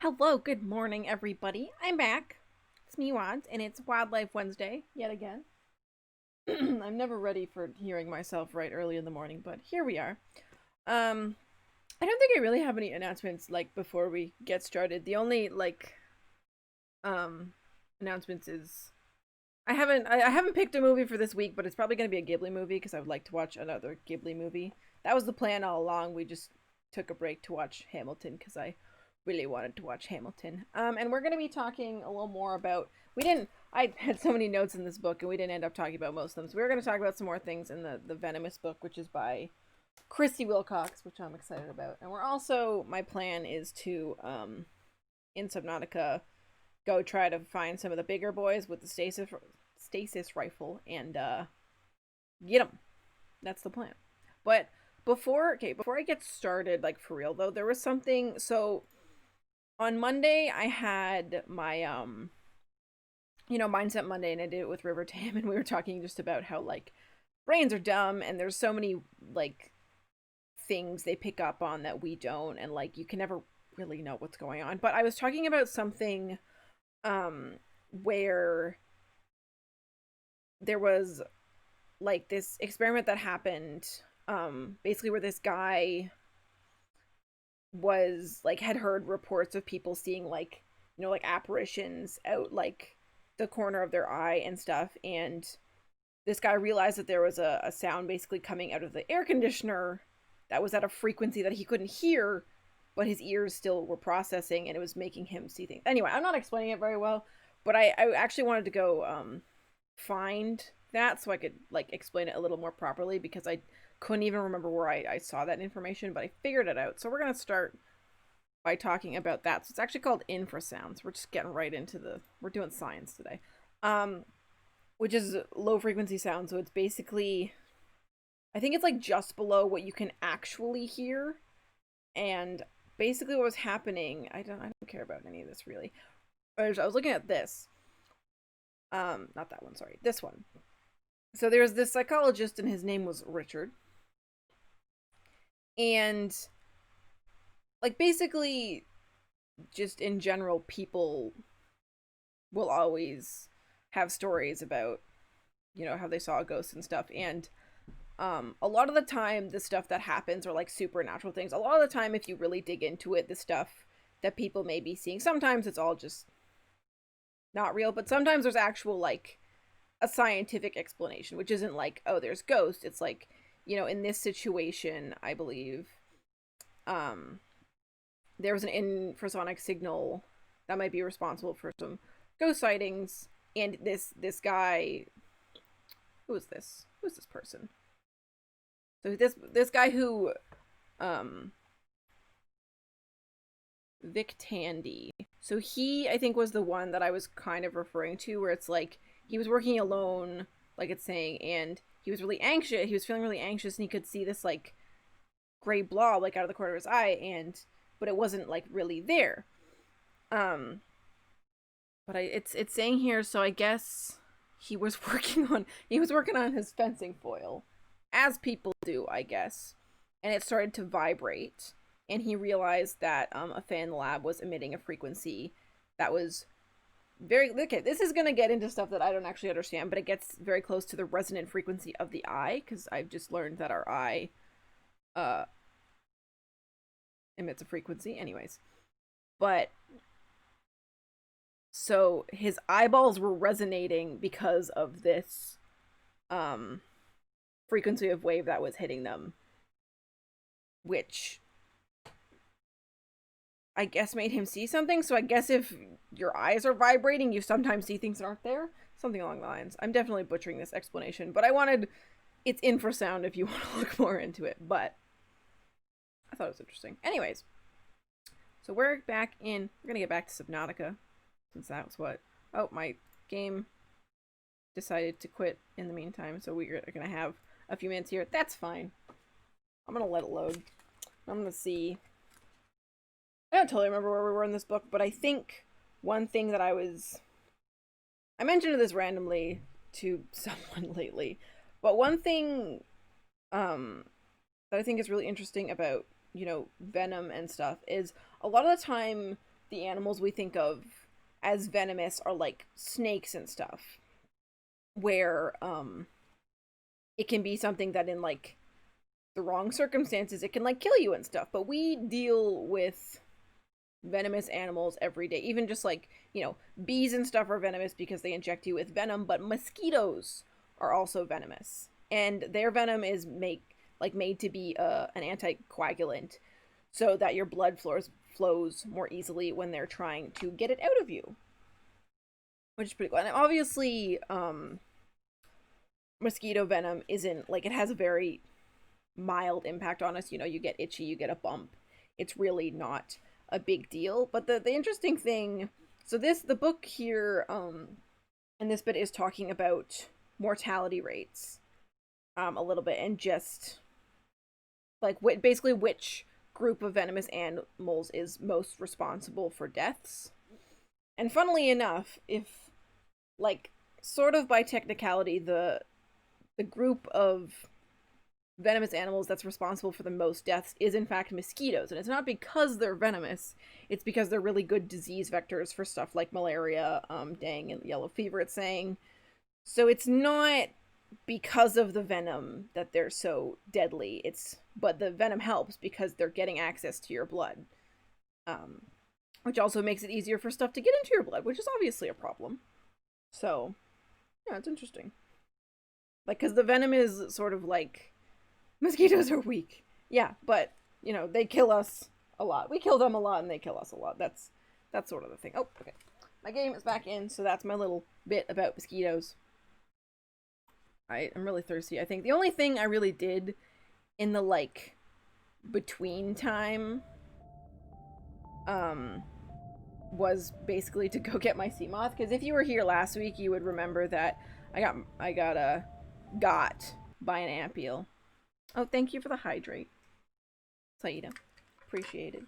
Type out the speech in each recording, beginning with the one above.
Hello, good morning, everybody. I'm back. It's me, Wads, and it's Wildlife Wednesday yet again. I'm never ready for hearing myself right early in the morning, but here we are. I don't think I really have any announcements before we get started. The only um announcements is I haven't picked a movie for this week, but it's probably going to be a Ghibli movie because I would like to watch another Ghibli movie. That was the plan all along. We just took a break to watch Hamilton because I really wanted to watch Hamilton. And we're going to be talking a little more about. We didn't. I had so many notes in this book, and we didn't end up talking about most of them. So we're going to talk about some more things in the Venomous book, which is by Christy Wilcox, which I'm excited about. And we're also, my plan is to in Subnautica go try to find some of the bigger boys with the stasis rifle and get them. That's the plan. But before I get started, like for real though, there was something. So on Monday, I had my Mindset Monday, and I did it with River Tam, and we were talking just about how brains are dumb, and there's so many things they pick up on that we don't, and you can never really know what's going on. But I was talking about something where there was this experiment that happened, basically where this guy was had heard reports of people seeing apparitions out the corner of their eye and stuff, and this guy realized that there was a sound basically coming out of the air conditioner that was at a frequency that he couldn't hear, but his ears still were processing, and it was making him see things. Anyway, I'm not explaining it very well, but I actually wanted to go find that so I could explain it a little more properly, because I couldn't even remember where I saw that information, but I figured it out. So we're going to start by talking about that. So it's actually called infrasounds. We're just getting right into we're doing science today. Which is low frequency sound. So it's basically, I think it's just below what you can actually hear. And basically what was happening, I don't care about any of this really. I was looking at this. Not that one, sorry. This one. So there's this psychologist, and his name was Richard. And basically just in general, people will always have stories about how they saw a ghost and stuff. And a lot of the time the stuff that happens are supernatural things. A lot of the time, if you really dig into it, the stuff that people may be seeing, sometimes it's all just not real, but sometimes there's actual a scientific explanation, which isn't oh, there's ghosts. It's in this situation, I believe there was an infrasonic signal that might be responsible for some ghost sightings. And this guy, who is this person? So this guy who Vic Tandy, so he, I think, was the one that I was kind of referring to, where it's he was working alone, it's saying, and he was really anxious. He was feeling really anxious, and he could see this gray blob out of the corner of his eye, but it wasn't really there. But it's saying here, so I guess he was working on his fencing foil, as people do, I guess, and it started to vibrate, and he realized that a fan in the lab was emitting a frequency that was very, okay, this is going to get into stuff that I don't actually understand, but it gets very close to the resonant frequency of the eye, because I've just learned that our eye emits a frequency. Anyways, but so his eyeballs were resonating because of this frequency of wave that was hitting them, which I guess made him see something. So I guess if your eyes are vibrating, you sometimes see things that aren't there. Something along the lines. I'm definitely butchering this explanation, but it's infrasound if you want to look more into it, but I thought it was interesting. Anyways, so we're going to get back to Subnautica, since that was what, oh, my game decided to quit in the meantime, so we're going to have a few minutes here. That's fine. I'm going to let it load. I'm going to see. I don't totally remember where we were in this book, but I think one thing that I mentioned this randomly to someone lately, but one thing that I think is really interesting about Venom and stuff is a lot of the time the animals we think of as venomous are like snakes and stuff, where it can be something that in like the wrong circumstances it can like kill you and stuff. But we deal with venomous animals every day. Even just like, you know, bees and stuff are venomous because they inject you with venom, but mosquitoes are also venomous. And their venom is made to be an anticoagulant so that your blood flows more easily when they're trying to get it out of you. Which is pretty cool. And obviously, mosquito venom isn't, like, it has a very mild impact on us. You know, you get itchy, you get a bump. It's really not a big deal. But the interesting thing, so the book here, and this bit is talking about mortality rates, a little bit, and just, like, basically which group of venomous animals is most responsible for deaths. And funnily enough, if, like, sort of by technicality, the group of venomous animals that's responsible for the most deaths is in fact mosquitoes. And it's not because they're venomous, it's because they're really good disease vectors for stuff like malaria, dengue, and yellow fever, it's saying. So it's not because of the venom that they're so deadly. But the venom helps because they're getting access to your blood. Which also makes it easier for stuff to get into your blood, which is obviously a problem. So, yeah, it's interesting. Like, because the venom is sort of like, mosquitoes are weak. Yeah, but, you know, they kill us a lot. We kill them a lot and they kill us a lot. That's sort of the thing. Oh, okay. My game is back in, so that's my little bit about mosquitoes. I'm really thirsty. I think the only thing I really did in the, like, between time, was basically to go get my sea moth, because if you were here last week, you would remember that I got by an Ampeel. Oh, thank you for the hydrate, Saida. Appreciated.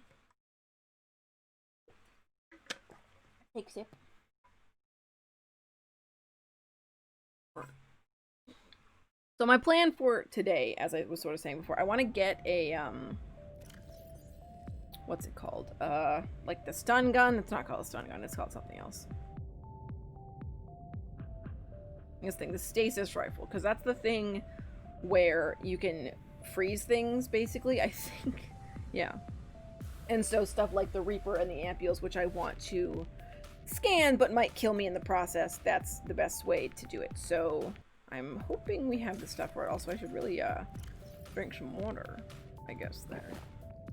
Take a sip. So my plan for today, as I was sort of saying before, I want to get a, what's it called? Like the stun gun? It's not called a stun gun, it's called something else. This thing, the stasis rifle, because that's the thing where you can freeze things, basically, I think. Yeah. And so stuff like the Reaper and the Ampeels, which I want to scan, but might kill me in the process, that's the best way to do it. So I'm hoping we have the stuff for it. Also, I should really, drink some water, I guess, there.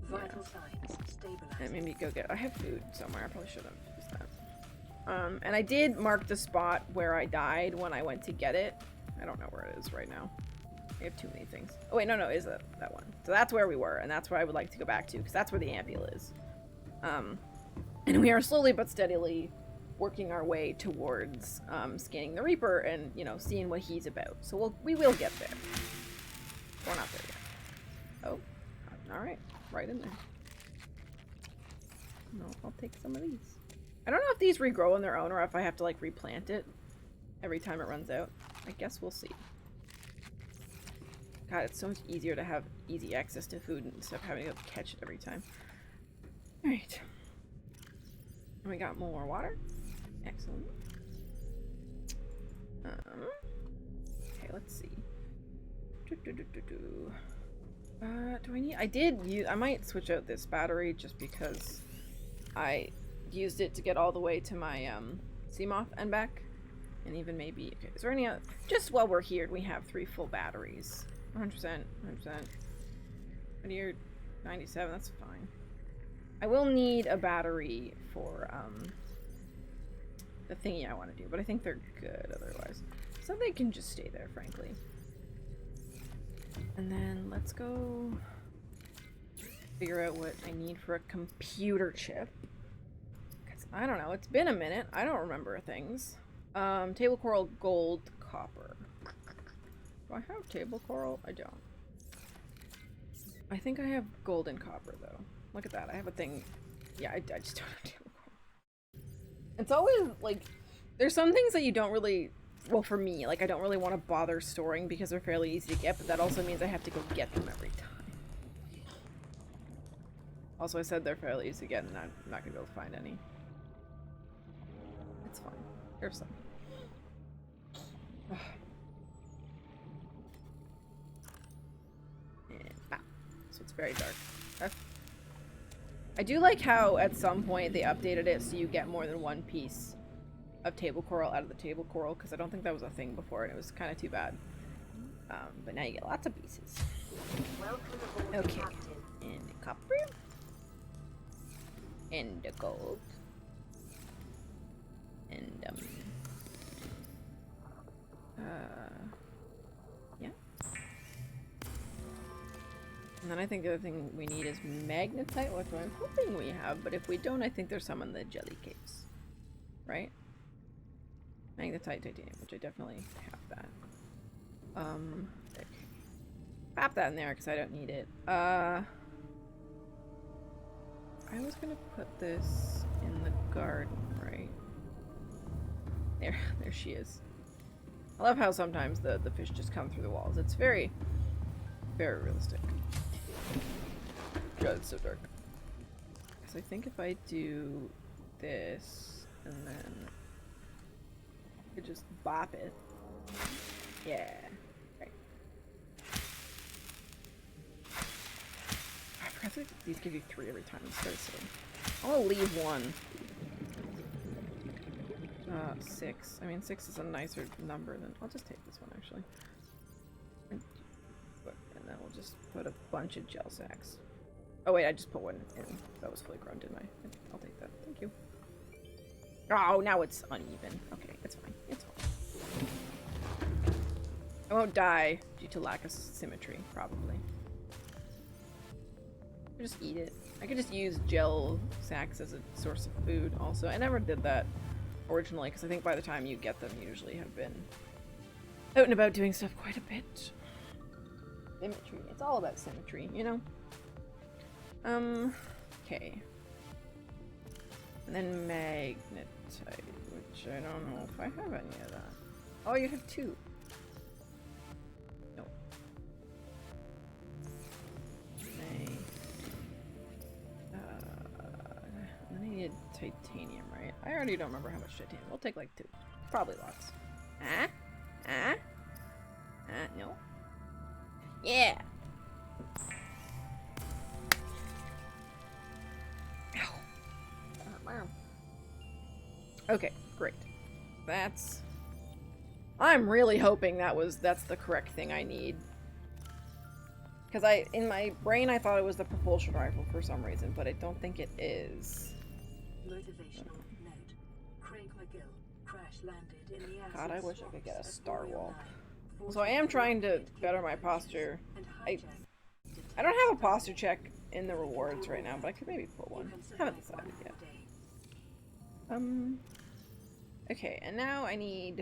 Vital signs stabilized. And maybe go get, I have food somewhere, I probably should have used that. And I did mark the spot where I died when I went to get it. I don't know where it is right now. I have too many things. Oh wait, no, is that one. So that's where we were, and that's where I would like to go back to, because that's where the Ampeel is. And we are slowly but steadily working our way towards scanning the Reaper and, you know, seeing what he's about. So we will get there. We're not there yet. Oh, alright. Right in there. No, I'll take some of these. I don't know if these regrow on their own or if I have to, like, replant it every time it runs out. I guess we'll see. God, it's so much easier to have easy access to food instead of having to catch it every time. Alright. And we got more water. Excellent. Okay, let's see. Do I need... I might switch out this battery just because I used it to get all the way to my sea moth and back. And even maybe... Okay, is there any other... Just while we're here, we have 3 full batteries. 100%, 100%. But you're 97, that's fine. I will need a battery for the thingy I want to do, but I think they're good otherwise. So they can just stay there, frankly. And then let's go figure out what I need for a computer chip. Because I don't know, it's been a minute. I don't remember things. Table coral, gold, copper. Do I have table coral? I don't. I think I have gold and copper, though. Look at that. I have a thing. Yeah, I just don't have table coral. It's always, like, there's some things that you don't really... Well, for me, like, I don't really want to bother storing because they're fairly easy to get, but that also means I have to go get them every time. Also, I said they're fairly easy to get, and I'm not gonna be able to find any. It's fine. Here's some. And, so it's very dark. Okay. I do like how at some point they updated it so you get more than one piece of table coral out of the table coral, because I don't think that was a thing before, and it was kind of too bad. But now you get lots of pieces. Okay. And the copper. And the gold. And, yeah. And then I think the other thing we need is magnetite, which I'm hoping we have, but if we don't, I think there's some in the jelly caves. Right? Magnetite, titanium, which I definitely have that. Pop that in there because I don't need it. I was gonna put this in the garden, right? There she is. I love how sometimes the fish just come through the walls. It's very, very realistic. God, it's so dark. So I think if I do this and then I could just bop it. Yeah. Right. I forgot that these give you 3 every time. It's very silly. I'll leave 1. 6. I mean, 6 is a nicer number than... I'll just take this one, actually. And then we'll just put a bunch of gel sacks. Oh, wait, I just put 1 in. That was fully grown, didn't I? I'll take that. Thank you. Oh, now it's uneven. Okay, it's fine. It's fine. I won't die due to lack of symmetry, probably. I'll just eat it. I could just use gel sacks as a source of food, also. I never did that originally, because I think by the time you get them, you usually have been out and about doing stuff quite a bit. Symmetry. It's all about symmetry, you know? Okay. And then magnetite, which I don't know if I have any of that. Oh, you have 2. No. Then I needed titanium, right? I already don't remember how much titanium. We'll take like 2. Probably lots. No. Yeah! Okay, great. I'm really hoping that's the correct thing I need. Because in my brain I thought it was the propulsion rifle for some reason, but I don't think it is. Motivational note. Craig McGill crash landed in the God, I wish I could get a star wall. So I am trying to better my posture. I don't have a posture check in the rewards right now, but I could maybe put one. Haven't decided yet. Okay, and now I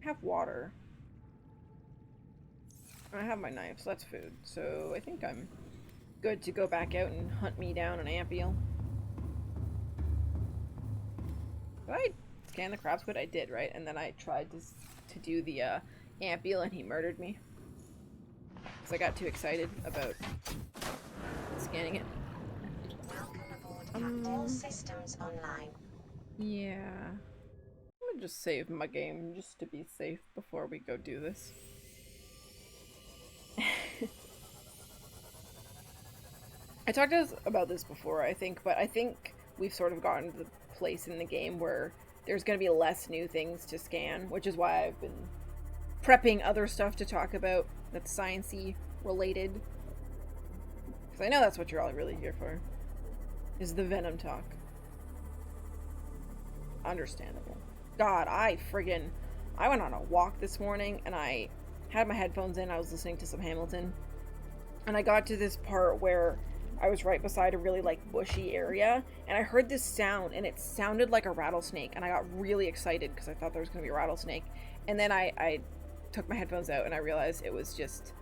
have water. And I have my knife, so that's food. So I think I'm good to go back out and hunt me down an Ampeel. Did I scan the crab squid? I did, right? And then I tried to do the Ampeel and he murdered me. Because I got too excited about scanning it. All systems online. Yeah. I'm gonna just save my game just to be safe before we go do this. I talked to us about this before, I think, but I think we've sort of gotten to the place in the game where there's gonna be less new things to scan, which is why I've been prepping other stuff to talk about that's science-y related. Because I know that's what you're all really here for. Is the Venom talk. Understandable. God, I went on a walk this morning and I had my headphones in, I was listening to some Hamilton, and I got to this part where I was right beside a really like bushy area and I heard this sound and it sounded like a rattlesnake and I got really excited because I thought there was going to be a rattlesnake, and then I took my headphones out and I realized it was just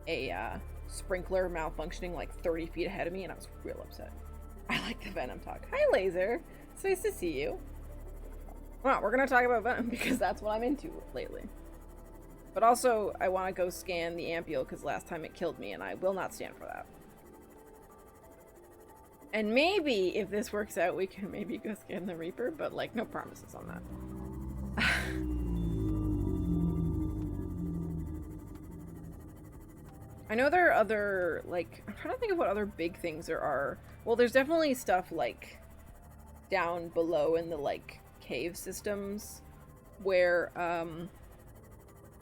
a sprinkler malfunctioning like 30 feet ahead of me, and I was real upset. I like the Venom talk. Hi, Laser. It's nice to see you. Well, we're going to talk about Venom because that's what I'm into lately. But also, I want to go scan the Ampeel because last time it killed me, and I will not stand for that. And maybe, if this works out, we can maybe go scan the Reaper, but, like, no promises on that. I know there are other, like, I'm trying to think of what other big things there are. Well, there's definitely stuff, like, down below in the, like, cave systems, where,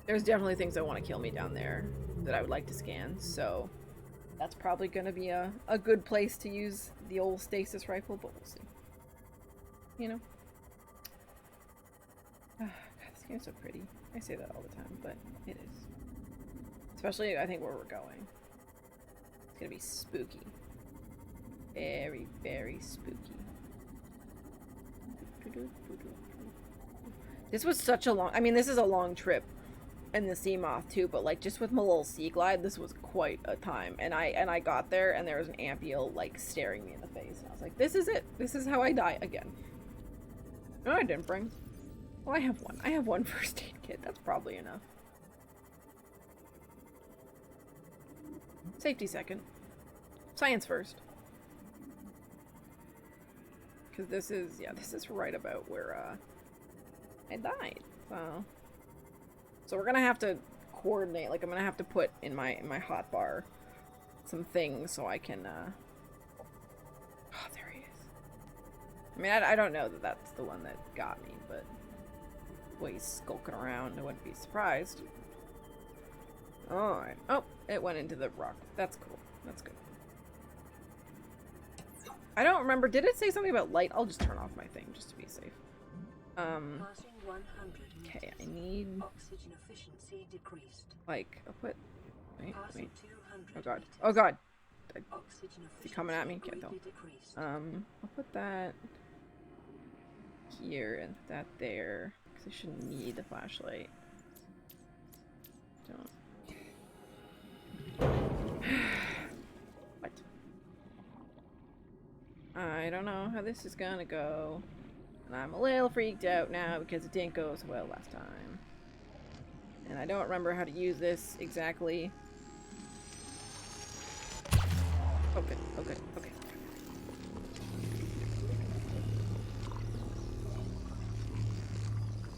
there's definitely things that want to kill me down there that I would like to scan, so that's probably going to be a good place to use the old stasis rifle, but we'll see. You know? God, this game's so pretty. I say that all the time, but it is. Especially, I think, where we're going. It's gonna be spooky. Very, very spooky. This was such a long... I mean, this is a long trip. And the sea moth too, but like just with my little sea glide, this was quite a time. And I got there and there was an Ampeel like staring me in the face. And I was like, this is it. This is how I die again. No, I didn't bring. Well, I have one. I have one first aid kit. That's probably enough. Safety second. Science first. Because this is, yeah, this is right about where I died. So we're gonna have to coordinate, like I'm gonna have to put in my hotbar some things so I can, oh, there he is. I mean, I don't know that that's the one that got me, but the way he's skulking around, I wouldn't be surprised. Alright. Oh, it went into the rock. That's cool. That's good. I don't remember, did it say something about light? I'll just turn off my thing just to be safe. Passing 100 Okay, I need... Oxygen efficiency decreased. Like, I'll put... Wait. Passing 200 Oh god. meters. Oh god! Oxygen Is he coming at me? Can't tell. greatly decreased. I'll put that here and that there, because I shouldn't need the flashlight. Don't. What? I don't know how this is gonna go. And I'm a little freaked out now because it didn't go so well last time. And I don't remember how to use this exactly. Oh good, oh good, okay.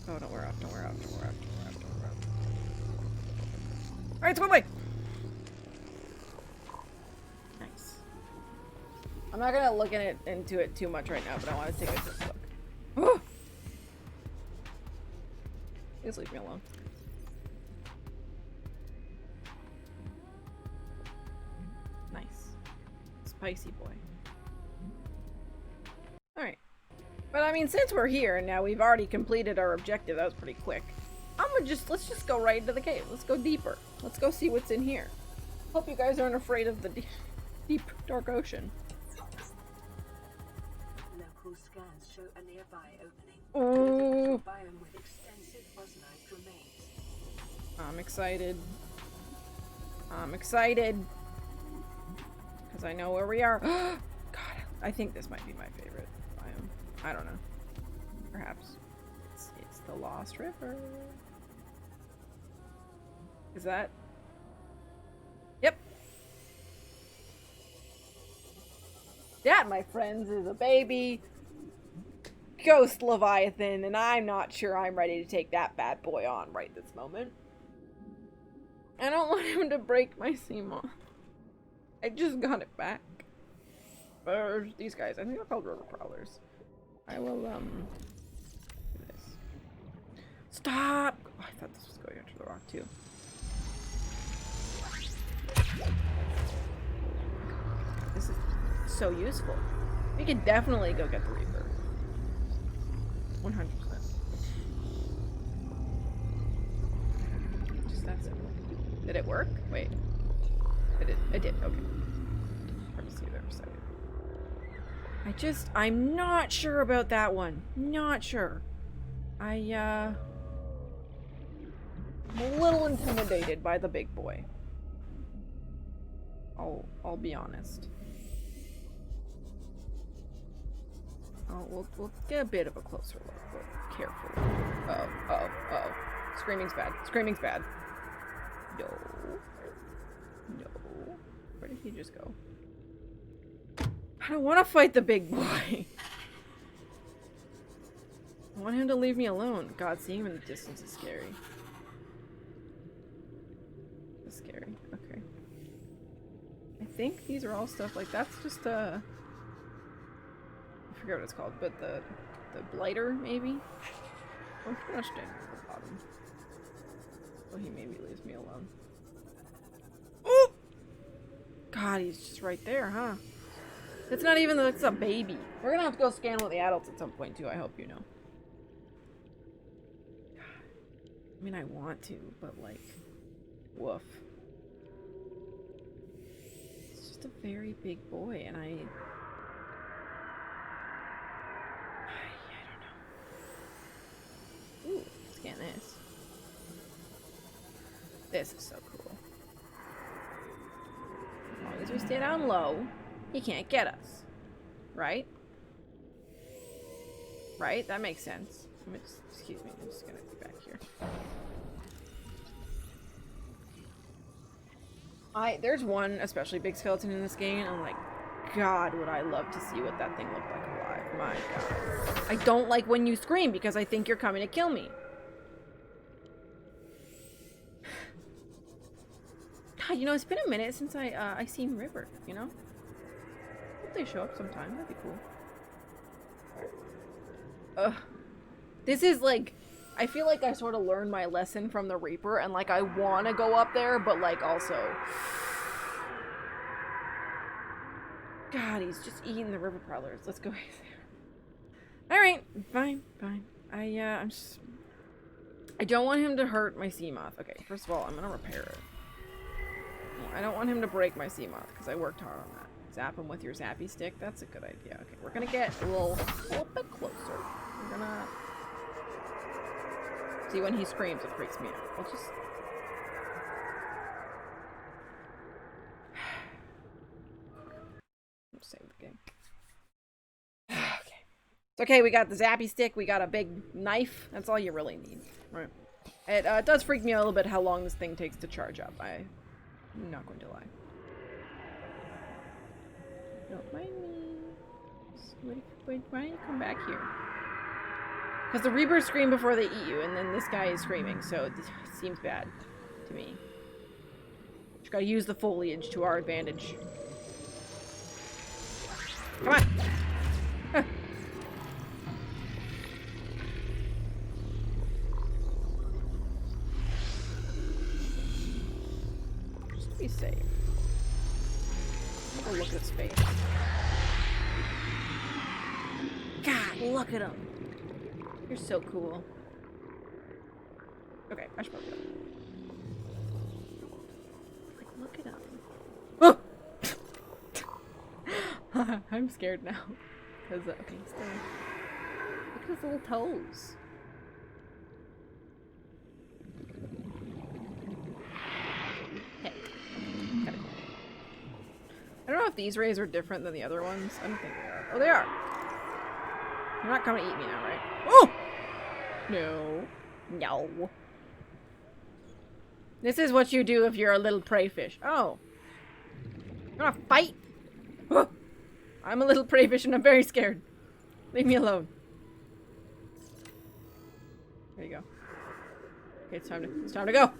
Oh, don't wear off, don't wear off, don't wear off, don't wear off, don't wear off. Alright, swim away! Nice. I'm not gonna look into it too much right now, but I want to take a quick look. Oh! Please leave me alone. Nice. Spicy boy. Alright. But I mean, since we're here and now we've already completed our objective, that was pretty quick. Let's just go right into the cave. Let's go deeper. Let's go see what's in here. Hope you guys aren't afraid of the deep, dark ocean. Local scans show a nearby opening. Ooh. Biome with extensive fossilized remains. I'm excited. I'm excited. Because I know where we are. God, I think this might be my favorite biome. I don't know. Perhaps. It's the Lost River. Is that? Yep. That, my friends, is a baby ghost Leviathan, and I'm not sure I'm ready to take that bad boy on right this moment. I don't want him to break my sea moth. I just got it back. There's these guys. I think they're called river prowlers. I will, do this. Stop! Oh, I thought this was going under the rock, too. This is so useful. We could definitely go get the Reaper. 100%. Just that simple. Did it work? Wait. It did. Okay. Hard to see there for a second. I'm not sure about that one. Not sure. I'm a little intimidated by the big boy. I'll be honest. We'll get a bit of a closer look, but carefully. Uh-oh. Screaming's bad. Screaming's bad. No. No. Where did he just go? I don't want to fight the big boy. I want him to leave me alone. God, seeing him in the distance is scary. It's scary. Okay. I think these are all stuff like that's just I forget what it's called, but the blighter maybe. I'm gonna stand at the bottom. So he maybe leaves me alone. Oh! God, he's just right there, huh? It's not even it's a baby. We're gonna have to go scan with the adults at some point too, I hope you know. I mean, I want to, but like, woof. It's just a very big boy, and I don't know. Ooh, scan this. This is so cool. As long as we stay down low, he can't get us. Right? Right? That makes sense. Excuse me, I'm just gonna be back here. There's one especially big skeleton in this game. I'm like, God, would I love to see what that thing looked like alive. My God. I don't like when you scream because I think you're coming to kill me. God, you know, it's been a minute since I seen River, you know? Hope they show up sometime. That'd be cool. Ugh. This is like, I feel like I sort of learned my lesson from the Reaper, and like I want to go up there, but like also, God, he's just eating the river prowlers. Let's go. All right, fine. I don't want him to hurt my sea moth. Okay, first of all, I'm gonna repair it. I don't want him to break my sea moth because I worked hard on that. Zap him with your zappy stick. That's a good idea. Okay, we're gonna get a little bit closer. We're gonna see when he screams. It freaks me out. We'll just save the game. Okay, it's okay. We got the zappy stick. We got a big knife. That's all you really need, right? It does freak me out a little bit how long this thing takes to charge up. I'm not going to lie. Don't mind me. Wait, why don't you come back here? Because the Reapers scream before they eat you, and then this guy is screaming, so it seems bad to me. Just gotta use the foliage to our advantage. Come on! Huh. Just to be safe. Have a look at his face. God, look at him. You're so cool. Okay, I should probably go. Like, look at him. Oh! I'm scared now. Because, okay, stay. Look at his little toes. Hey. Got it. I don't know if these rays are different than the other ones. I don't think they are. Oh, they are. You're not coming to eat me now, right? Oh! No. No. This is what you do if you're a little prey fish. Oh. You wanna fight? Oh. I'm a little prey fish and I'm very scared. Leave me alone. There you go. Okay, it's time to go. A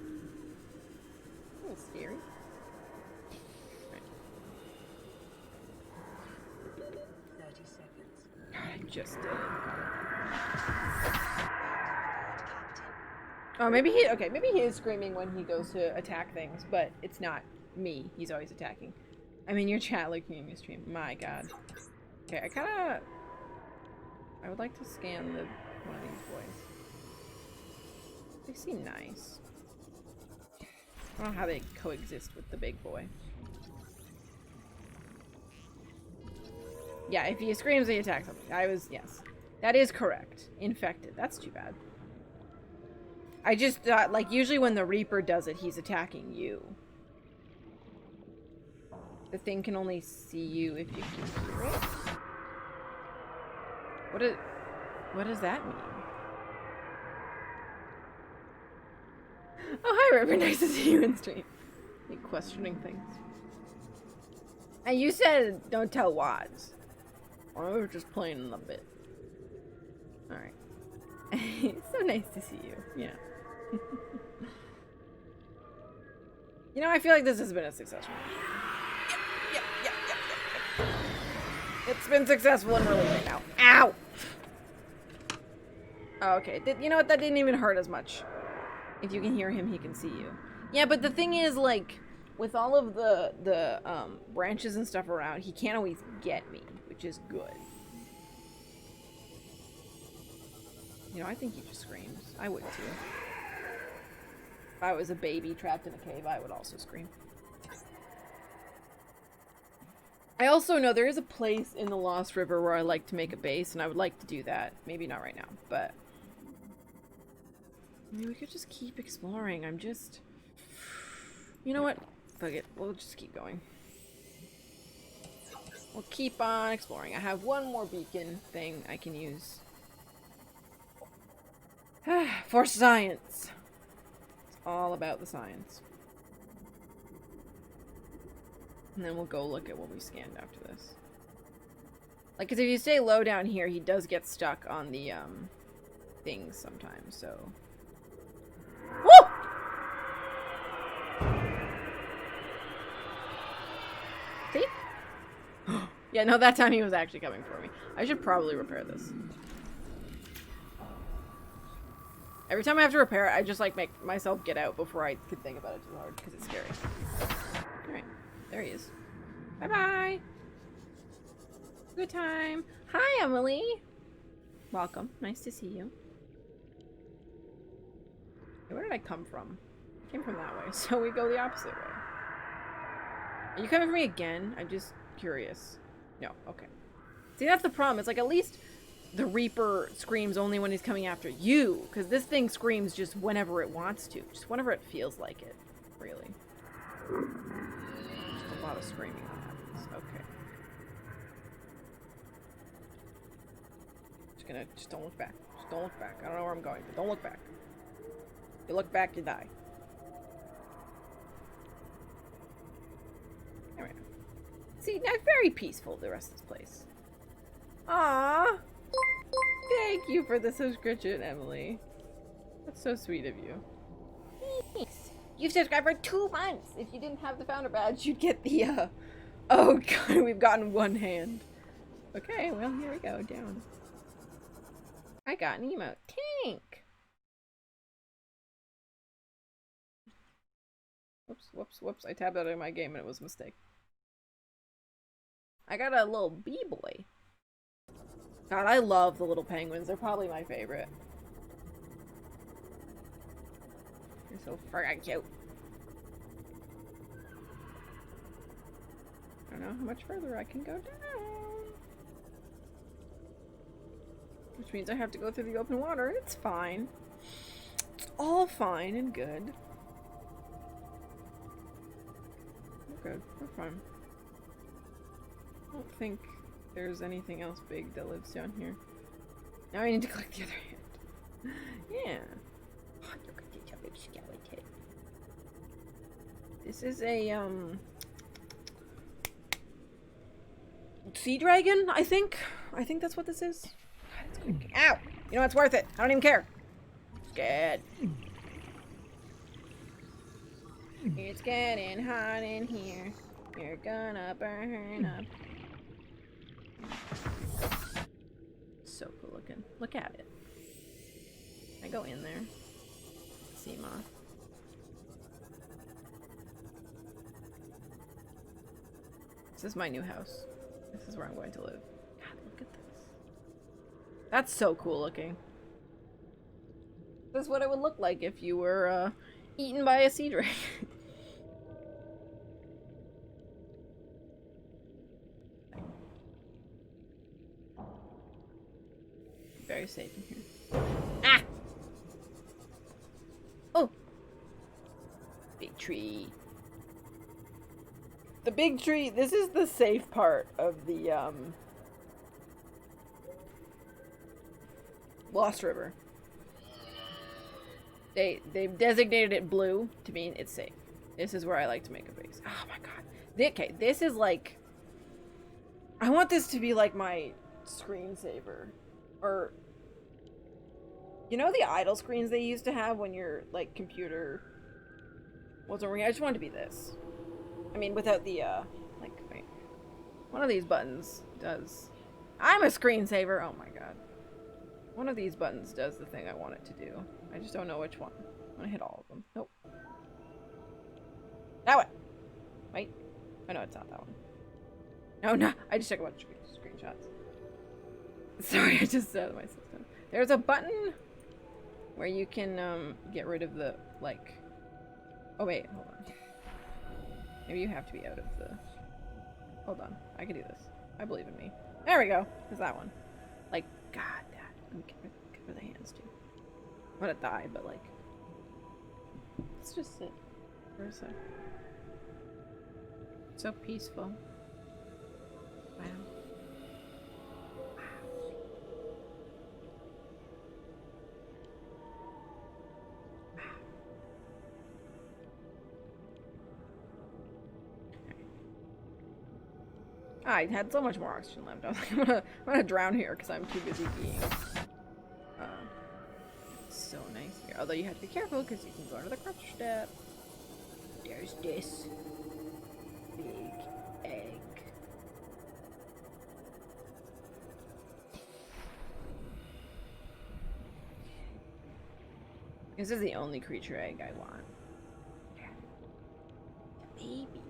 little scary. Right. 30 seconds. God, I just did it. Oh, maybe he is screaming when he goes to attack things, but it's not me. He's always attacking. I'm in your chat looking at your stream. My God. Okay, I would like to scan one of these boys. They seem nice. I don't know how they coexist with the big boy. Yeah, if he screams, he attacks something. Yes. That is correct. Infected. That's too bad. I just thought, like, usually when the Reaper does it, he's attacking you. The thing can only see you if you can hear it. What does that mean? Oh, hi, Reaper. Nice to see you in stream. You questioning things. And you said don't tell Wads. Or we were just playing a little bit. Alright. So nice to see you. Yeah. You know, I feel like this has been a successful one. Yep. It's been successful and really right now. Ow! Oh, okay. You know what? That didn't even hurt as much. If you can hear him, he can see you. Yeah, but the thing is, like, with all of the branches and stuff around, he can't always get me, which is good. You know, I think he just screams. I would too. If I was a baby trapped in a cave, I would also scream. I also know there is a place in the Lost River where I like to make a base, and I would like to do that. Maybe not right now, but... maybe we could just keep exploring. I'm just... you know what? Fuck it. We'll just keep going. We'll keep on exploring. I have one more beacon thing I can use. For science. It's all about the science. And then we'll go look at what we scanned after this. Like, because if you stay low down here, he does get stuck on the, things sometimes, so... woo! See? Yeah, no, that time he was actually coming for me. I should probably repair this. Every time I have to repair it, I just, like, make myself get out before I could think about it too hard, because it's scary. Alright. There he is. Bye-bye! Good time. Hi, Emily! Welcome. Nice to see you. Hey, where did I come from? I came from that way, so we go the opposite way. Are you coming for me again? I'm just curious. No, okay. See, that's the problem. It's like, at least the Reaper screams only when he's coming after you, because this thing screams just whenever it wants to. Just whenever it feels like it, really. Just a lot of screaming that happens. Okay. Just don't look back. Just don't look back. I don't know where I'm going, but don't look back. If you look back, you die. There we go. See, now very peaceful, the rest of this place. Aww! Thank you for the subscription, Emily. That's so sweet of you. Thanks. You've subscribed for 2 months! If you didn't have the founder badge, you'd get the, oh god, we've gotten one hand. Okay, well, here we go, down. I got an emote. Tank! Whoops. I tabbed out of my game and it was a mistake. I got a little bee-boy. God, I love the little penguins. They're probably my favorite. You're so friggin' cute. I don't know how much further I can go down. Which means I have to go through the open water. It's fine. It's all fine and good. We're good. We're fine. I don't think there's anything else big that lives down here. Now I need to collect the other hand. Yeah. Oh, look at this big skeleton. This is a, sea dragon, I think. I think that's what this is. God, it's quick. Ow! You know, it's worth it. I don't even care. Scared. It's getting hot in here. You're gonna burn up. So cool looking. Look at it. I go in there. Sea moth. This is my new house. This is where I'm going to live. God, look at this. That's so cool looking. This is what it would look like if you were eaten by a sea dragon. Very safe in here. Ah! Oh! Big tree. The big tree, this is the safe part of the, Lost River. They've designated it blue to mean it's safe. This is where I like to make a base. Oh my god. Okay, this is like I want this to be like my screensaver. Or, you know the idle screens they used to have when your, like, computer wasn't working? I just want it to be this. I mean, without the, like, wait. One of these buttons does... I'm a screensaver! Oh my god. One of these buttons does the thing I want it to do. I just don't know which one. I'm gonna hit all of them. Nope. That one! Wait. Oh no, it's not that one. No, no! I just took a bunch of screenshots. Sorry, I just said my system. There's a button where you can, get rid of the, like... Oh wait, hold on. Maybe you have to be out of the... Hold on. I can do this. I believe in me. There we go. There's that one. Like, god, that. Let me get rid of the hands too. I'm gonna die, but like... Let's just sit for a sec. So peaceful. Wow. I had so much more oxygen left. I was like, I'm gonna drown here because I'm too busy being. So nice here. Although you have to be careful because you can go under the crouch step. There's this big egg. This is the only creature egg I want. The baby.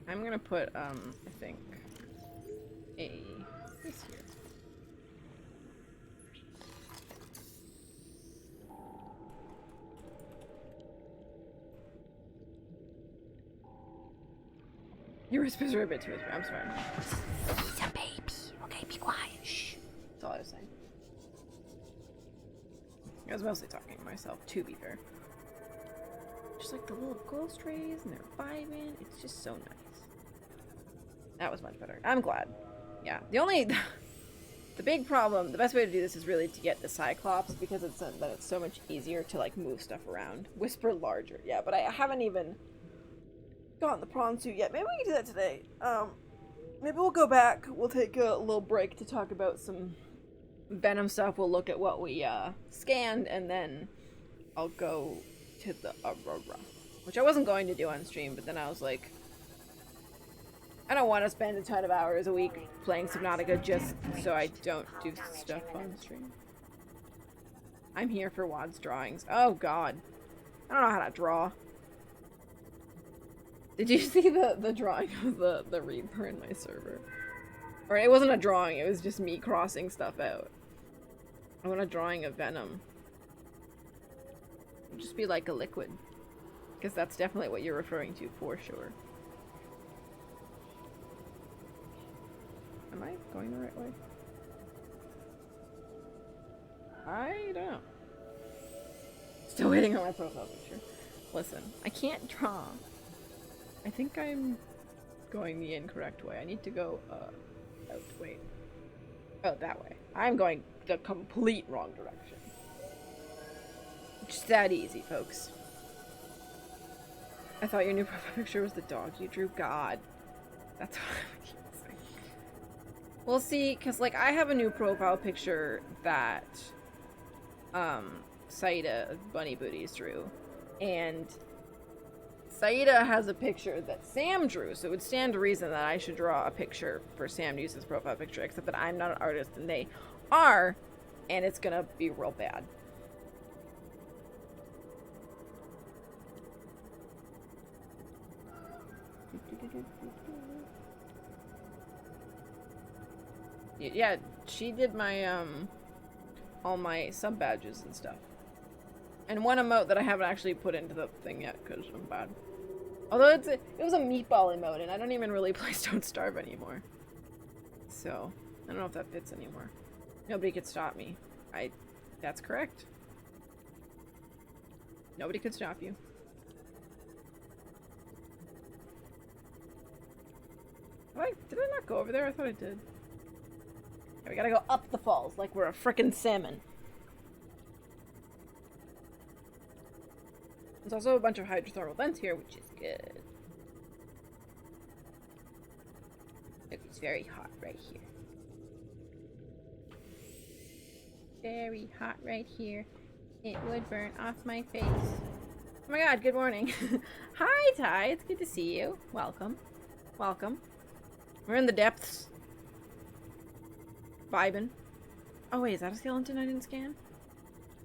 I'm gonna put, I think, this here. Your whispers are a bit too whispery. I'm sorry. He's a baby. Okay, be quiet. Shh. That's all I was saying. I was mostly talking to myself, to be fair. Just like the little ghost rays, and they're vibing. It's just so nice. That was much better. I'm glad. Yeah. The only... the big problem, the best way to do this is really to get the Cyclops, because it's then it's so much easier to, like, move stuff around. Whisper larger. Yeah, but I haven't even gotten the prawn suit yet. Maybe we can do that today. Maybe we'll go back. We'll take a little break to talk about some Venom stuff. We'll look at what we, scanned, and then I'll go to the Aurora. Which I wasn't going to do on stream, but then I was like... I don't want to spend a ton of hours a week playing Subnautica just so I don't do stuff on stream. I'm here for Wad's drawings. Oh god. I don't know how to draw. Did you see the drawing of the Reaper in my server? Or it wasn't a drawing, it was just me crossing stuff out. I want a drawing of Venom. It'll just be like a liquid. Because that's definitely what you're referring to for sure. Am I going the right way? I don't know. Still waiting on my profile picture. Listen, I can't draw. I think I'm going the incorrect way. I need to go, out. Wait. Oh, that way. I'm going the complete wrong direction. Just that easy, folks. I thought your new profile picture was the dog you drew. God. That's what I keep saying. We'll see, because, like, I have a new profile picture that, Saida Bunny Booties drew. And Saida has a picture that Sam drew, so it would stand to reason that I should draw a picture for Sam to use as profile picture, except that I'm not an artist and they are, and it's gonna be real bad. Yeah, she did my, all my sub badges and stuff. And one emote that I haven't actually put into the thing yet, because I'm bad. Although it was a meatball emote, and I don't even really play Don't Starve anymore. So, I don't know if that fits anymore. Nobody could stop me. That's correct. Nobody could stop you. Did I not go over there? I thought I did. We gotta go up the falls like we're a frickin' salmon. There's also a bunch of hydrothermal vents here, which is good. Look, it's very hot right here. Very hot right here. It would burn off my face. Oh my god, good morning. Hi, Ty. It's good to see you. Welcome. Welcome. We're in the depths. Vibin'. Oh wait, is that a skeleton I didn't scan?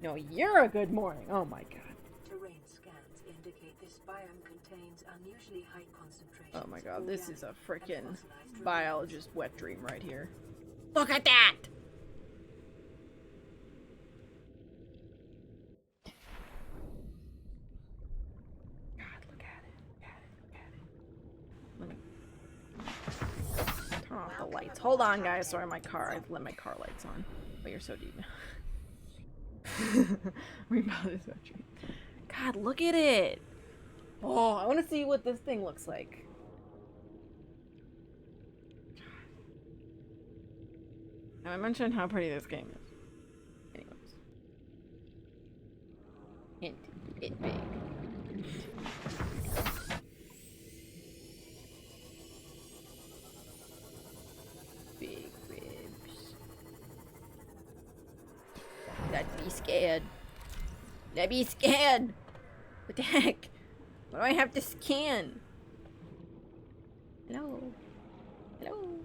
No, you're a good morning. Oh my god. Terrain scans indicate this biome contains unusually high concentrations. Oh my god, of this is a organic frickin' and fossilized biologist wet dream right here. Look at that! God, look at it. Look at it. Let me turn off the lights. Hold on, guys. Sorry, my car. I let my car lights on. But you're so deep. Rebalanced wet dream. God, look at it. Oh, I want to see what this thing looks like. Have I mentioned how pretty this game is? Anyways. Hint. It big. Big ribs. That'd be scared. That'd be scared. What the heck? What do I have to scan? Hello? Hello?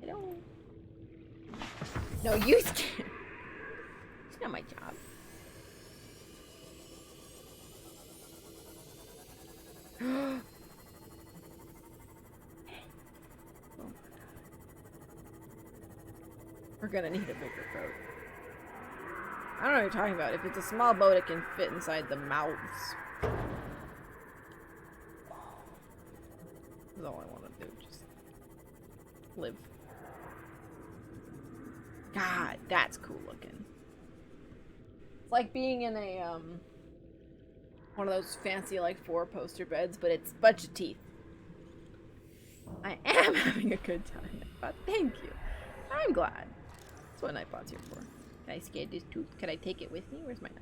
Hello? No, you scan. It's not my job. Oh. We're gonna need a bigger boat. I don't know what you're talking about. If it's a small boat, it can fit inside the mouths. That's all I want to do. Just live. God, that's cool looking. It's like being in a, one of those fancy, like, 4-poster beds, but it's a bunch of teeth. I am having a good time, Nightbot. Thank you. I'm glad. That's what Nightbot's here for. Can I scare this tooth? Can I take it with me? Where's my knife?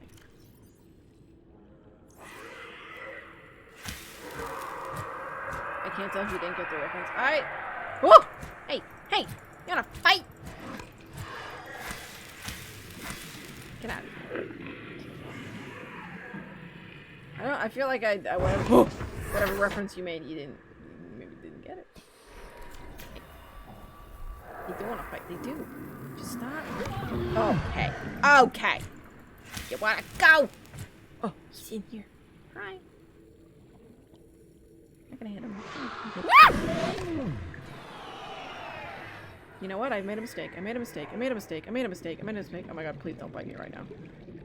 I can't tell if you didn't get the reference. Whoa! Hey! Hey! You wanna fight? Get out of here. I feel like whatever reference you made, you maybe didn't get it. They do want to fight. They do. Just stop. Okay. Okay. You want to go? Oh, he's in here. Hi. I'm not gonna hit him. You know what? I made a mistake. I made a mistake. I made a mistake. I made a mistake. I made a mistake. Oh my god, please don't bite me right now.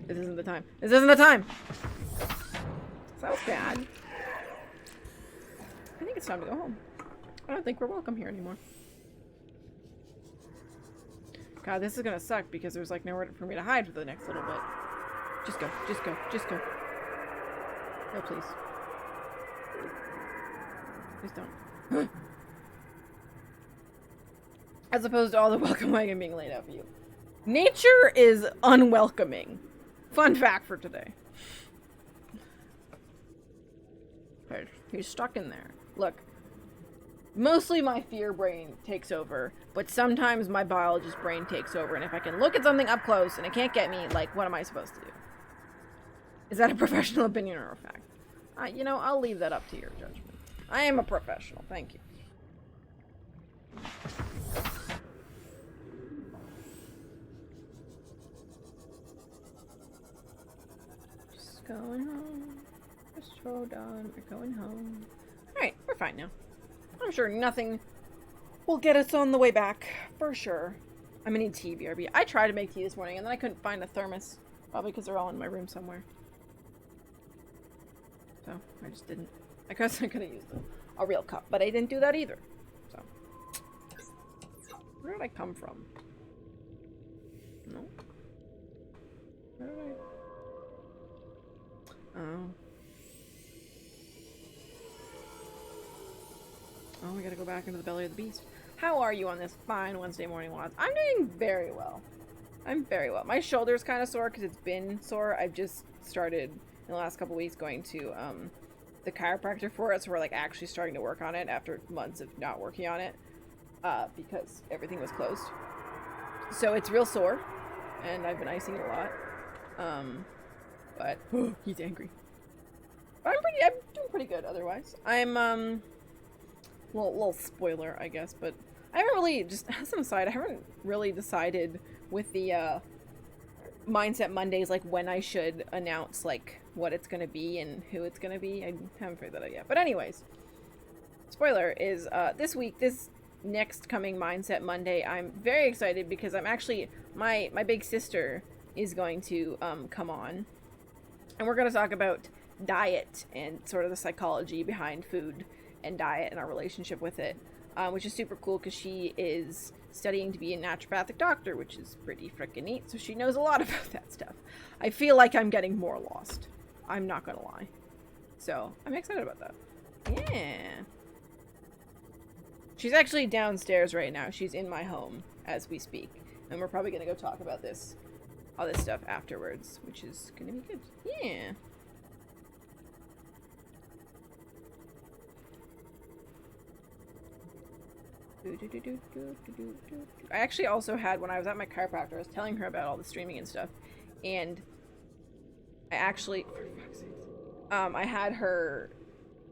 This isn't the time. This isn't the time! That was bad. I think it's time to go home. I don't think we're welcome here anymore. God, this is gonna suck because there's like nowhere for me to hide for the next little bit. Just go. Just go. Just go. No, please. Please don't. As opposed to all the welcome wagon being laid out for you. Nature is unwelcoming. Fun fact for today. He's stuck in there. Look. Mostly my fear brain takes over, but sometimes my biologist brain takes over, and if I can look at something up close and it can't get me, like, what am I supposed to do? Is that a professional opinion or a fact? You know, I'll leave that up to your judgment. I am a professional, thank you. Just going home. Just hold on, we're going home. Alright, we're fine now. I'm sure nothing will get us on the way back, for sure. I'm gonna need tea, BRB. I tried to make tea this morning, and then I couldn't find a thermos. Probably because they're all in my room somewhere. So, I just didn't. I guess I could have used a real cup, but I didn't do that either. So. Where did I come from? No? Where did I... Oh. Oh, we gotta go back into the belly of the beast. How are you on this fine Wednesday morning, Wads? I'm doing very well. I'm very well. My shoulder's kind of sore because it's been sore. I've just started in the last couple weeks going to the chiropractor for it, so we're like actually starting to work on it after months of not working on it because everything was closed. So it's real sore, and I've been icing it a lot. But he's angry. But I'm doing pretty good otherwise. I'm little spoiler, I guess, but I haven't really, just as an aside, I haven't really decided with the Mindset Mondays, like, when I should announce, like, what it's gonna be and who it's gonna be. I haven't figured that out yet. But anyways, spoiler is, this week, this next coming Mindset Monday, I'm very excited because I'm actually, my big sister is going to, come on. And we're gonna talk about diet and sort of the psychology behind food and diet and our relationship with it, which is super cool because she is studying to be a naturopathic doctor, which is pretty freaking neat, so she knows a lot about that stuff. I feel like I'm getting more lost. I'm not gonna lie. So, I'm excited about that. Yeah. She's actually downstairs right now. She's in my home as we speak. And we're probably gonna go talk about all this stuff afterwards, which is gonna be good. Yeah. I actually also had, when I was at my chiropractor, I was telling her about all the streaming and stuff, and I actually, for fuck's sake, I had her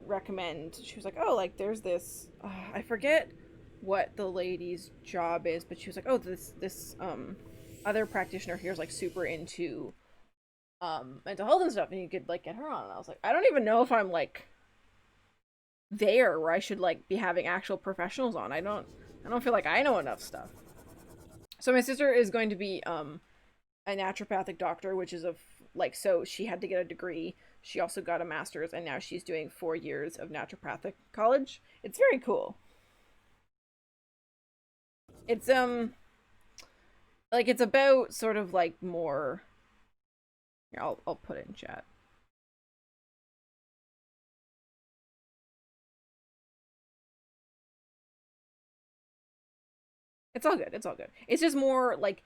recommend, she was like, oh, like, there's this, I forget what the lady's job is, but she was like, oh, this other practitioner here is, like, super into, mental health and stuff, and you could, like, get her on, and I was like, I don't even know if I'm, like, there where I should, like, be having actual professionals on. I don't feel like I know enough stuff. So my sister is going to be a naturopathic doctor, which is so she had to get a degree. She also got a master's, and now she's doing 4 years of naturopathic college. It's very cool. It's like, it's about sort of like more, here, I'll put it in chat. It's all good. It's all good. It's just more like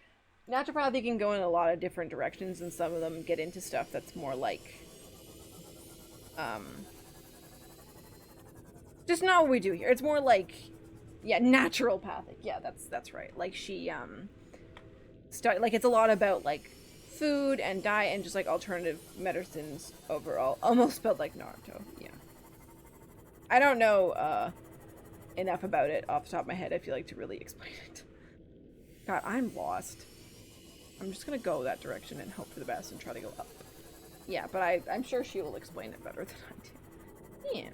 naturopathy can go in a lot of different directions, and some of them get into stuff that's more like, just not what we do here. It's more like, yeah, naturopathic. Yeah, that's right. Like she, like it's a lot about like food and diet and just like alternative medicines overall. Almost spelled like Naruto. Yeah. I don't know, enough about it off the top of my head, I feel like, to really explain it. God, I'm lost. I'm just gonna go that direction and hope for the best and try to go up. Yeah, but I'm sure she will explain it better than I do. Yeah.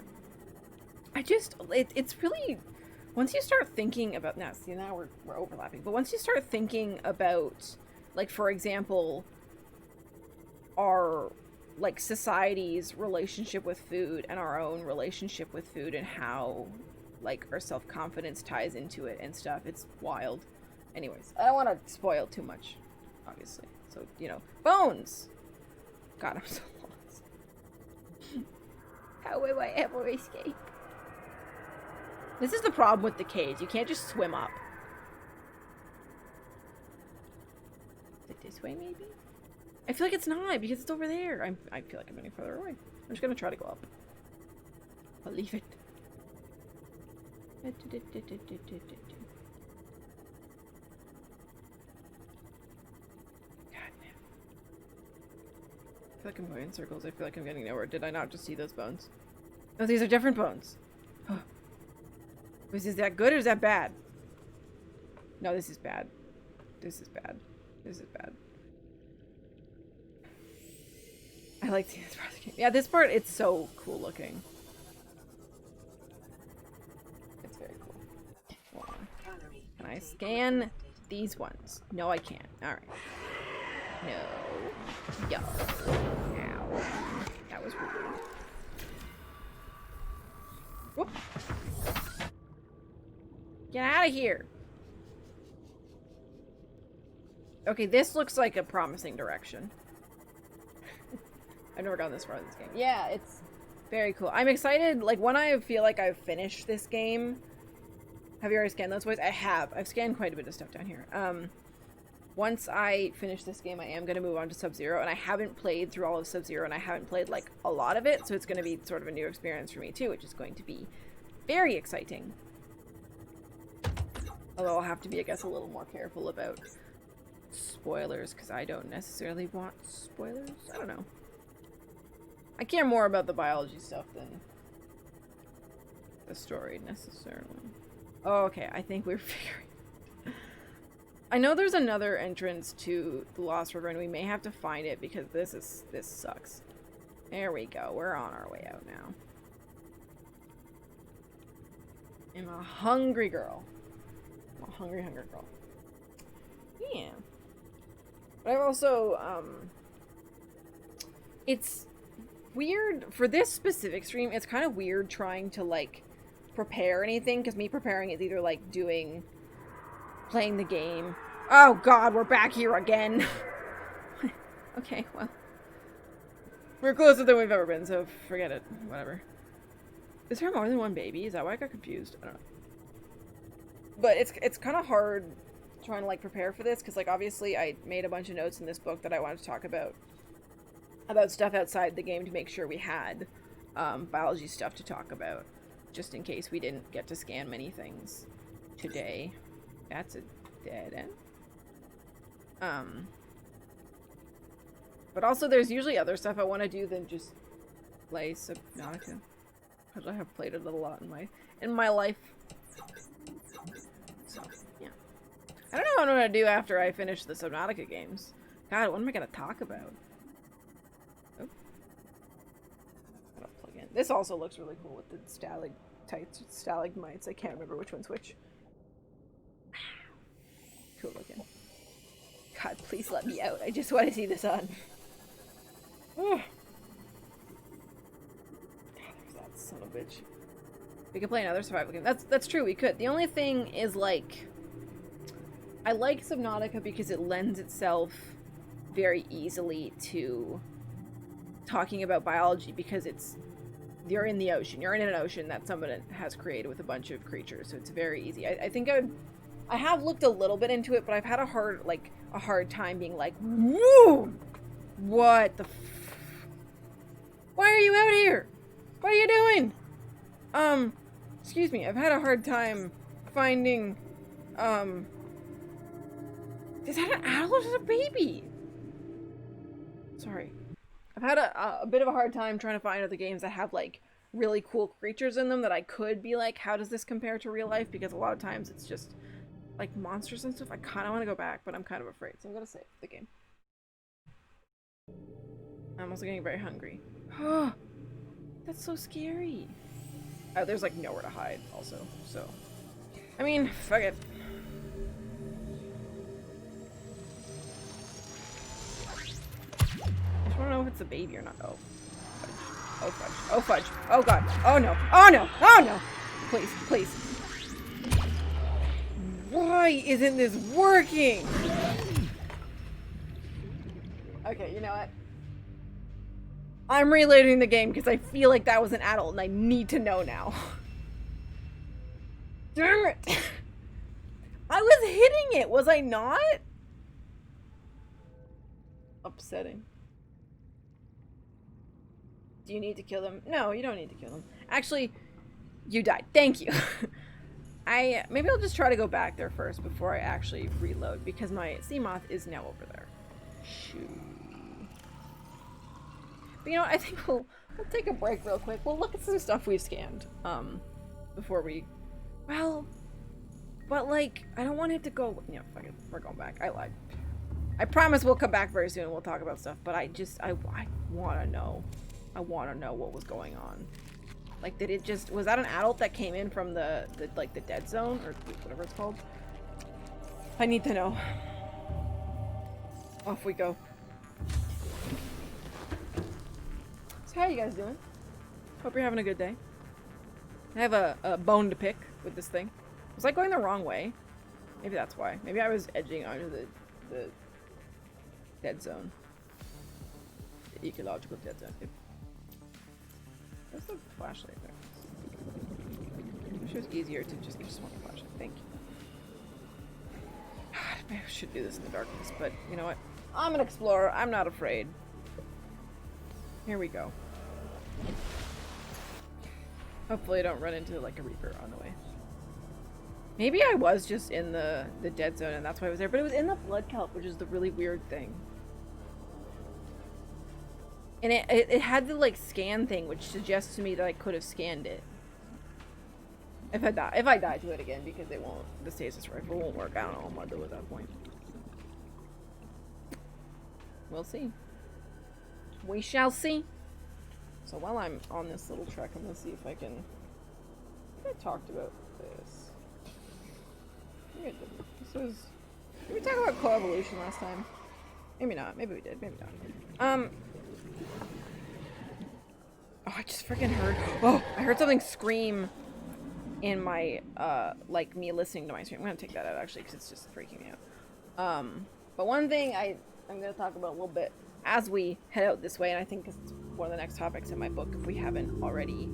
It's really, once you start thinking about, now we're overlapping, but once you start thinking about, like, for example, our, like, society's relationship with food and our own relationship with food and how, like, our self-confidence ties into it and stuff. It's wild. Anyways, I don't want to spoil too much, obviously. So, you know, bones! God, I'm so lost. How will I ever escape? This is the problem with the cage. You can't just swim up. Is it this way, maybe? I feel like it's not, because it's over there. I feel like I'm getting further away. I'm just gonna try to go up. I'll leave it. God, man. I feel like I'm going in circles. I feel like I'm getting nowhere. Did I not just see those bones? Oh, these are different bones. Is that good or is that bad? No, this is bad. This is bad. This is bad. I like seeing this part of the game. Yeah, this part, it's so cool looking. It's very cool. Hold on. Can I scan these ones? No, I can't. Alright. No. Yo. Ow. That was rude. Whoop. Get out of here. Okay, this looks like a promising direction. I've never gone this far in this game. Yeah, it's very cool. I'm excited. Like, when I feel like I've finished this game, Have you already scanned those boys? I have. I've scanned quite a bit of stuff down here. Once I finish this game, I am going to move on to Sub-Zero, and I haven't played through all of Sub-Zero, and I haven't played, like, a lot of it, so it's going to be sort of a new experience for me, too, which is going to be very exciting. Although I'll have to be, I guess, a little more careful about spoilers, because I don't necessarily want spoilers. I don't know. I care more about the biology stuff than the story, necessarily. Oh, okay, I think we're figuring... I know there's another entrance to the Lost River, and we may have to find it because this sucks. There we go. We're on our way out now. I'm a hungry girl. I'm a hungry girl. Yeah. But I've also, it's weird for this specific stream. It's kind of weird trying to, like, prepare anything, because me preparing is either, like, playing the game. Oh god, we're back here again. Okay, well. We're closer than we've ever been, so forget it. Whatever. Is there more than one baby? Is that why I got confused? I don't know. But it's kind of hard trying to, like, prepare for this, because, like, obviously I made a bunch of notes in this book that I wanted to talk about stuff outside the game to make sure we had biology stuff to talk about, just in case we didn't get to scan many things today. That's a dead end. But also there's usually other stuff I want to do than just play Subnautica, because I have played it a lot in my life. So, yeah. I don't know what I'm gonna do after I finish the Subnautica games. God, what am I gonna talk about? Oh. Gotta plug in. This also looks really cool with the stalagmites. I can't remember which one's which. Cool looking. God, please let me out. I just want to see the sun. There's that son of a bitch. We could play another survival game. That's true, we could. The only thing is, like, I like Subnautica because it lends itself very easily to talking about biology, because you're in the ocean. You're in an ocean that someone has created with a bunch of creatures, so it's very easy. I think I have looked a little bit into it, but I've had a hard time being like, whoa! What the why are you out here? What are you doing? Excuse me, I've had a hard time finding, is that an adult or is it a baby? Sorry. I've had a bit of a hard time trying to find other games that have, like, really cool creatures in them that I could be like, how does this compare to real life? Because a lot of times it's just, like, monsters and stuff. I kind of want to go back, but I'm kind of afraid, so I'm gonna save the game. I'm also getting very hungry. Oh, that's so scary. Oh, there's, like, nowhere to hide, also, so. I mean, fuck it. I just want to know if it's a baby or not. Oh, fudge. Oh, fudge. Oh, fudge. Oh, God. Oh, no. Oh, no. Oh, no. Please, please. Why isn't this working? Okay, you know what? I'm reloading the game because I feel like that was an adult and I need to know now. Damn it! I was hitting it, was I not? Upsetting. Do you need to kill them? No, you don't need to kill them. Actually, you died. Thank you. Maybe I'll just try to go back there first before I actually reload, because my sea moth is now over there. Shoot. But you know what, I think we'll take a break real quick. We'll look at some stuff we've scanned, before we, well, but, like, I don't want it to go, you know, fuck it, we're going back. I lied. I promise we'll come back very soon and we'll talk about stuff, but I want to know. I want to know what was going on. Like, did it just, was that an adult that came in from the dead zone, or whatever it's called? I need to know. Off we go. So how you guys doing? Hope you're having a good day. I have a bone to pick with this thing. Was I going the wrong way? Maybe that's why. Maybe I was edging onto the dead zone. The ecological dead zone. There's the flashlight there. it was easier to just want to flash it. Thank you. I should do this in the darkness, but you know what? I'm an explorer. I'm not afraid. Here we go. Hopefully I don't run into like a Reaper on the way. Maybe I was just in the dead zone and that's why I was there, but it was in the blood kelp, which is the really weird thing. And it had the like scan thing, which suggests to me that I could have scanned it. If I die to it again, because it won't, the stasis rifle won't work. I don't know what I'm gonna do at that point. We'll see. We shall see. So while I'm on this little trek, I'm gonna see if I can. I think I talked about this. I think I did. This was. Did we talk about coevolution last time? Maybe not. Maybe we did. Maybe not. Oh, I just freaking heard. Oh, I heard something scream in my like me listening to my stream. I'm gonna take that out actually because it's just freaking me out. But one thing I'm gonna talk about a little bit as we head out this way, and I think it's one of the next topics in my book if we haven't already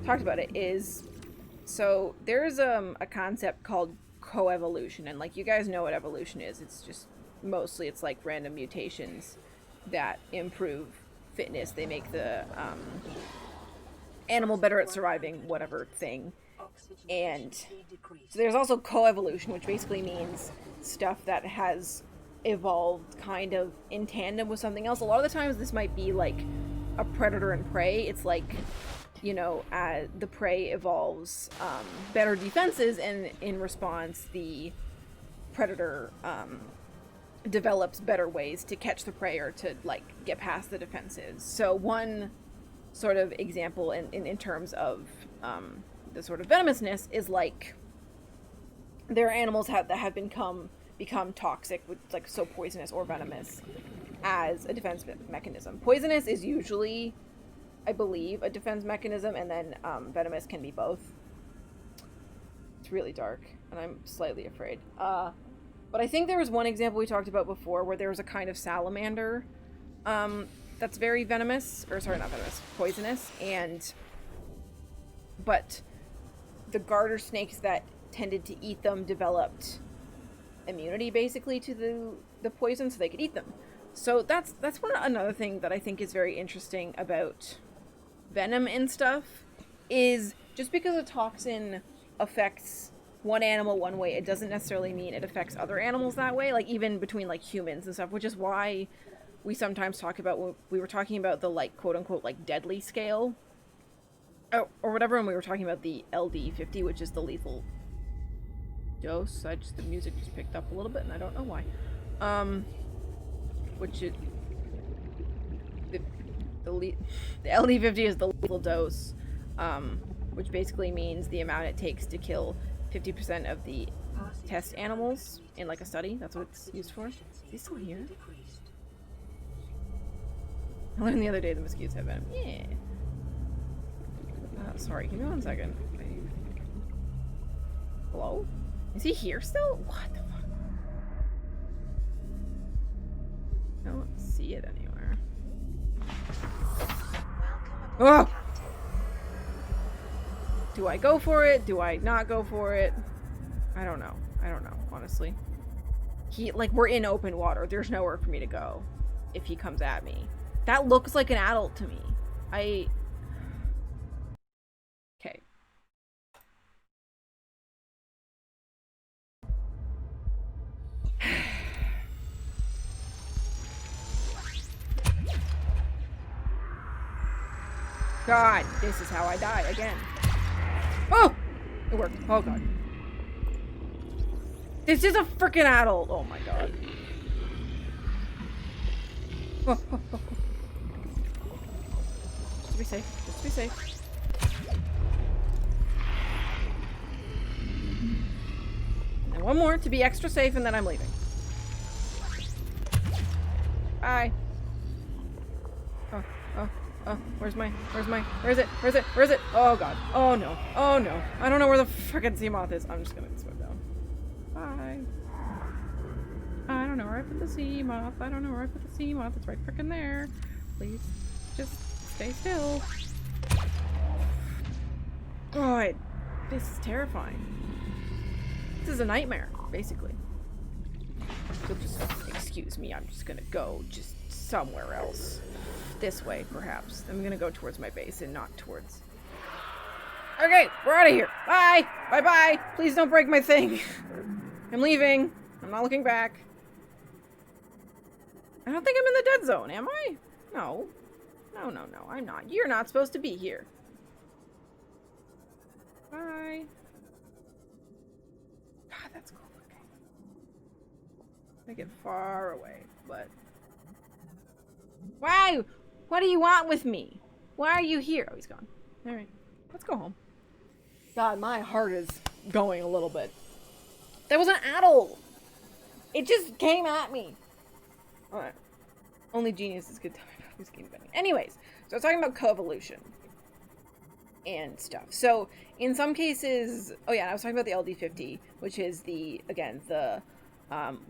talked about it, is so there's a concept called coevolution, and like you guys know what evolution is. It's just mostly it's like random mutations that improve fitness. They make the animal better at surviving whatever thing. And so there's also coevolution, which basically means stuff that has evolved kind of in tandem with something else. A lot of the times this might be like a predator and prey. It's like, you know, the prey evolves better defenses, and in response the predator develops better ways to catch the prey or to like get past the defenses. So one sort of example in terms of the sort of venomousness is like there are animals that have become toxic, with like so poisonous or venomous as a defense mechanism. Poisonous is usually, I believe, a defense mechanism, and then venomous can be both. It's really dark, and I'm slightly afraid. But I think there was one example we talked about before where there was a kind of salamander that's very venomous, or sorry, not venomous, poisonous, but the garter snakes that tended to eat them developed immunity basically to the poison, so they could eat them. So that's another thing that I think is very interesting about venom and stuff, is just because a toxin affects one animal one way, it doesn't necessarily mean it affects other animals that way, like even between like humans and stuff, which is why we sometimes talk about, when we were talking about the like quote unquote like deadly scale or whatever, and we were talking about the LD50, which is the lethal dose. The music just picked up a little bit and I don't know why. Which is the LD50 is the lethal dose, which basically means the amount it takes to kill 50% of the test animals in like a study. That's what it's used for. Is he still here? I learned the other day the mosquitoes have venom. Yeah. Sorry, give me 1 second. Hello? Is he here still? What the fuck? I don't see it anywhere. Oh! Do I go for it? Do I not go for it? I don't know. I don't know, honestly. We're in open water. There's nowhere for me to go if he comes at me. That looks like an adult to me. Okay. God, this is how I die again. Oh! It worked. Oh god. This is a freaking adult! Oh my god. Oh, oh, oh. Just to be safe. Just to be safe. And one more to be extra safe, and then I'm leaving. Bye. Oh, oh. Oh, where is it? Oh god. Oh no. Oh no. I don't know where the frickin' sea moth is. I'm just gonna swim down. Bye. I don't know where I put the sea moth. It's right frickin' there. Please, just stay still. God. This is terrifying. This is a nightmare, basically. So just excuse me, I'm just gonna go just somewhere else. This way, perhaps. I'm gonna go towards my base and not towards... Okay, we're out of here. Bye! Bye-bye! Please don't break my thing. I'm leaving. I'm not looking back. I don't think I'm in the dead zone, am I? No. No, no, no, I'm not. You're not supposed to be here. Bye. God, that's cool looking. Make it far away, but... Why? What do you want with me? Why are you here? Oh, he's gone. Alright, let's go home. God, my heart is going a little bit. That was an adult! It just came at me. Alright. Only geniuses could tell me about this game. Anyways, so I was talking about co-evolution and stuff. So, in some cases... Oh yeah, I was talking about the LD50, which is the, again, the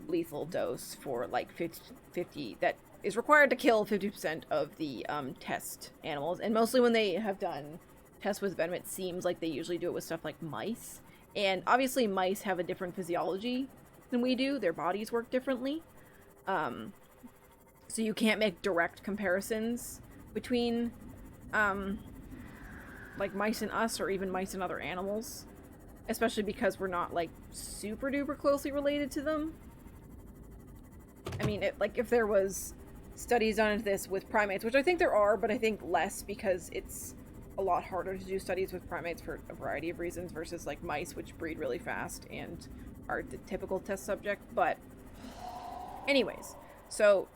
lethal dose for, like, 50 that is required to kill 50% of the test animals. And mostly when they have done tests with Venom, it seems like they usually do it with stuff like mice. And obviously mice have a different physiology than we do. Their bodies work differently. So you can't make direct comparisons between like mice and us, or even mice and other animals. Especially because we're not, like, super duper closely related to them. I mean, like, if there was studies on this with primates, which I think there are, but I think less because it's a lot harder to do studies with primates for a variety of reasons versus, like, mice, which breed really fast and are the typical test subject. But anyways, so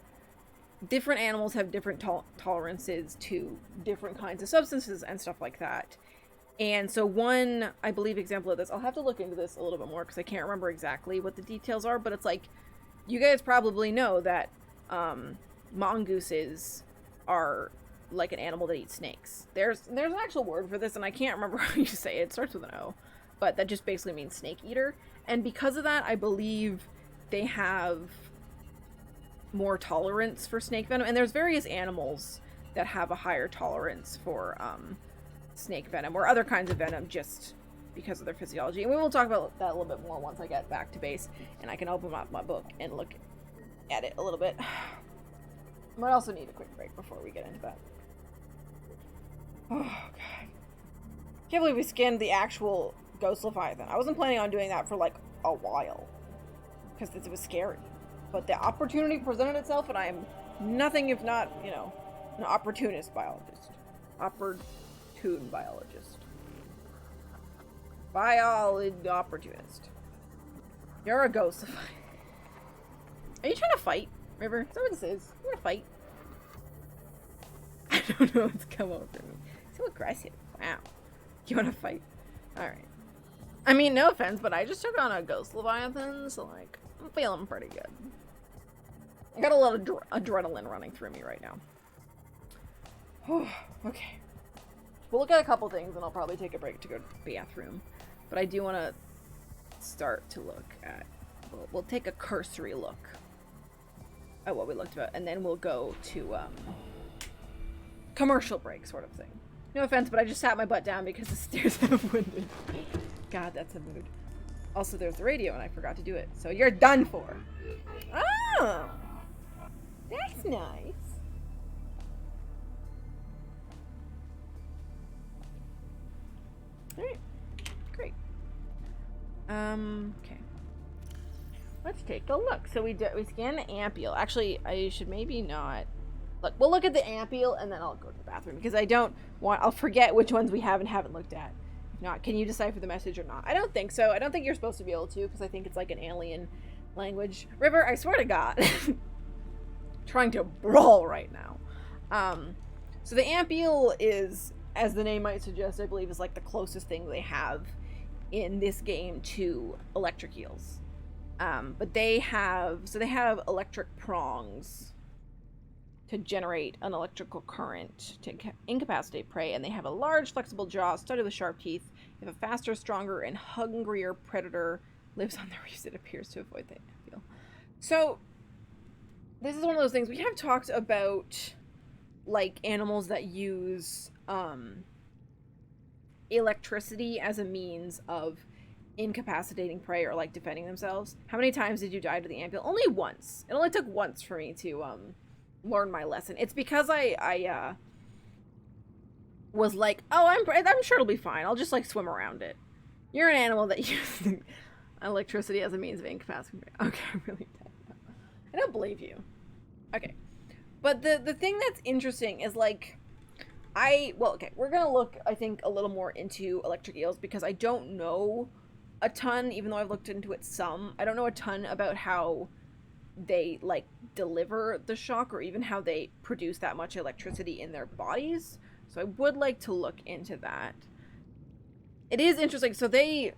different animals have different tolerances to different kinds of substances and stuff like that. And so one, I believe, example of this, I'll have to look into this a little bit more because I can't remember exactly what the details are, but it's like, you guys probably know that mongooses are like an animal that eats snakes. There's an actual word for this, and I can't remember how you say it. It starts with an O, but that just basically means snake eater. And because of that, I believe they have more tolerance for snake venom. And there's various animals that have a higher tolerance for snake venom or other kinds of venom just because of their physiology. And we will talk about that a little bit more once I get back to base and I can open up my book and look at it a little bit. Might also need a quick break before we get into that. Oh, God. Can't believe we skinned the actual Ghost Leviathan. I wasn't planning on doing that for, like, a while. Because it was scary. But the opportunity presented itself, and I am nothing if not, you know, an opportunist biologist. Opportune biologist. Opportunist. You're a ghost. Are you trying to fight, River? Is that what this is? You want to fight? I don't know what's come over me. So aggressive. Wow. You want to fight? Alright. I mean, no offense, but I just took on a ghost Leviathan, so, like, I'm feeling pretty good. I got a lot of adrenaline running through me right now. Okay. We'll look at a couple things, and I'll probably take a break to go to the bathroom. But I do want to start to look at... We'll take a cursory look at what we looked at, and then we'll go to commercial break sort of thing. No offense, but I just sat my butt down because the stairs have winded. God, that's a mood. Also, there's the radio, and I forgot to do it. So you're done for. Oh! That's nice. Alright. Great. Okay. Let's take a look. So we scanned the Ampeel. Actually, I should maybe not... Look, we'll look at the Ampeel, and then I'll go to the bathroom, because I don't want... I'll forget which ones we have and haven't looked at. If not, can you decipher the message or not? I don't think so. I don't think you're supposed to be able to, because I think it's like an alien language. River, I swear to God. Trying to brawl right now. So the Ampeel is, as the name might suggest, I believe is like the closest thing they have in this game to electric eels. But they have electric prongs to generate an electrical current to incapacitate prey, and they have a large flexible jaw studded with sharp teeth. They have a faster, stronger, and hungrier predator lives on the reefs. It appears to avoid the Ampeel. So this is one of those things we have talked about, like animals that use electricity as a means of incapacitating prey or like defending themselves. How many times did you die to the Ampeel? Only once. It only took once for me to learn my lesson. It's because I was like, oh, I'm sure it'll be fine. I'll just like swim around it. You're an animal that uses electricity as a means of incapacitating. Okay, I really don't. I don't believe you. Okay, but the thing that's interesting is like we're gonna look, I think, a little more into electric eels because I don't know a ton, even though I've looked into it some. I don't know a ton about how they like deliver the shock or even how they produce that much electricity in their bodies. So I would like to look into that. It is interesting. So they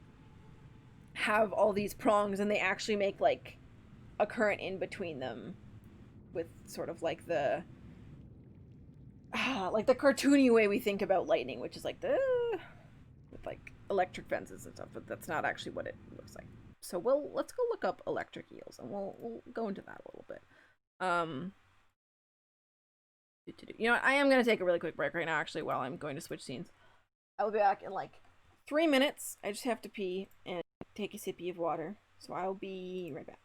have all these prongs and they actually make like a current in between them with sort of like the cartoony way we think about lightning, which is like the with like electric fences and stuff, but that's not actually what it looks like. So let's go look up electric eels and we'll go into that a little bit. You know what? I am gonna take a really quick break right now, actually, while I'm going to switch scenes. I will be back in like 3 minutes. I just have to pee and take a sippy of water. So I'll be right back.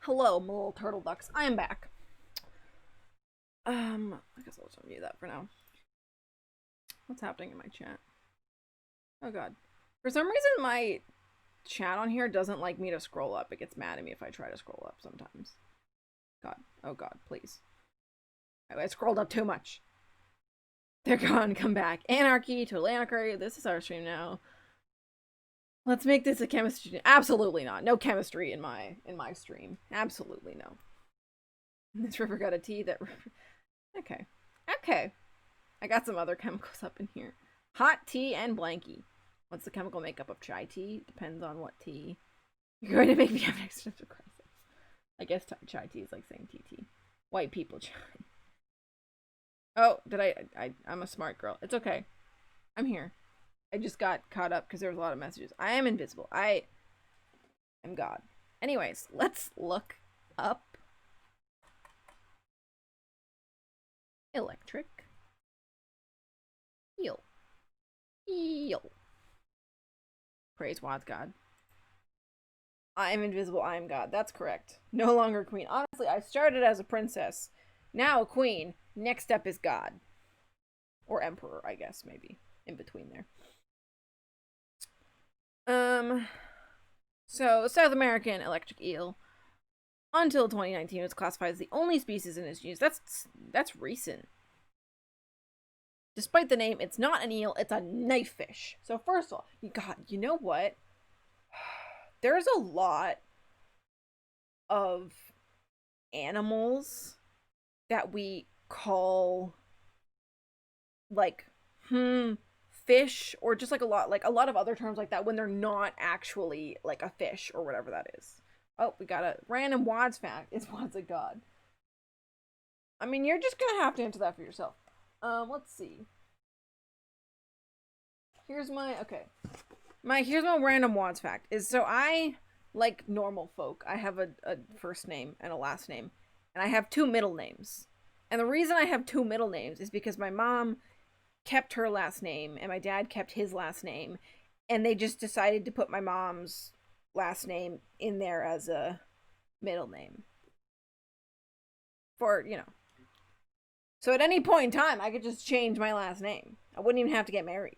Hello, my little turtle ducks. I am back. I guess I'll just unmute that for now. What's happening in my chat? Oh god. For some reason, my chat on here doesn't like me to scroll up. It gets mad at me if I try to scroll up sometimes. God. Oh god, please. I scrolled up too much. They're gone. Come back. Anarchy, total anarchy. This is our stream now. Let's make this a chemistry. Absolutely not. No chemistry in my stream. Absolutely no. This river got a tea. That river. Okay. Okay. I got some other chemicals up in here. Hot tea and blankie. What's the chemical makeup of chai tea? Depends on what tea. You're going to make me have an existential crisis. I guess chai tea is like saying TT. White people chai. Oh, did I'm a smart girl. It's okay. I'm here. I just got caught up because there was a lot of messages. I am invisible. I am God. Anyways, let's look up electric eel. Eel. Praise Wad's God. I am invisible. I am God. That's correct. No longer queen. Honestly, I started as a princess. Now a queen. Next step is God. Or emperor, I guess, maybe. In between there. So South American electric eel until 2019 was classified as the only species in its genus. That's recent. Despite the name, it's not an eel, it's a knife fish. So first of all, God, you know what? There's a lot of animals that we call like fish, or just like a lot of other terms like that when they're not actually like a fish or whatever that is. Oh, we got a random WODs fact. Is WODs a god? I mean, you're just gonna have to answer that for yourself. Let's see. Here's my here's my random WODs fact. Is so I, like normal folk, I have a first name and a last name, and I have two middle names. And the reason I have two middle names is because my mom kept her last name and my dad kept his last name, and they just decided to put my mom's last name in there as a middle name. For, So at any point in time, I could just change my last name. I wouldn't even have to get married.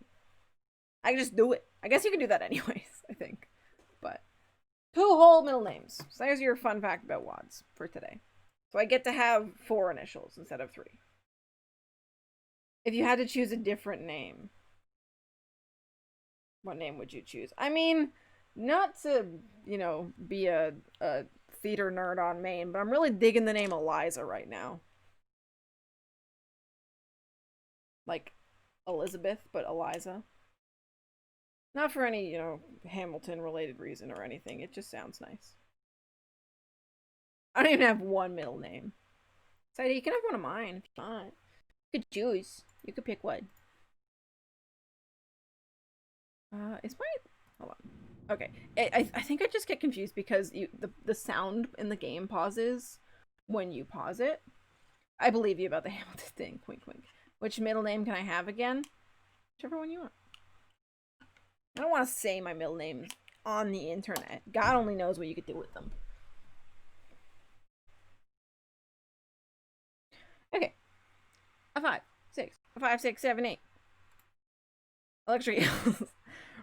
I could just do it. I guess you could do that anyways, I think. But two whole middle names. So there's your fun fact about WODs for today. So I get to have 4 initials instead of 3. If you had to choose a different name, what name would you choose? I mean, not to, be a theater nerd on Maine, but I'm really digging the name Eliza right now. Like Elizabeth, but Eliza. Not for any, Hamilton related reason or anything. It just sounds nice. I don't even have one middle name. Sadie, you can have one of mine if you want. You could choose. You could pick one. Is my... Hold on. Okay. I think I just get confused because the sound in the game pauses when you pause it. I believe you about the Hamilton thing. Wink, wink. Which middle name can I have again? Whichever one you want. I don't want to say my middle names on the internet. God only knows what you could do with them. Okay. A 5, 6, a 5, 6, 7, 8. Electric eels.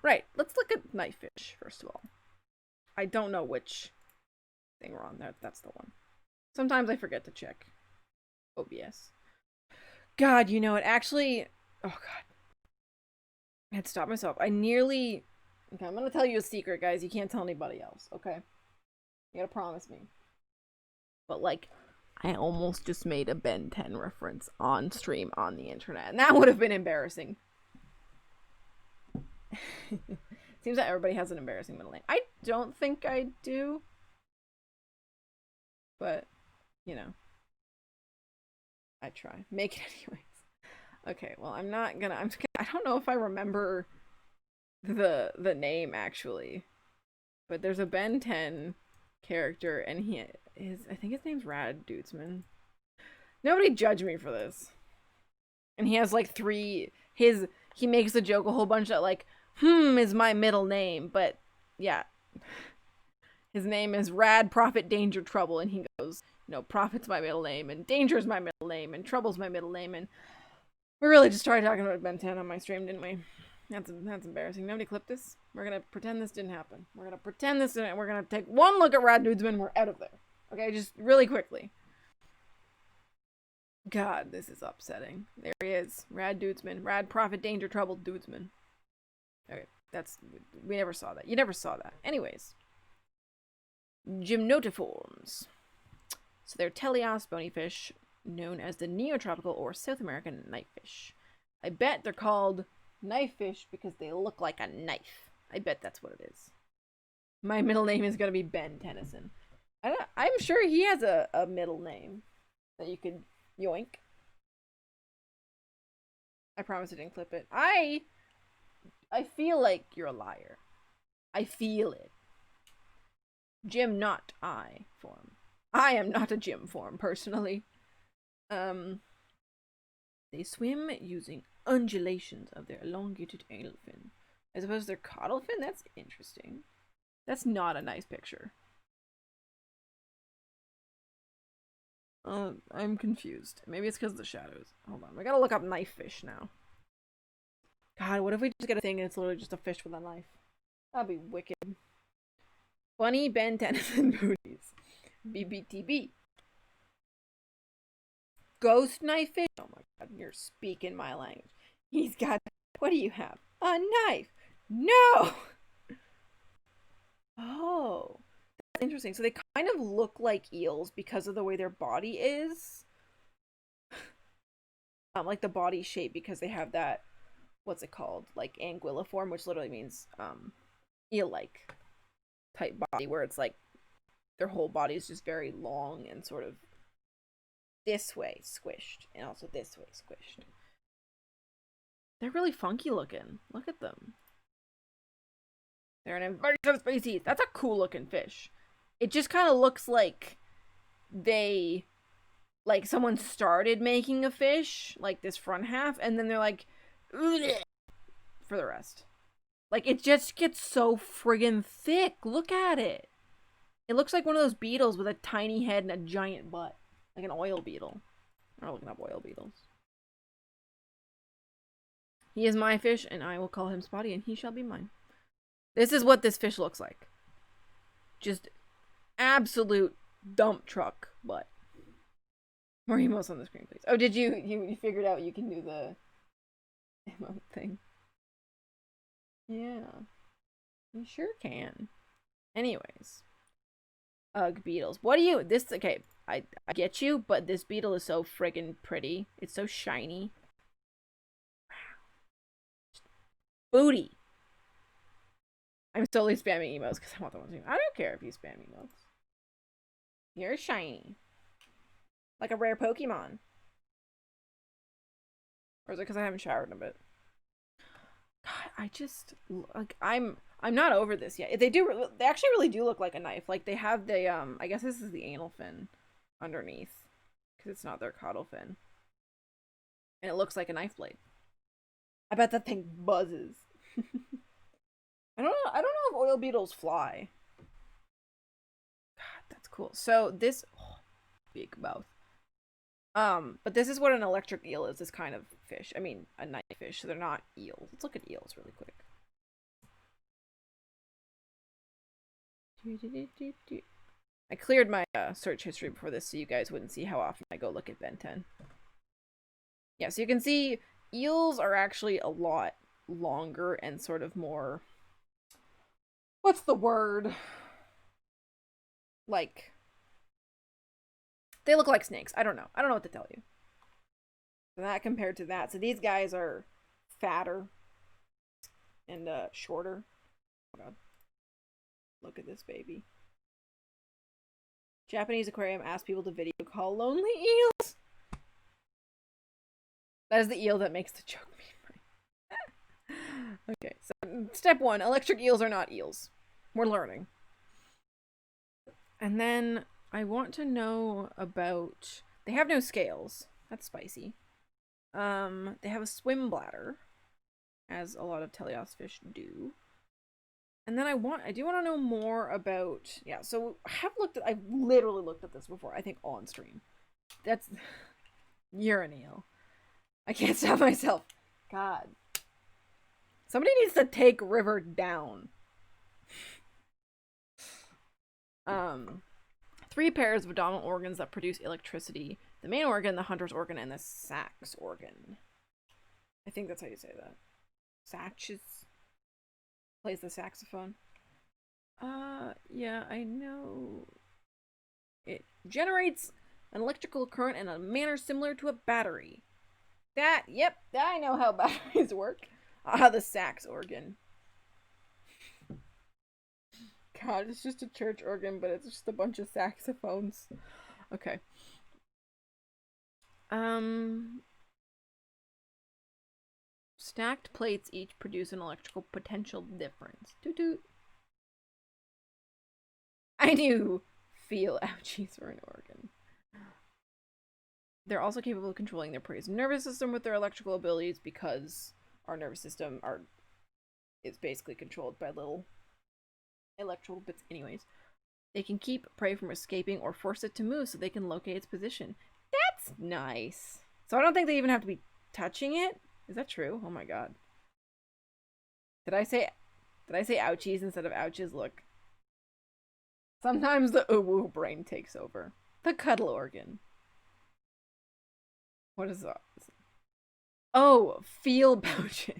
Right. Let's look at knife fish first of all. I don't know which thing we're on. That's the one. Sometimes I forget to check OBS. God, it actually. Oh God. I had to stop myself. I nearly. Okay, I'm gonna tell you a secret, guys. You can't tell anybody else. Okay. You gotta promise me. But like, I almost just made a Ben 10 reference on stream on the internet, and that would have been embarrassing. Seems like everybody has an embarrassing middle name. I don't think I do. But, I try. Make it anyways. Okay, well, I don't know if I remember the name, actually. But there's a Ben 10 character, and I think his name's Rad Dudesman. Nobody judge me for this. And he has, like, he makes the joke a whole bunch that, like, is my middle name, but, yeah. His name is Rad Profit Danger Trouble, and he goes, Profit's my middle name, and Danger's my middle name, and Trouble's my middle name, and we really just started talking about Ben 10 on my stream, didn't we? That's embarrassing. Nobody clipped this. We're gonna pretend this didn't happen. We're gonna pretend this didn't. We're gonna take one look at Rad Dudesman. We're out of there. Okay, just really quickly. God, this is upsetting. There he is. Rad Dudesman. Rad Profit Danger Trouble Dudesman. Okay, we never saw that. You never saw that. Anyways. Gymnotiforms. So they're teleos bony fish, known as the Neotropical or South American knifefish. I bet they're called knifefish because they look like a knife. I bet that's what it is. My middle name is going to be Ben Tennyson. I'm sure he has a middle name that you could yoink. I promise I didn't clip it. I feel like you're a liar. I feel it. Gym, not I form. I am not a gym form, personally. They swim using undulations of their elongated anal fin. I suppose they're caudal fin? That's interesting. That's not a nice picture. I'm confused. Maybe it's because of the shadows. Hold on, we gotta look up knife fish now. God, what if we just get a thing and it's literally just a fish with a knife? That'd be wicked. Bunny Ben Tennyson booties. BBTB. Ghost knife fish? Oh my god, you're speaking my language. He's got... What do you have? A knife! No! Oh. That's interesting. So they kind of look like eels because of the way their body is. Like the body shape, because they have that what's it called? Like anguilliform, which literally means eel-like type body, where it's like their whole body is just very long and sort of this way squished, and also this way squished. They're really funky looking. Look at them. They're an invasive species. That's a cool looking fish. It just kind of looks like someone started making a fish, like this front half, and then they're like, for the rest. Like, it just gets so friggin' thick. Look at it. It looks like one of those beetles with a tiny head and a giant butt. Like an oil beetle. I'm looking up oil beetles. He is my fish, and I will call him Spotty, and he shall be mine. This is what this fish looks like. Just absolute dump truck butt. More emotes on the screen, please. Oh, did you figured out you can do the emote thing? Yeah. You sure can. Anyways. Ugh, beetles. What do you... Okay, I get you, but this beetle is so friggin' pretty. It's so shiny. Booty. I'm slowly spamming emotes because I want the ones. I don't care if you spam emotes. You're shiny. Like a rare Pokemon. Or is it because I haven't showered in a bit? God, I just... Like, I'm not over this yet. They actually really do look like a knife. Like, they have the, I guess this is the anal fin underneath. Because it's not their caudal fin. And it looks like a knife blade. I bet that thing buzzes. I don't know if oil beetles fly. God, that's cool. So this big mouth. But this is what an electric eel is, this kind of fish. I mean, a knife fish, so they're not eels. Let's look at eels really quick. I cleared my search history before this so you guys wouldn't see how often I go look at Ben 10. Yeah, so you can see eels are actually a lot longer and sort of more... What's the word? Like... They look like snakes. I don't know. I don't know what to tell you. So that compared to that. So these guys are fatter and shorter. Oh god. Look at this baby. Japanese aquarium asks people to video call lonely eels. That is the eel that makes the joke meme, right? Okay, so step 1. Electric eels are not eels. We're learning. And then I want to know about... They have no scales. That's spicy. They have a swim bladder, as a lot of teleos fish do. And then I do want to know more about... Yeah, so I've literally looked at this before, I think on stream. That's... You're an eel. I can't stop myself. God. Somebody needs to take River down. 3 pairs of abdominal organs that produce electricity. The main organ, the hunter's organ, and the sacs organ. I think that's how you say that. Satches plays the saxophone. Yeah, I know. It generates an electrical current in a manner similar to a battery. Yep, I know how batteries work. The sax organ. God, it's just a church organ, but it's just a bunch of saxophones. Okay. Stacked plates each produce an electrical potential difference. Toot toot. I do feel ouchies for an organ. They're also capable of controlling their prey's nervous system with their electrical abilities because our nervous system is basically controlled by little electrical bits anyways. They can keep prey from escaping or force it to move so they can locate its position. That's nice. So I don't think they even have to be touching it. Is that true? Oh my god. Did I say ouchies instead of ouches? Look. Sometimes the ooh brain takes over. The cuddle organ. What is that? Oh, feel pouches.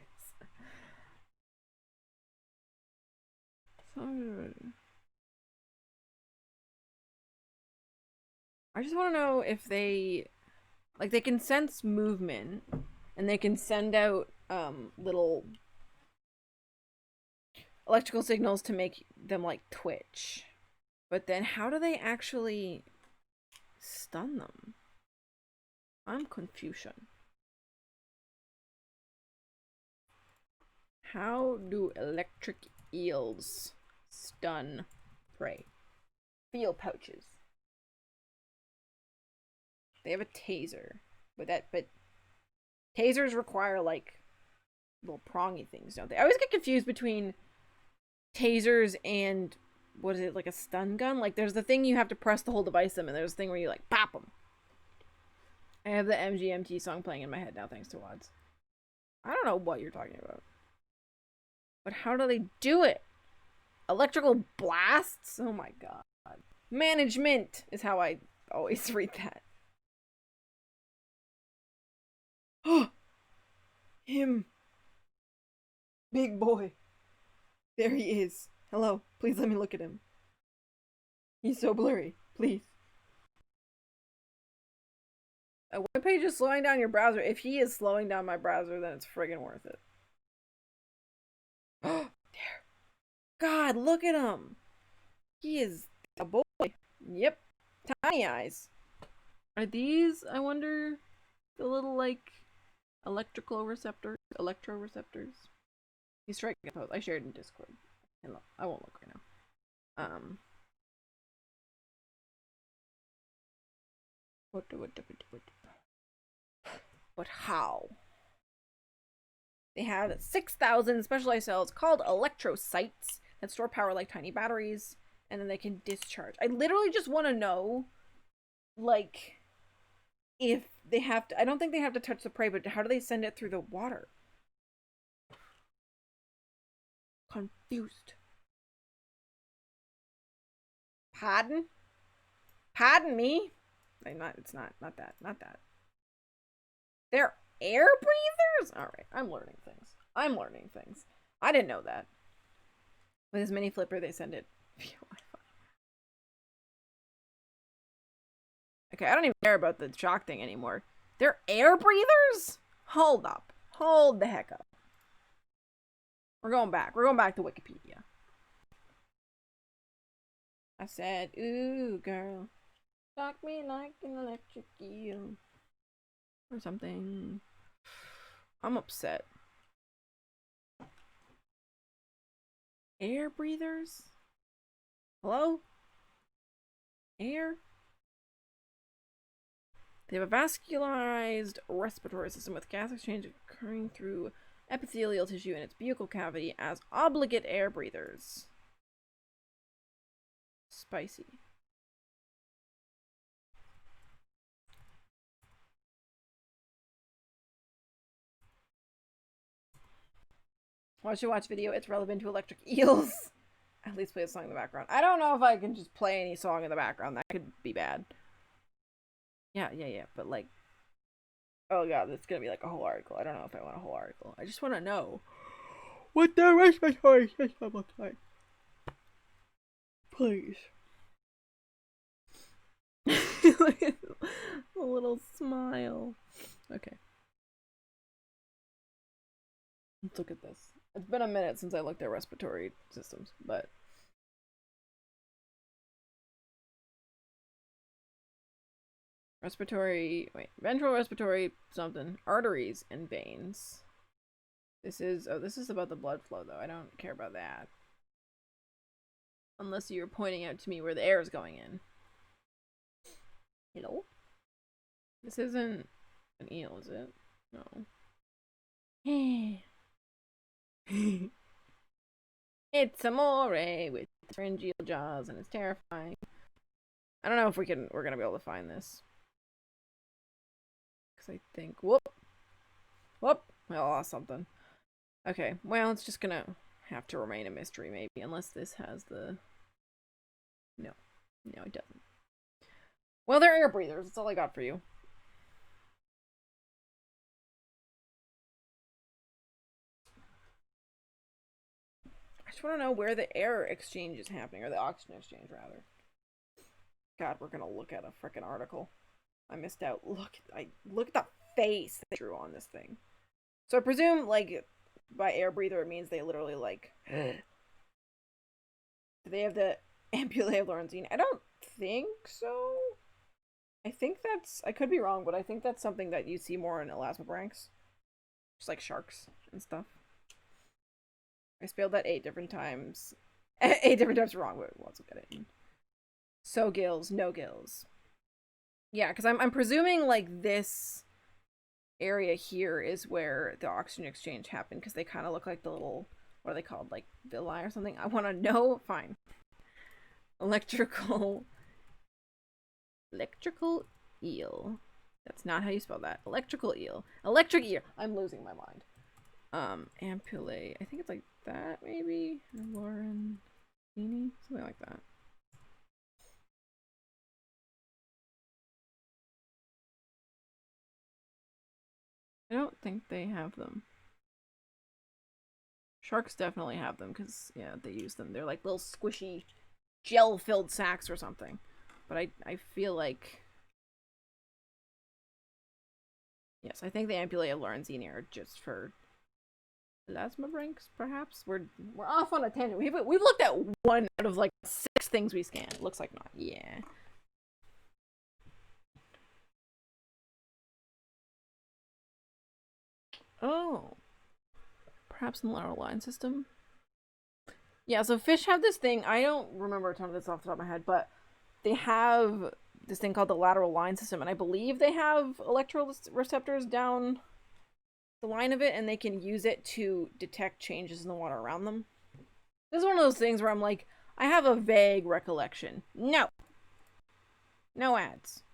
I just want to know if they can sense movement and they can send out little electrical signals to make them like twitch. But then how do they actually stun them? I'm confusion. How do electric eels stun prey? Feel pouches. They have a taser. But tasers require like little prongy things, don't they? I always get confused between tasers and what is it, like a stun gun? Like there's the thing you have to press the whole device in, and there's the thing where you like pop them. I have the MGMT song playing in my head now thanks to Wads. I don't know what you're talking about. But how do they do it? Electrical blasts? Oh my god. Management is how I always read that. Oh, him. Big boy. There he is. Hello. Please let me look at him. He's so blurry. Please. A web page is slowing down your browser. If he is slowing down my browser, then it's friggin' worth it. Oh, there. God, look at him. He is a boy. Yep. Tiny eyes. Are these, I wonder, the little, like, electro receptors? He's striking a pose. I shared in Discord. I won't look right now. But how? They have 6,000 specialized cells called electrocytes that store power like tiny batteries, and then they can discharge. I literally just want to know, like, if they have to. I don't think they have to touch the prey, but how do they send it through the water? Confused. Pardon? Pardon me? It's not that. They're air breathers? Alright, I'm learning things. I didn't know that. With his mini flipper, they send it via Wi-Fi. Okay, I don't even care about the shock thing anymore. They're air breathers? Hold up. Hold the heck up. We're going back. We're going back to Wikipedia. I said, ooh, girl. Shock me like an electric eel. Or something. I'm upset. Air breathers? Hello? Air? They have a vascularized respiratory system with gas exchange occurring through epithelial tissue in its buccal cavity as obligate air breathers. Spicy. Once you watch video, it's relevant to electric eels. At least play a song in the background. I don't know if I can just play any song in the background. That could be bad. Yeah. But like, oh god, that's gonna be like a whole article. I don't know if I want a whole article. I just want to know what the respiratory system looks like. Please. Look at the little smile. Okay. Let's look at this. It's been a minute since I looked at respiratory systems, but ventral respiratory something, arteries and veins. This is about the blood flow though. I don't care about that. Unless you're pointing out to me where the air is going in. Hello? This isn't an eel, is it? No. It's amore with pharyngeal jaws and it's terrifying. I don't know if we're gonna be able to find this. Because I think, whoop, I lost something. Okay, well, it's just gonna have to remain a mystery maybe, unless this has the... No, it doesn't. Well, they're air breathers. That's all I got for you. I just want to know where the air exchange is happening, or the oxygen exchange, rather. God, we're gonna look at a frickin' article. I missed out. Look at the face they drew on this thing. So I presume, like, by air breather, it means they literally, like, do they have the ampullae of Lorenzine? I don't think so. I think that's, I could be wrong, but I think that's something that you see more in elasmobranchs. Just like sharks and stuff. I spelled that 8 different times. 8 different times wrong, but let's look at it. So gills, no gills. Yeah, because I'm presuming, like, this area here is where the oxygen exchange happened, because they kind of look like the little, what are they called, like villi or something? I want to know. Fine. Electrical eel. That's not how you spell that. Electrical eel. Electric eel. I'm losing my mind. Ampullae. I think it's like that, maybe? Lauren Something like that. I don't think they have them. Sharks definitely have them because, yeah, they use them. They're like little squishy gel-filled sacks or something. But I feel like... Yes, I think the ampullae of Lorenzini are just for elasmobranchs, perhaps? We're off on a tangent. We've looked at 1 out of, like, 6 things we scanned. Looks like not. Yeah. Oh. Perhaps in the lateral line system? Yeah, so fish have this thing. I don't remember a ton of this off the top of my head, but they have this thing called the lateral line system, and I believe they have electroreceptors down the line of it, and they can use it to detect changes in the water around them. This is one of those things where I'm like, I have a vague recollection. No. No ads.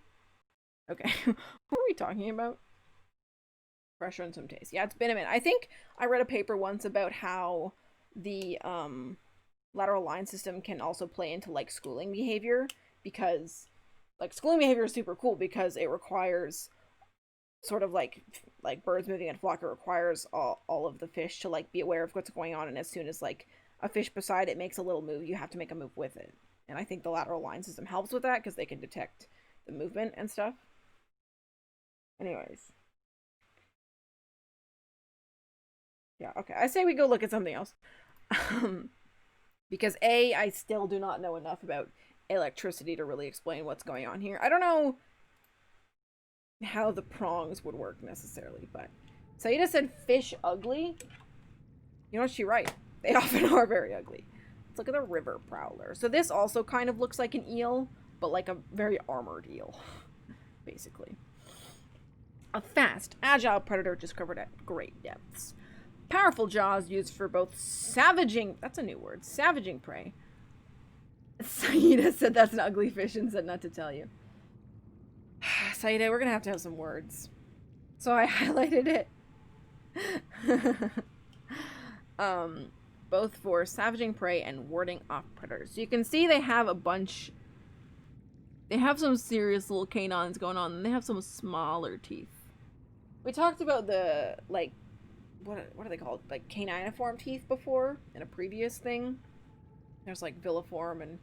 Okay. What are we talking about? Pressure and some taste. Yeah, it's been a minute. I think I read a paper once about how the lateral line system can also play into, like, schooling behavior, because, like, schooling behavior is super cool because it requires sort of like birds moving in a flock. It requires all of the fish to, like, be aware of what's going on, and as soon as, like, a fish beside it makes a little move, you have to make a move with it. And I think the lateral line system helps with that because they can detect the movement and stuff. Anyways. Yeah, okay. I say we go look at something else. Because I still do not know enough about electricity to really explain what's going on here. I don't know how the prongs would work necessarily, but Saida said fish ugly. You know what, she's right. They often are very ugly. Let's look at the river prowler. So this also kind of looks like an eel, but like a very armored eel, basically. A fast, agile predator discovered at great depths. Powerful jaws used for both savaging, that's a new word, savaging prey. Saida said that's an ugly fish and said not to tell you. Saida, we're gonna have to have some words. So I highlighted it. Both for savaging prey and warding off predators. So you can see they have a bunch. They have some serious little canines going on, and they have some smaller teeth. We talked about the, like, what are they called? Like caniniform teeth before in a previous thing. There's like villiform and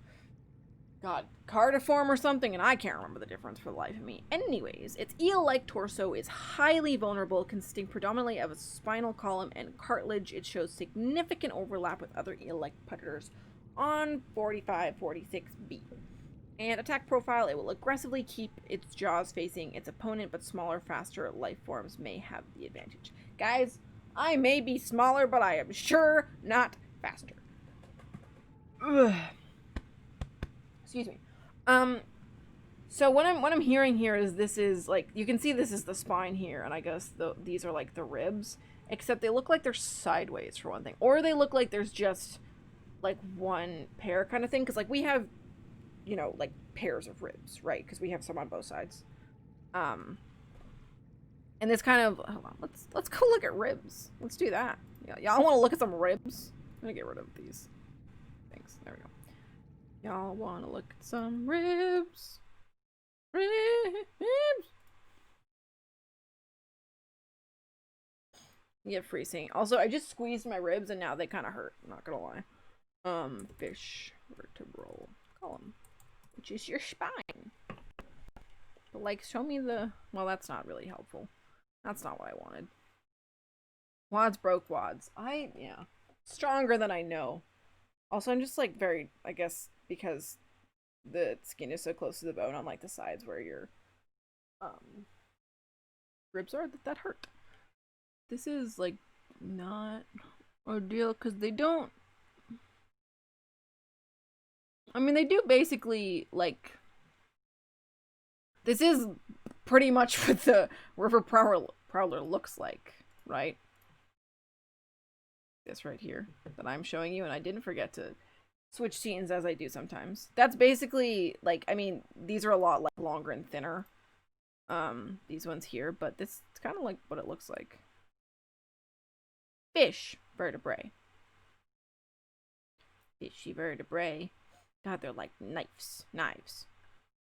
cardiform or something, and I can't remember the difference for the life of me. Anyways, its eel-like torso is highly vulnerable, consisting predominantly of a spinal column and cartilage. It shows significant overlap with other eel-like predators on 45-46B. And attack profile, it will aggressively keep its jaws facing its opponent, but smaller, faster life forms may have the advantage. Guys, I may be smaller, but I am sure not faster. Ugh. Excuse me. So what I'm hearing here is this is, like, you can see this is the spine here, and I guess these are like the ribs, except they look like they're sideways for one thing, or they look like there's just like one pair kind of thing, because like we have, you know, like pairs of ribs, right? Because we have some on both sides. And this kind of, hold on, let's go look at ribs. Let's do that. Yeah, y'all want to look at some ribs? I'm gonna get rid of these things. There we go. Y'all want to look at some ribs? Ribs. You get free seeing. Also, I just squeezed my ribs and now they kind of hurt. I'm not gonna lie. Fish vertebral column, which is your spine. But like, show me the. Well, that's not really helpful. That's not what I wanted. Wads broke wads. Yeah. Stronger than I know. Also, I'm just like very, I guess, because the skin is so close to the bone on like the sides where your um ribs are, that hurt. This is like not ordeal because they don't. I mean, they do basically like. This is pretty much what the river prowler looks like, right? This right here that I'm showing you, and I didn't forget to switch scenes as I do sometimes. That's basically like, I mean, these are a lot like longer and thinner. These ones here, but this is kind of like what it looks like. Fish vertebrae. Fishy vertebrae. God, they're like knives.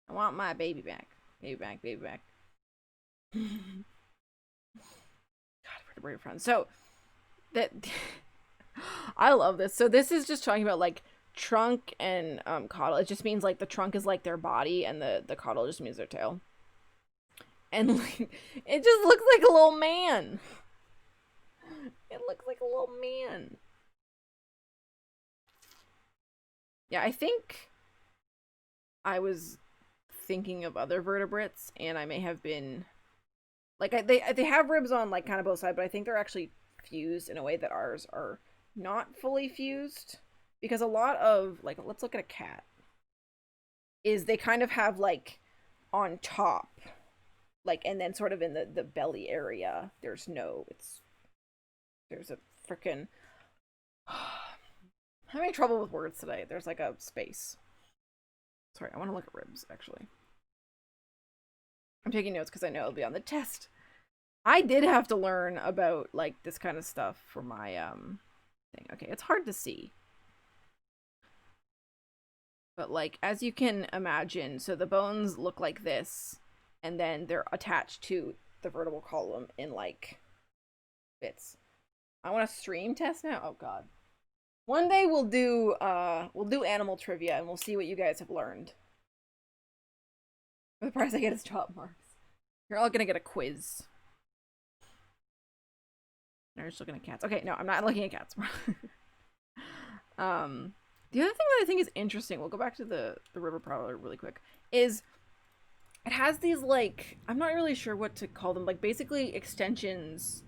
I want my baby back. Baby back. God, vertebrae friends. So that I love this. So this is just talking about like trunk and caudal. It just means like the trunk is like their body, and the caudal just means their tail. And like it just looks like a little man. It looks like a little man. Yeah, I think I was thinking of other vertebrates, and I may have been like they have ribs on like kind of both sides, but I think they're actually fused in a way that ours are not fully fused, because a lot of like, let's look at a cat, is they kind of have like on top, like, and then sort of in the belly area there's a freaking I'm having trouble with words today. There's like a space. Sorry, I want to look at ribs actually. I'm taking notes because I know it'll be on the test. I did have to learn about like this kind of stuff for my thing. Okay, it's hard to see. But like, as you can imagine, so the bones look like this, and then they're attached to the vertebral column in like bits. I want to stream test now. Oh god. One day we'll do animal trivia, and we'll see what you guys have learned. The prize I get is top marks. You're all gonna get a quiz. Now you're just looking at cats. Okay, no, I'm not looking at cats. The other thing that I think is interesting, we'll go back to the river prowler really quick, is it has these like, I'm not really sure what to call them, like basically extensions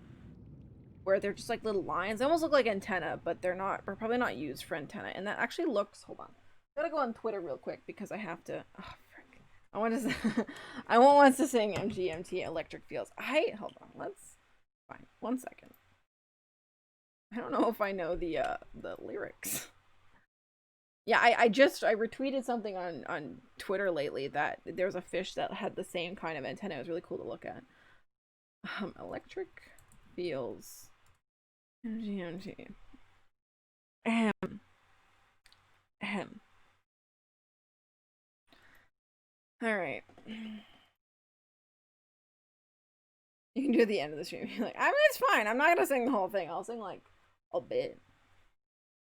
where they're just like little lines. They almost look like antenna, but they're not, or probably not used for antenna. And that actually looks, hold on. I gotta go on Twitter real quick because I have to, oh frick. I want to, I want to sing MGMT Electric Fields. Hold on, fine, 1 second. I don't know if I know the lyrics. Yeah, I retweeted something on Twitter lately that there's a fish that had the same kind of antenna. It was really cool to look at. Electric Fields. MGMT. Ahem. Ahem. Alright. You can do it at the end of the stream. You're like, I mean, it's fine. I'm not gonna sing the whole thing. I'll sing like a bit.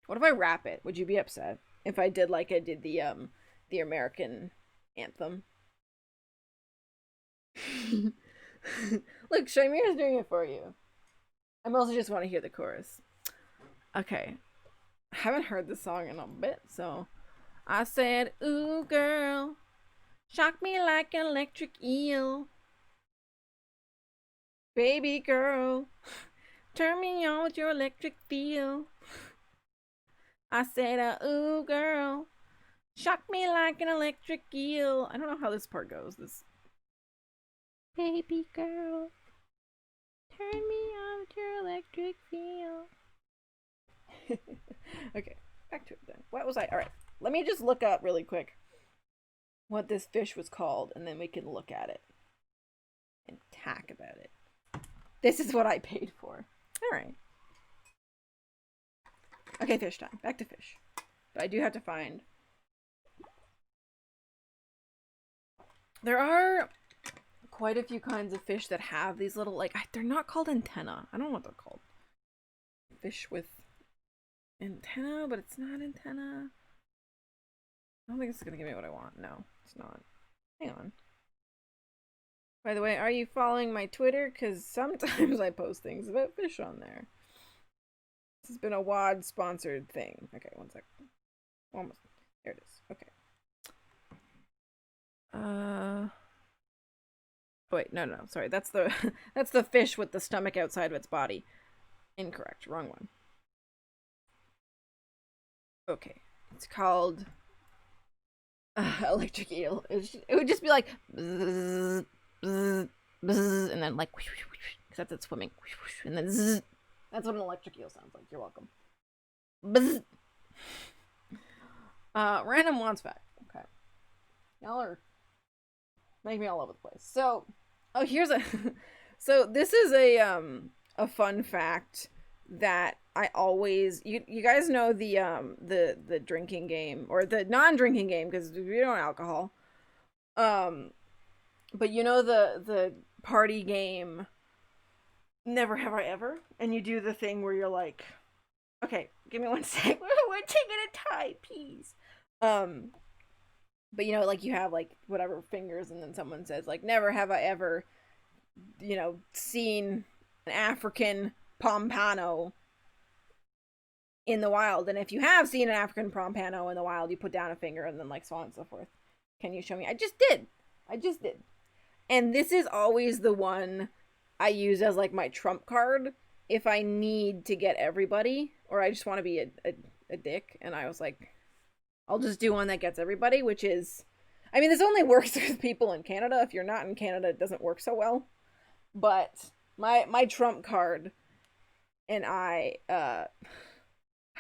What if I rap it? Would you be upset if I did like I did the American anthem? Look, Shamir's doing it for you. I mostly just want to hear the chorus. Okay. I haven't heard this song in a bit, so I said, ooh girl, shock me like an electric eel. Baby girl, turn me on with your electric feel. I said, ooh girl, shock me like an electric eel. I don't know how this part goes. This baby girl, turn me on with your electric feel. Okay, back to it then. What was I? All right, let me just look up really quick what this fish was called, and then we can look at it and talk about it. This is what I paid for. All right. Okay, fish time. Back to fish. But I do have to find. There are quite a few kinds of fish that have these little, like, they're not called antenna. I don't know what they're called. Fish with antenna, but it's not antenna. I don't think it's gonna give me what I want. No, it's not. Hang on. By the way, are you following my Twitter? Because sometimes I post things about fish on there. This has been a WAD sponsored thing. Okay, one sec. Almost. There it is. Okay. Wait, no, sorry. That's the that's the fish with the stomach outside of its body. Incorrect. Wrong one. Okay. It's called electric eel. It would just be like bzz, bzz, bzz, and then like except it's swimming, and then zzz. That's what an electric eel sounds like. You're welcome. Bzz. Random wants fact. Okay, y'all are making me all over the place. So, oh, here's a. So this is a fun fact that I always you guys know the drinking game or the non-drinking game because we don't alcohol. But you know the party game Never Have I Ever, and you do the thing where you're like, okay, give me one sec. We're taking a time, please. But you know, like you have like whatever fingers, and then someone says like, never have I ever, you know, seen an African pompano in the wild. And if you have seen an African pompano in the wild, you put down a finger and then like so on and so forth. Can you show me? I just did. And this is always the one I use as like my trump card if I need to get everybody or I just want to be a dick. And I was like, I'll just do one that gets everybody, which is, I mean, this only works with people in Canada. If you're not in Canada, it doesn't work so well. But my trump card and I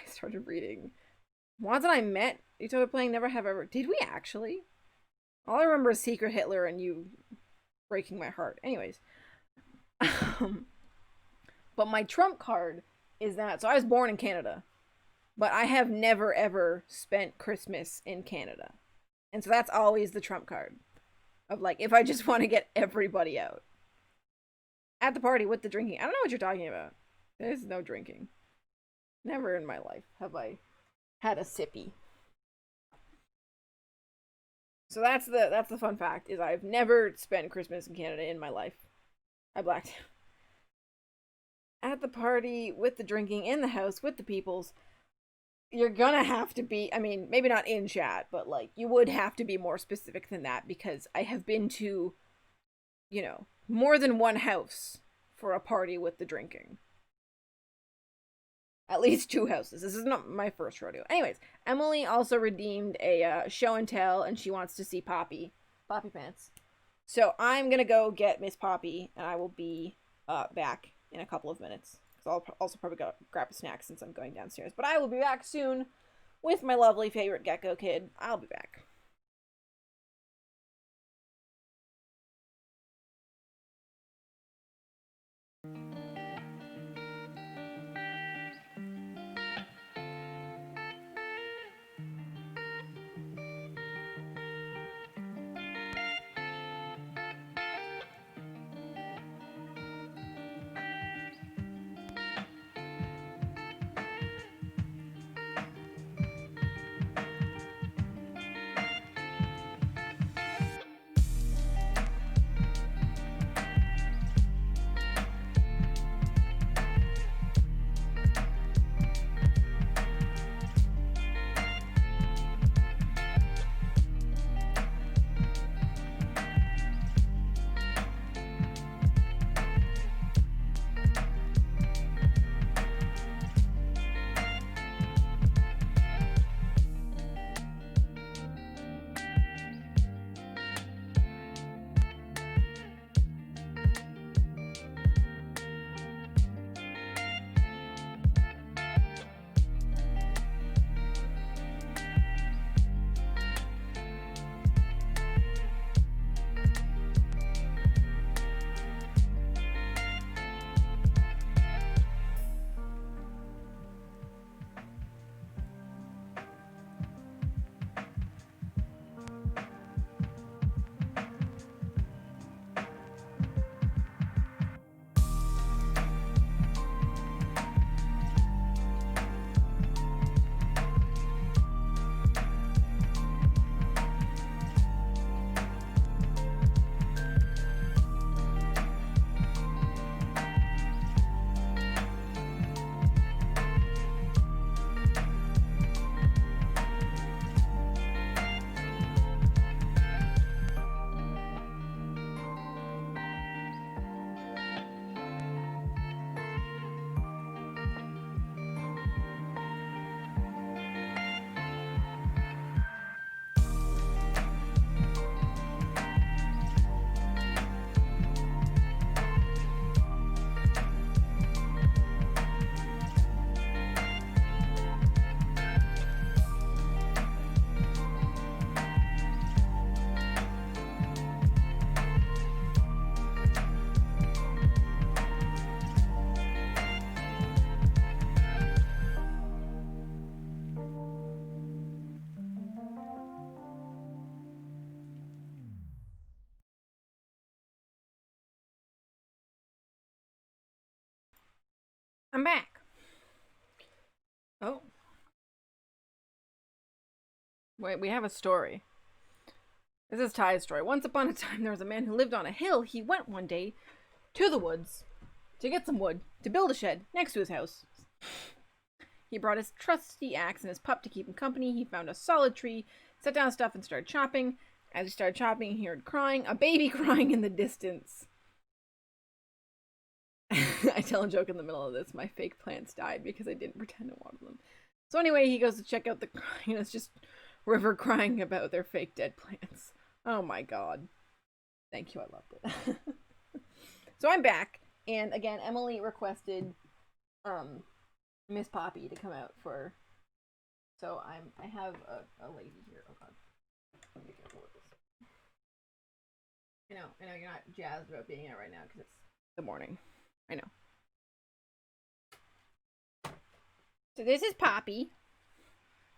started reading. Once and I met, you started playing Never Have Ever. Did we actually? All I remember is Secret Hitler and you breaking my heart. Anyways. But my trump card is that, so I was born in Canada, but I have never ever spent Christmas in Canada. And so that's always the trump card of like, if I just want to get everybody out. At the party with the drinking. I don't know what you're talking about. There's no drinking. Never in my life have I had a sippy. So that's the fun fact, is I've never spent Christmas in Canada in my life. I blacked out. At the party, with the drinking, in the house, with the peoples, you're gonna have to be, I mean, maybe not in chat, but like, you would have to be more specific than that because I have been to, you know, more than one house for a party with the drinking. At least 2 houses. This is not my first rodeo. Anyways, Emily also redeemed a show and tell, and she wants to see Poppy Pants. So I'm gonna go get Miss Poppy, and I will be back in a couple of minutes. Because I'll also probably go grab a snack since I'm going downstairs. But I will be back soon with my lovely favorite gecko kid. I'll be back. I'm back. Oh. Wait, we have a story. This is Ty's story. Once upon a time, there was a man who lived on a hill. He went one day to the woods to get some wood to build a shed next to his house. He brought his trusty axe and his pup to keep him company. He found a solid tree, set down stuff, and started chopping. As he started chopping, he heard crying, a baby crying in the distance. I tell a joke in the middle of this. My fake plants died because I didn't pretend to water them. So anyway, he goes to check out the crying, and it's just River crying about their fake dead plants. Oh my god. Thank you, I loved it. So I'm back, and again, Emily requested Miss Poppy to come out for. So I have a lady here. Oh god. Be careful with this. I know you're not jazzed about being out right now because it's the morning. I know. So this is Poppy.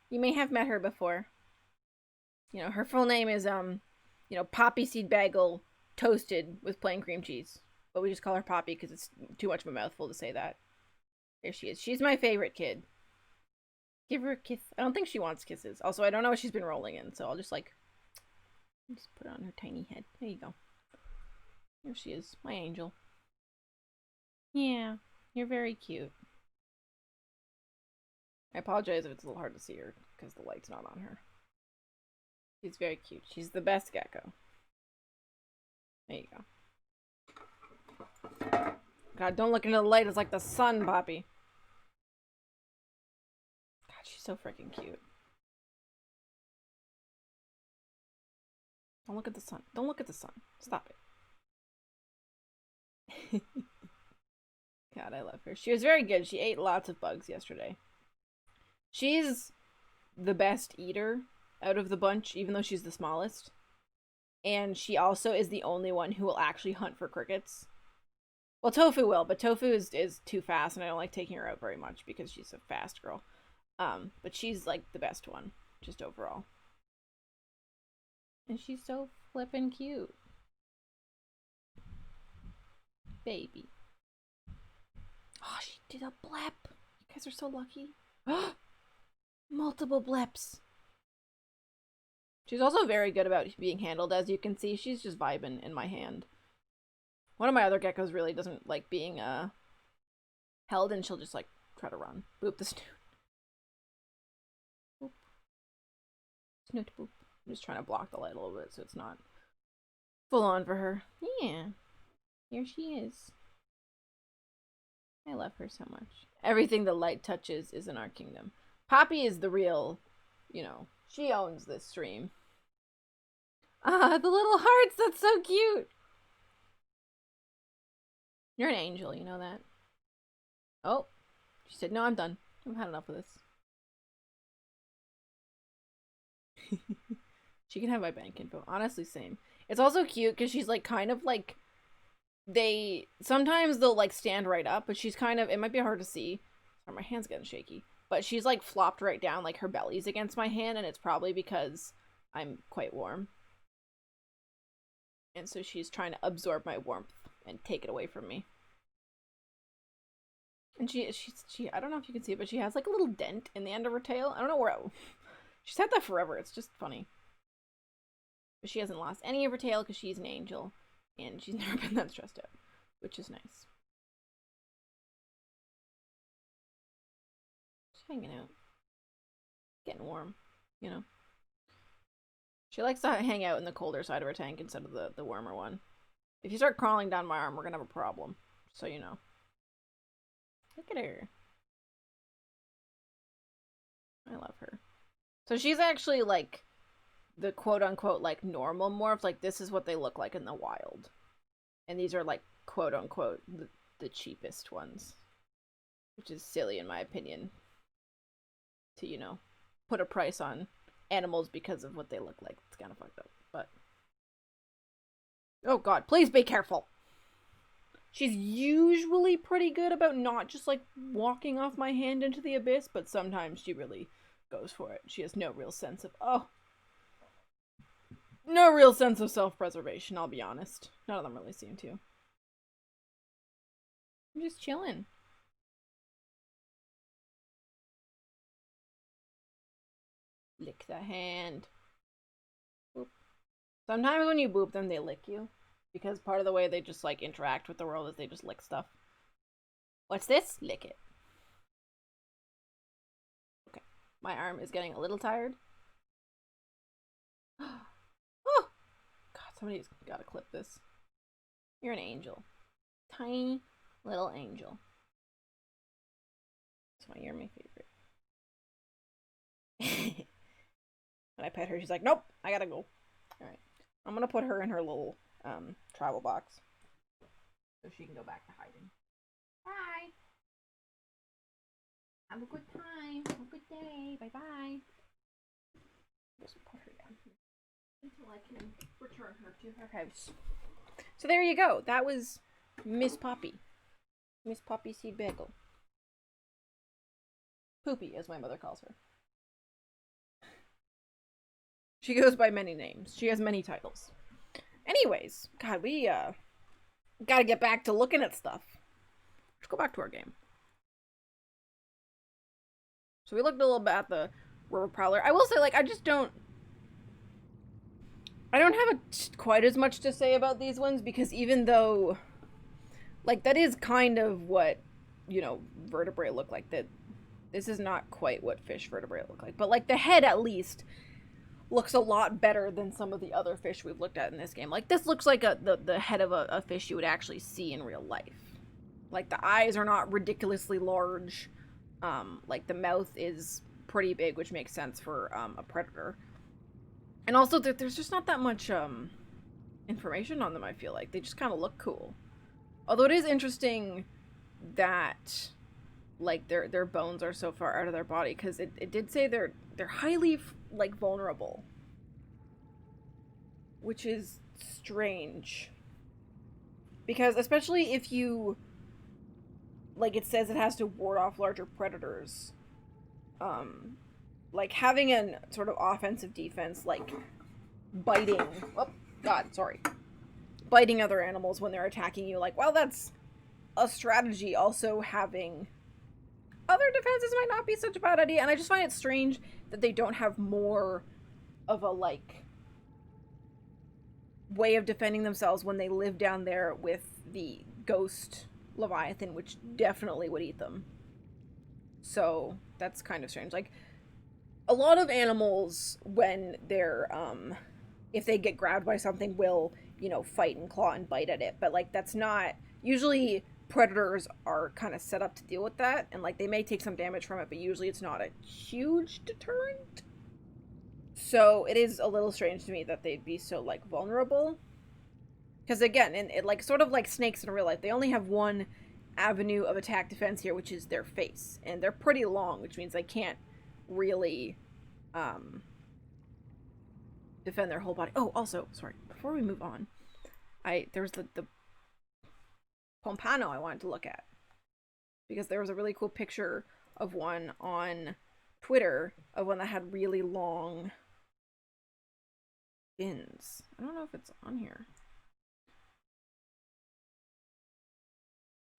You may have met her before. You know, her full name is Poppy Seed Bagel toasted with plain cream cheese. But we just call her Poppy because it's too much of a mouthful to say that. There she is. She's my favorite kid. Give her a kiss. I don't think she wants kisses. Also, I don't know what she's been rolling in, so I'll just put it on her tiny head. There you go. There she is, my angel. Yeah, you're very cute. I apologize if it's a little hard to see her because the light's not on her. She's very cute. She's the best gecko. There you go. God, don't look into the light. It's like the sun, Poppy. God, she's so freaking cute. Don't look at the sun. Don't look at the sun. Stop it. God, I love her. She was very good. She ate lots of bugs yesterday. She's the best eater out of the bunch, even though she's the smallest. And she also is the only one who will actually hunt for crickets. Well, Tofu will, but Tofu is too fast, and I don't like taking her out very much because she's a fast girl. But she's like the best one, just overall. And she's so flippin' cute. Baby. Oh, she did a blep. You guys are so lucky. Multiple bleps. She's also very good about being handled, as you can see. She's just vibing in my hand. One of my other geckos really doesn't like being held, and she'll just like try to run. Boop the snoot. Boop. Snoot boop. I'm just trying to block the light a little bit so it's not full on for her. Yeah. Here she is. I love her so much. Everything the light touches is in our kingdom. Poppy is the real, she owns this stream. Ah, the little hearts, that's so cute. You're an angel, you know that? Oh, she said, no, I'm done. I've had enough of this. She can have my bank info. Honestly, same. It's also cute because she's like kind of like sometimes they'll like stand right up, but she's kind of, it might be hard to see. Sorry, my hand's getting shaky. But she's like flopped right down, like her belly's against my hand, and it's probably because I'm quite warm. And so she's trying to absorb my warmth and take it away from me. And she I don't know if you can see it, but she has like a little dent in the end of her tail. I don't know where she's had that forever. It's just funny. But she hasn't lost any of her tail because she's an angel. And she's never been that stressed out, which is nice. She's hanging out. Getting warm, She likes to hang out in the colder side of her tank instead of the warmer one. If you start crawling down my arm, we're gonna have a problem. So you know. Look at her. I love her. So she's actually like the quote-unquote like normal morph. Like this is what they look like in the wild. And these are like quote-unquote the cheapest ones. Which is silly in my opinion. To, put a price on animals because of what they look like. It's kind of fucked up. But oh god, please be careful. She's usually pretty good about not just like walking off my hand into the abyss, but sometimes she really goes for it. She has no real sense of no real sense of self-preservation, I'll be honest. None of them really seem to. I'm just chilling. Lick the hand. Boop. Sometimes when you boop them, they lick you. Because part of the way they just, like, interact with the world is they just lick stuff. What's this? Lick it. Okay. My arm is getting a little tired. Oh! God, somebody's gotta clip this. You're an angel. Tiny little angel. That's why you're my favorite. When I pet her, she's like, nope, I gotta go. Alright. I'm gonna put her in her little travel box. So she can go back to hiding. Bye! Have a good time. Have a good day. Bye-bye. Just put her down here until I can return her to her house. So there you go. That was Miss Poppy. Miss Poppy Seed Bagel. Poopy, as my mother calls her. She goes by many names. She has many titles. Anyways, God, we gotta get back to looking at stuff. Let's go back to our game. So we looked a little bit at the River Prowler. I will say, like, I don't have quite as much to say about these ones, because even though, like, that is kind of what, you know, vertebrae look like. That this is not quite what fish vertebrae look like. But, like, the head, at least, looks a lot better than some of the other fish we've looked at in this game. Like, this looks like the head of a fish you would actually see in real life. Like, the eyes are not ridiculously large. Like, the mouth is pretty big, which makes sense for a predator. And also, there's just not that much information on them, I feel like. They just kind of look cool. Although it is interesting that, like, their bones are so far out of their body, because it did say they're highly, like, vulnerable. Which is strange. Because, especially if you, like, it says it has to ward off larger predators. Like, having a sort of offensive defense, like biting, oh, God, sorry, biting other animals when they're attacking you, like, well, that's a strategy. Also, having other defenses might not be such a bad idea, and I just find it strange that they don't have more of a, like, way of defending themselves when they live down there with the ghost Leviathan, which definitely would eat them. So, that's kind of strange. Like, a lot of animals, when they're, if they get grabbed by something, will, you know, fight and claw and bite at it. But, like, that's not, usually predators are kind of set up to deal with that. And, like, they may take some damage from it, but usually it's not a huge deterrent. So, it is a little strange to me that they'd be so, like, vulnerable. Because, again, it, like, sort of like snakes in real life, they only have one avenue of attack defense here, which is their face. And they're pretty long, which means they can't really defend their whole body. Oh, also, sorry, before we move on, there's the Pompano I wanted to look at, because there was a really cool picture of one on Twitter of one that had really long fins. I don't know if it's on here.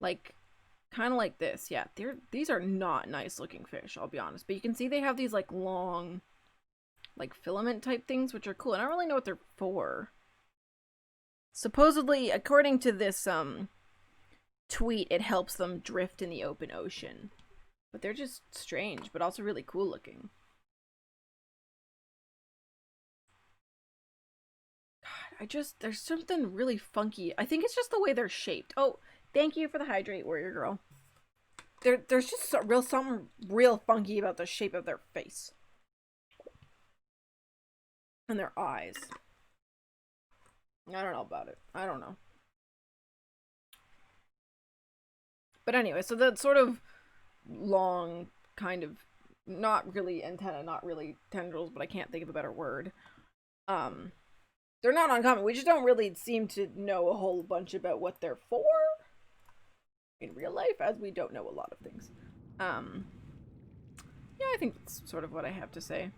Like, kind of like this. Yeah, these are not nice looking fish, I'll be honest. But you can see they have these, like, long, like, filament type things, which are cool. And I don't really know what they're for. Supposedly, according to this tweet, it helps them drift in the open ocean. But they're just strange, but also really cool looking. God, there's something really funky. I think it's just the way they're shaped. Oh, thank you for the hydrate, warrior girl. There's just something real funky about the shape of their face. And their eyes. I don't know about it. I don't know. But anyway, so that sort of long, kind of, not really antenna, not really tendrils, but I can't think of a better word. They're not uncommon. We just don't really seem to know a whole bunch about what they're for in real life, as we don't know a lot of things. Yeah, I think that's sort of what I have to say.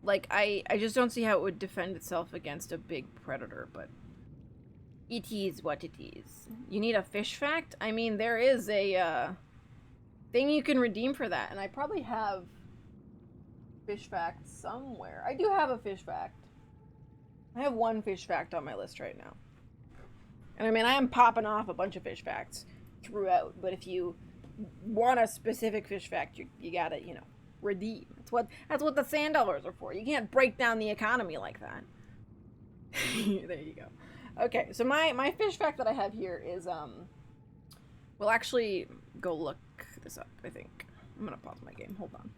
Like, I just don't see how it would defend itself against a big predator, but it is what it is. You need a fish fact? I mean, there is a thing you can redeem for that, and I probably have fish fact somewhere. I do have a fish fact. I have one fish fact on my list right now. And I mean, I am popping off a bunch of fish facts throughout, but if you want a specific fish fact, you gotta, redeem. That's what the sand dollars are for. You can't break down the economy like that. There you go. Okay, so my fish fact that I have here is we'll actually go look this up, I think. I'm gonna pause my game. Hold on.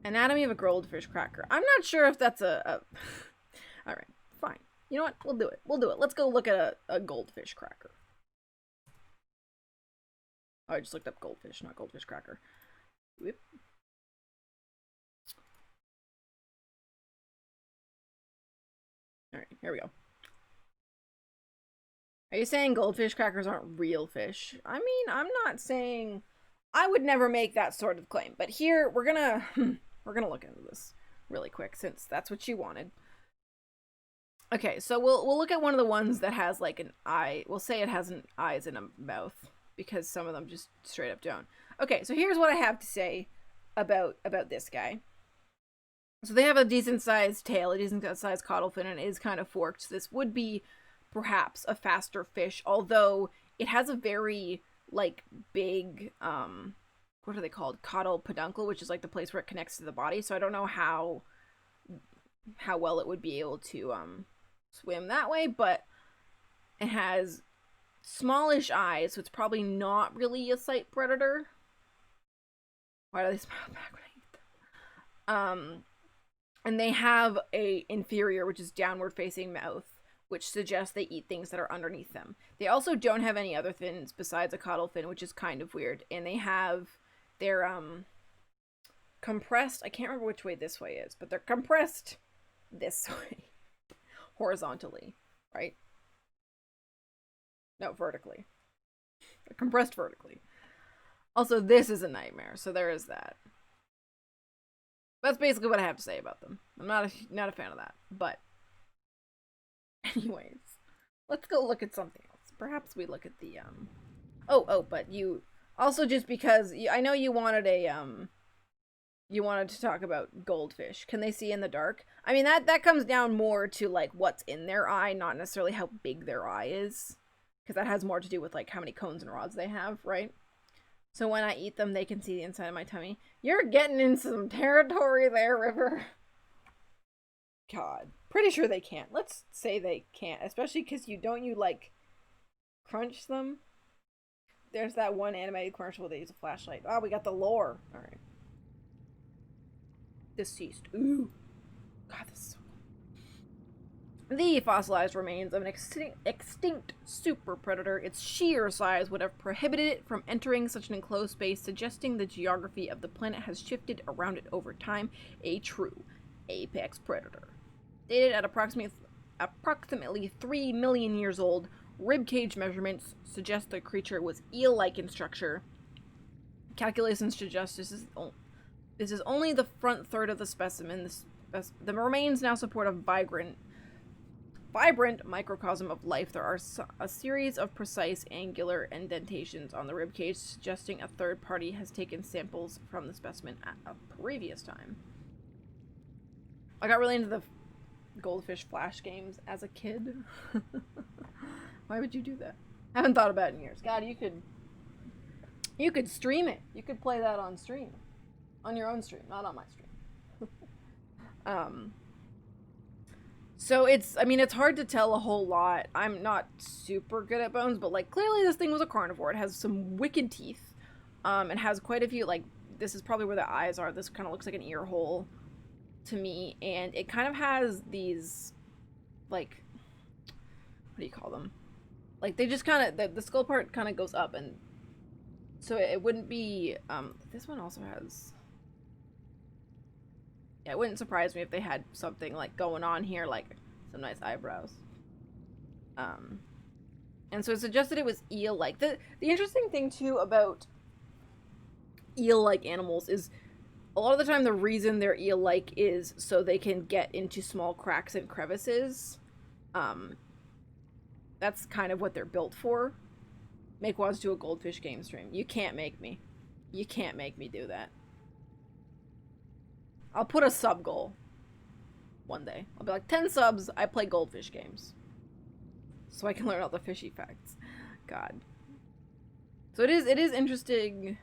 Anatomy of a goldfish cracker. I'm not sure if that's a Alright, fine. You know what? We'll do it. Let's go look at a goldfish cracker. Oh, I just looked up goldfish, not goldfish cracker. Whoop. Alright, here we go. Are you saying goldfish crackers aren't real fish? I mean, I'm not saying... I would never make that sort of claim. But here, we're gonna look into this really quick, since that's what you wanted. Okay, so we'll look at one of the ones that has like an eye. We'll say it has an eyes and a mouth, because some of them just straight up don't. Okay, so here's what I have to say about this guy. So they have a decent sized tail, a decent sized caudal fin, and it is kind of forked. So this would be perhaps a faster fish, although it has a very like big what are they called? Caudal peduncle, which is like the place where it connects to the body. So I don't know how well it would be able to swim that way, but it has smallish eyes, so it's probably not really a sight predator. Why do they smile back when I eat them? And they have a inferior, which is downward facing mouth, which suggests they eat things that are underneath them. They also don't have any other fins besides a caudal fin, which is kind of weird. And they have their compressed, I can't remember which way this way is, but they're compressed this way. Horizontally, right? No, vertically. They're compressed vertically. Also, this is a nightmare, so there is that. That's basically what I have to say about them. I'm not a fan of that, but anyways, let's go look at something else. Perhaps we look at the but you also, just because I know you wanted you wanted to talk about goldfish. Can they see in the dark? I mean, that comes down more to like what's in their eye, not necessarily how big their eye is, because that has more to do with like how many cones and rods they have, right? So when I eat them, they can see the inside of my tummy. You're getting in some territory there, River. God. Pretty sure they can't. Let's say they can't. Especially because you like crunch them. There's that one animated commercial where they use a flashlight. Oh, we got the lore. Alright. Deceased. Ooh. God, this is so cool. The fossilized remains of an extinct super predator. Its sheer size would have prohibited it from entering such an enclosed space, suggesting the geography of the planet has shifted around it over time. A true apex predator. Dated at approximately 3 million years old, ribcage measurements suggest the creature was eel-like in structure. Calculations suggest this is only the front third of the specimen. The remains now support a vibrant microcosm of life. There are a series of precise angular indentations on the ribcage, suggesting a third party has taken samples from the specimen at a previous time. I got really into the goldfish flash games as a kid. Why would you do that? I haven't thought about it in years. God, you could stream it. You could play that on stream. On your own stream, not on my stream. So it's hard to tell a whole lot. I'm not super good at bones, but like clearly this thing was a carnivore. It has some wicked teeth. It has quite a few, like, this is probably where the eyes are. This kind of looks like an ear hole to me, and it kind of has these, like, what do you call them? Like, they just kind of, the skull part kind of goes up, and so it wouldn't be, this one also has, yeah, it wouldn't surprise me if they had something, like, going on here, like, some nice eyebrows. And so it suggested it was eel-like. The interesting thing, too, about eel-like animals is a lot of the time the reason they're eel-like is so they can get into small cracks and crevices. That's kind of what they're built for. Make Waz do a goldfish game stream. You can't make me. You can't make me do that. I'll put a sub goal one day. I'll be like, 10 subs, I play goldfish games. So I can learn all the fishy facts. God. So it is interesting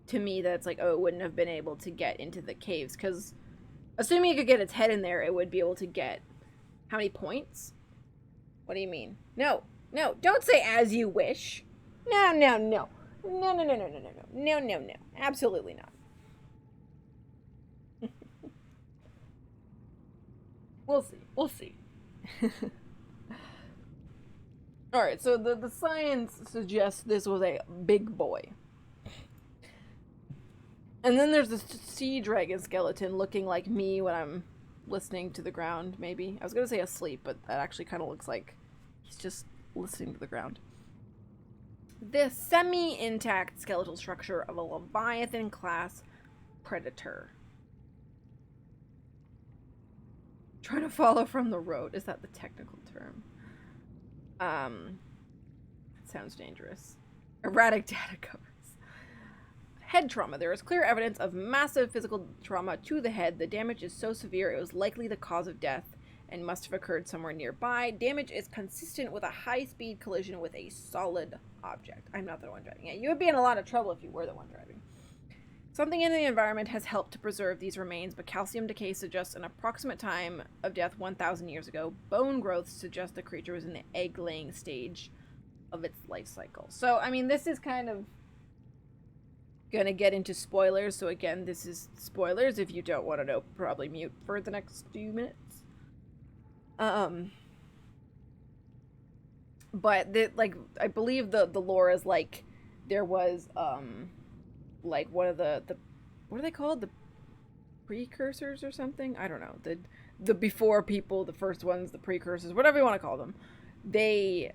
to me that it's like, oh, it wouldn't have been able to get into the caves, because assuming it could get its head in there, it would be able to get how many points? What do you mean? No, don't say as you wish. No. No. Absolutely not. We'll see. Alright, so the science suggests this was a big boy. And then there's this sea dragon skeleton looking like me when I'm listening to the ground, maybe. I was gonna say asleep, but that actually kind of looks like he's just listening to the ground. This semi-intact skeletal structure of a Leviathan-class predator. Trying to follow from the road. Is that the technical term? It sounds dangerous. Erratic data covers. Head trauma. There is clear evidence of massive physical trauma to the head. The damage is so severe it was likely the cause of death and must have occurred somewhere nearby. Damage is consistent with a high-speed collision with a solid object. I'm not the one driving. Yeah, you would be in a lot of trouble if you were the one driving. Something in the environment has helped to preserve these remains, but calcium decay suggests an approximate time of death 1,000 years ago. Bone growth suggests the creature was in the egg-laying stage of its life cycle. So, I mean, this is kind of gonna get into spoilers, so again, this is spoilers. If you don't want to know, probably mute for the next few minutes. But I believe the lore is like there was like one of the what are they called, the precursors or something, I don't know, the before people, the first ones, the precursors, whatever you want to call them, they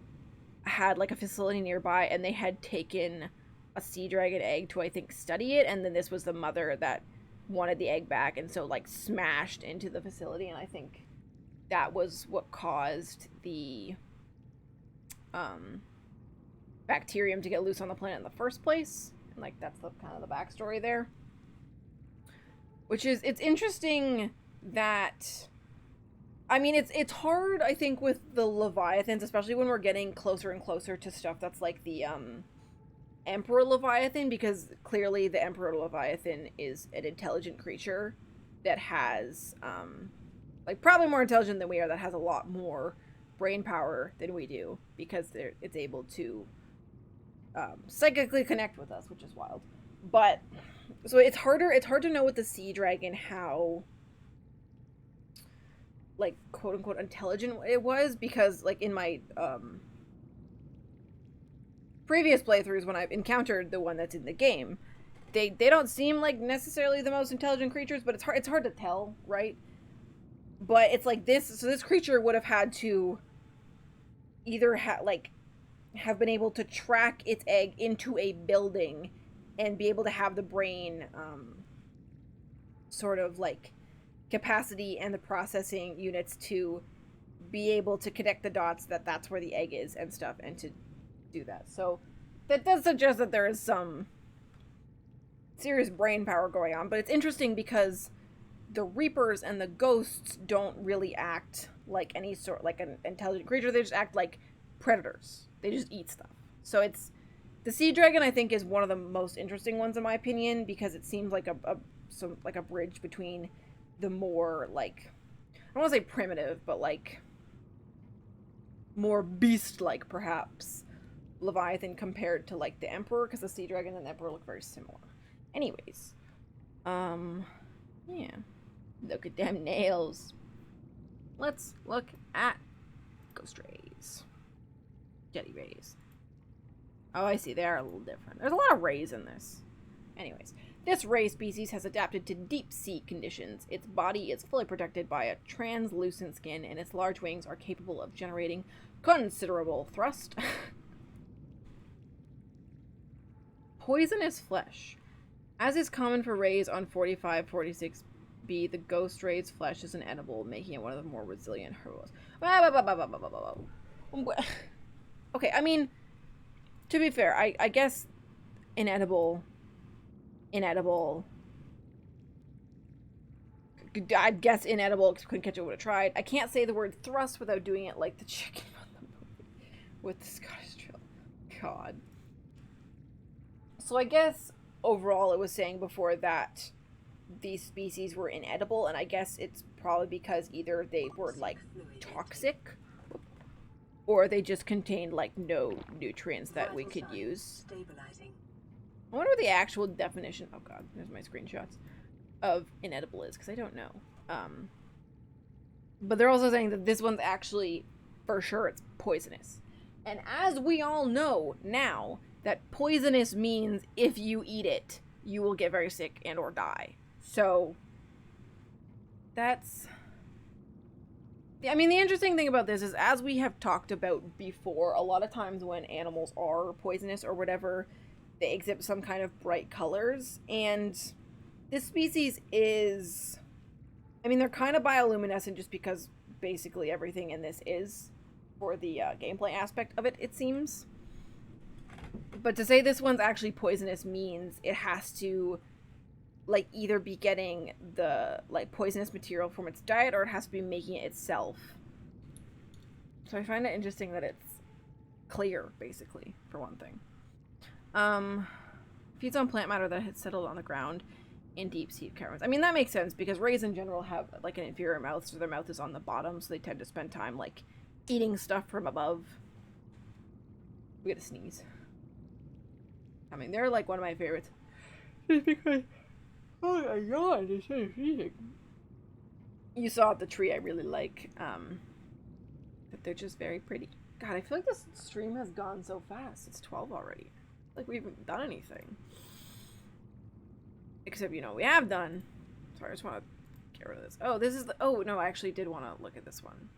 had like a facility nearby and they had taken a sea dragon egg to, I think, study it, and then this was the mother that wanted the egg back and so like smashed into the facility, and I think that was what caused the bacterium to get loose on the planet in the first place. And like that's the kind of the backstory there. Which is, it's interesting that, I mean, it's hard, I think, with the Leviathans, especially when we're getting closer and closer to stuff that's like the Emperor Leviathan, because clearly the Emperor Leviathan is an intelligent creature that has like probably more intelligent than we are, that has a lot more brain power than we do, because it's able to psychically connect with us, which is wild. But so it's hard to know with the sea dragon how like quote unquote intelligent it was, because like in my previous playthroughs, when I've encountered the one that's in the game, they don't seem like necessarily the most intelligent creatures, but it's hard to tell, right? But it's like this creature would have had to either have been able to track its egg into a building and be able to have the brain sort of like capacity and the processing units to be able to connect the dots that that's where the egg is and stuff, and to do that. So that does suggest that there is some serious brain power going on. But it's interesting because the Reapers and the Ghosts don't really act like any sort, like an intelligent creature. They just act like predators. They just eat stuff. So it's, the sea dragon, I think, is one of the most interesting ones in my opinion, because it seems like a bridge between the more like, I don't want to say primitive, but like more beast-like perhaps Leviathan compared to like the Emperor, because the sea dragon and the Emperor look very similar. Anyways, yeah, look at them nails. Let's look at ghost rays, jetty rays. Oh, I see, they are a little different. There's a lot of rays in this. Anyways, this ray species has adapted to deep sea conditions. Its body is fully protected by a translucent skin, and its large wings are capable of generating considerable thrust. Poisonous flesh. As is common for rays on 45-46b, the ghost ray's flesh is inedible, making it one of the more resilient herbivores. Okay, I mean, to be fair, I guess inedible I'd guess inedible, couldn't catch it, would have tried. I can't say the word thrust without doing it like the chicken on the movie with the Scottish drill. God. So I guess overall it was saying before that these species were inedible, and I guess it's probably because either they were like toxic or they just contained like no nutrients that we could use. Stabilizing. I wonder what the actual definition, oh god, there's my screenshots, of inedible is, because I don't know. But they're also saying that this one's actually, for sure, it's poisonous. And as we all know now, that poisonous means if you eat it, you will get very sick and or die. So, that's... I mean, the interesting thing about this is, as we have talked about before, a lot of times when animals are poisonous or whatever, they exhibit some kind of bright colors, and this species is... I mean, they're kind of bioluminescent just because basically everything in this is, for the gameplay aspect of it, it seems. But to say this one's actually poisonous means it has to, like, either be getting the, like, poisonous material from its diet, or it has to be making it itself. So I find it interesting that it's clear, basically, for one thing. Feeds on plant matter that had settled on the ground in deep sea caverns. I mean, that makes sense, because rays in general have, like, an inferior mouth, so their mouth is on the bottom, so they tend to spend time, like, eating stuff from above. We gotta sneeze. I mean, they're, like, one of my favorites. Just because... oh my god, it's so sneezing. You saw the tree I really like, but they're just very pretty. God, I feel like this stream has gone so fast. It's 12 already. Like, we haven't done anything. Except, you know, we have done. Sorry, I just want to get rid of this. Oh, this is the... oh, no, I actually did want to look at this one.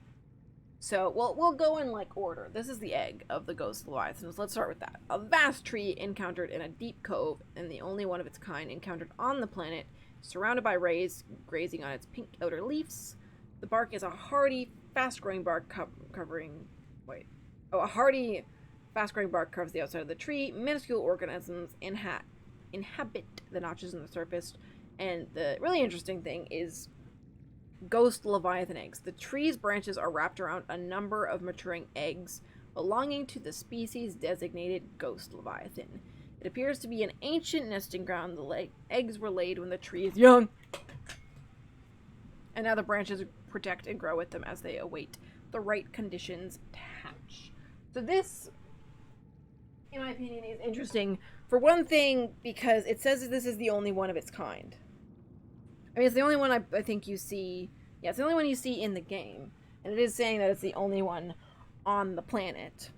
So, well, we'll go in, like, order. This is the egg of the ghost leviathans. Let's start with that. A vast tree encountered in a deep cove, and the only one of its kind encountered on the planet, surrounded by rays grazing on its pink outer leaves. The bark is a hardy, fast-growing bark covering... wait. Oh, a hardy, fast-growing bark covers the outside of the tree. Minuscule organisms inhabit the notches in the surface. And the really interesting thing is ghost leviathan eggs. The tree's branches are wrapped around a number of maturing eggs belonging to the species designated ghost leviathan. It appears to be an ancient nesting ground. The eggs were laid when the tree is young, and now the branches protect and grow with them as they await the right conditions to hatch. So this, in my opinion, is interesting. For one thing, because it says that this is the only one of its kind. I mean, it's the only one I think you see... yeah, it's the only one you see in the game. And it is saying that it's the only one on the planet.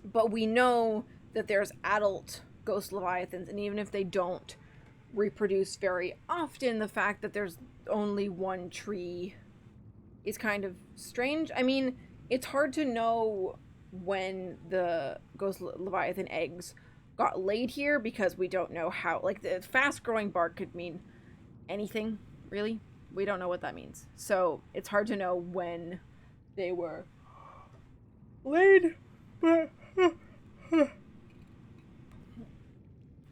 But we know that there's adult ghost leviathans, and even if they don't reproduce very often, the fact that there's only one tree is kind of strange. I mean, it's hard to know when the ghost leviathan eggs got laid here, because we don't know how... like, the fast-growing bark could mean anything, really. We don't know what that means. So, it's hard to know when they were laid, but...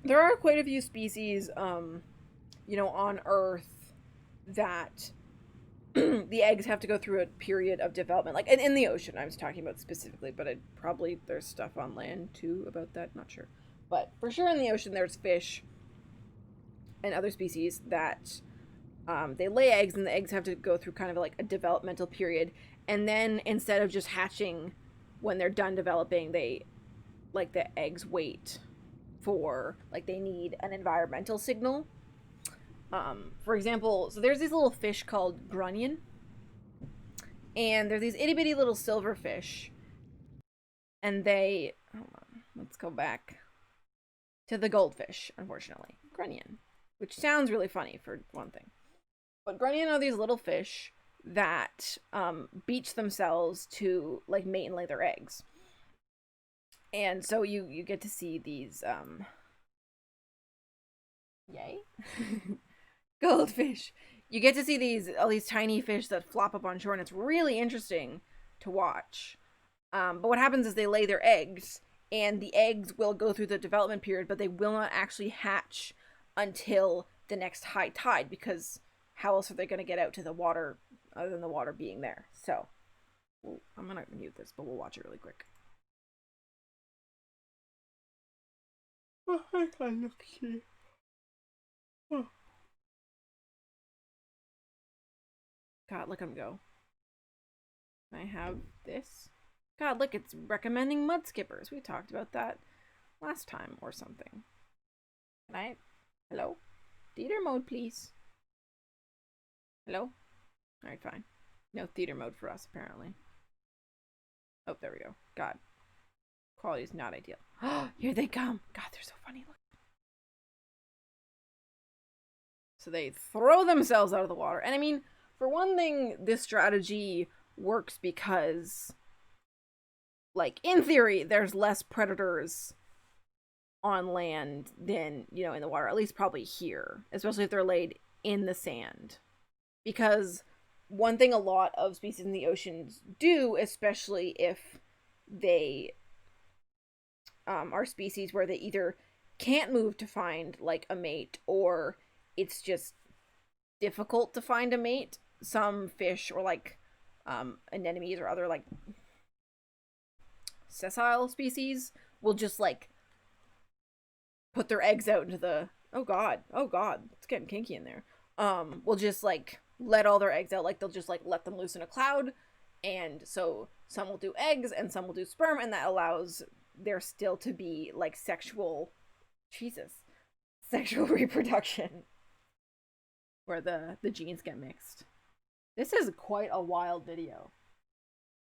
there are quite a few species, you know, on Earth that the eggs have to go through a period of development. Like, in the ocean, I was talking about specifically, but there's stuff on land, too, about that. Not sure. But, for sure in the ocean, there's fish and other species that they lay eggs, and the eggs have to go through kind of like a developmental period, and then instead of just hatching when they're done developing, they, like, the eggs wait for, like, they need an environmental signal. For example, so there's these little fish called grunion, and they're these itty-bitty little silverfish, and they... hold on, let's go back to the goldfish, unfortunately. Grunion. Which sounds really funny, for one thing. But grunion are these little fish that beach themselves to, like, mate and lay their eggs. And so you get to see these, yay? Goldfish. You get to see all these tiny fish that flop up on shore, and it's really interesting to watch. But what happens is they lay their eggs, and the eggs will go through the development period, but they will not actually hatch until the next high tide, because how else are they going to get out to the water other than the water being there? So, I'm going to mute this, but we'll watch it really quick. Oh, I can't look here. Oh. God, look at him go. Can I have this? God, look, it's recommending mud skippers. We talked about that last time or something. Can I? Hello? Theater mode, please. Hello? Alright, fine. No theater mode for us, apparently. Oh, there we go. God. Quality is not ideal. Oh, here they come. God, they're so funny. Look. So they throw themselves out of the water. And I mean, for one thing, this strategy works because, like, in theory, there's less predators on land than, you know, in the water. At least probably here. Especially if they're laid in the sand. Because one thing a lot of species in the oceans do, especially if they are species where they either can't move to find, like, a mate, or it's just difficult to find a mate. Some fish, or, like, anemones or other, like, sessile species will just, like, put their eggs out into the... Oh god, it's getting kinky in there. Will just, like, let all their eggs out. Like, they'll just, like, let them loose in a cloud, and so some will do eggs and some will do sperm, and that allows there still to be, like, sexual reproduction where the genes get mixed. This is quite a wild video.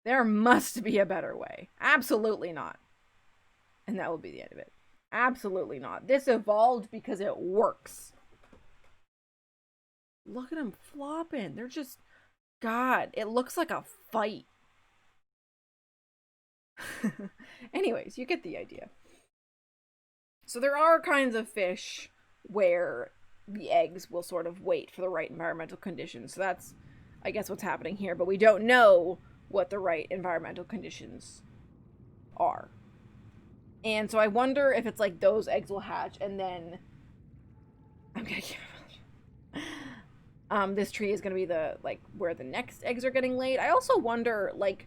There must be a better way. Absolutely not. And that will be the end of it. Absolutely not. This evolved because it works. Look at them flopping. They're just... God, it looks like a fight. Anyways, you get the idea. So there are kinds of fish where the eggs will sort of wait for the right environmental conditions. So that's, I guess, what's happening here. But we don't know what the right environmental conditions are. And so I wonder if it's like those eggs will hatch and then... I'm gonna keep... this tree is gonna be the, like, where the next eggs are getting laid. I also wonder, like...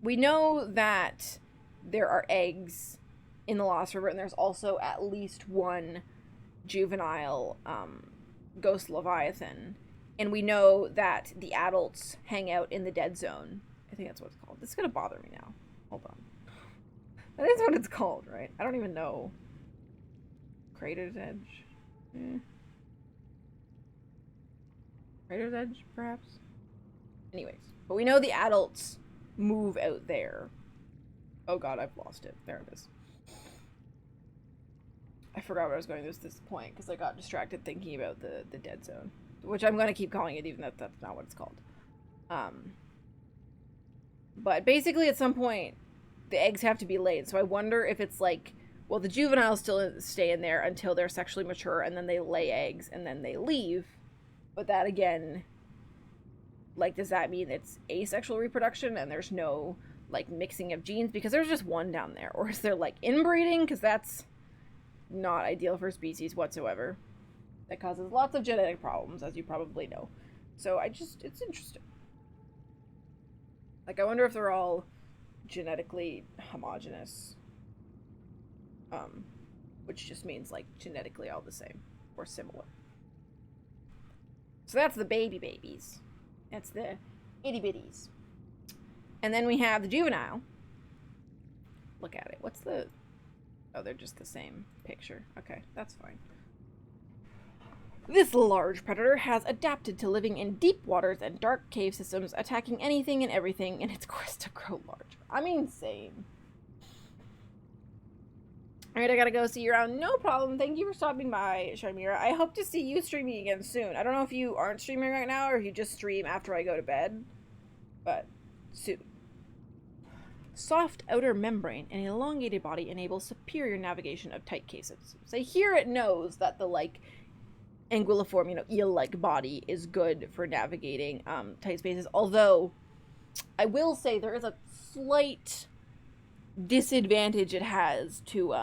We know that there are eggs in the Lost River, and there's also at least one juvenile ghost leviathan. And we know that the adults hang out in the dead zone. I think that's what it's called. This is gonna bother me now. Hold on. That is what it's called, right? I don't even know. Crater's Edge? Crater's Edge, perhaps? Anyways. But we know the adults move out there. Oh god, I've lost it. There it is. I forgot where I was going at this point because I got distracted thinking about the dead zone, which I'm going to keep calling it even though that's not what it's called. But basically at some point the eggs have to be laid, so I wonder if it's like, well, the juveniles still stay in there until they're sexually mature and then they lay eggs and then they leave. But that again, like, does that mean it's asexual reproduction and there's no, like, mixing of genes? Because there's just one down there. Or is there, like, inbreeding? Because that's not ideal for species whatsoever. That causes lots of genetic problems, as you probably know. So it's interesting. Like, I wonder if they're all genetically homogenous. Which just means, like, genetically all the same. Or similar. So that's the babies. That's the itty bitties. And then we have the juvenile. Look at it. What's the... Oh, they're just the same picture. Okay, that's fine. This large predator has adapted to living in deep waters and dark cave systems, attacking anything and everything in its quest to grow larger. I mean, same. Alright, I gotta go see you around. No problem. Thank you for stopping by, Sharmira. I hope to see you streaming again soon. I don't know if you aren't streaming right now or if you just stream after I go to bed. But, soon. Soft outer membrane and elongated body enable superior navigation of tight cases. So here it knows that the, like, anguilliform, you know, eel-like body is good for navigating tight spaces. Although, I will say there is a slight disadvantage it has to,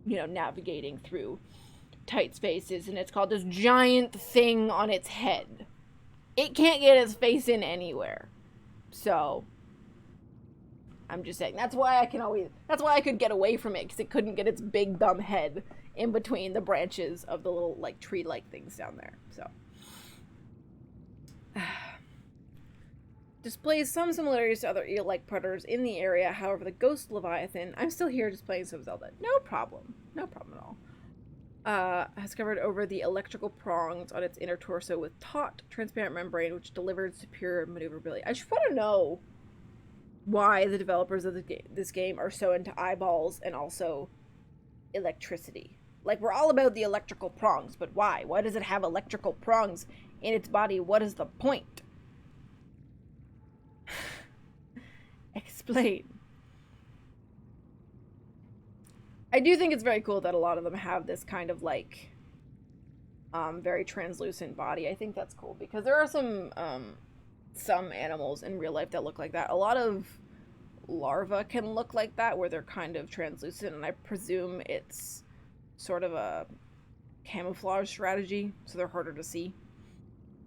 you know, navigating through tight spaces, and it's called this giant thing on its head. It can't get its face in anywhere. So, I'm just saying, that's why I could get away from it, because it couldn't get its big dumb head in between the branches of the little, like, tree-like things down there. So. Displays some similarities to other eel-like predators in the area. However, the ghost leviathan, I'm still here just playing some Zelda. No problem at all. Has covered over the electrical prongs on its inner torso with taut, transparent membrane, which delivered superior maneuverability. I just want to know why the developers of this game are so into eyeballs and also electricity. Like, we're all about the electrical prongs, but why? Why does it have electrical prongs in its body? What is the point? Explain. I do think it's very cool that a lot of them have this kind of, like, very translucent body. I think that's cool, because there are some animals in real life that look like that. A lot of larvae can look like that, where they're kind of translucent, and I presume it's sort of a camouflage strategy, so they're harder to see.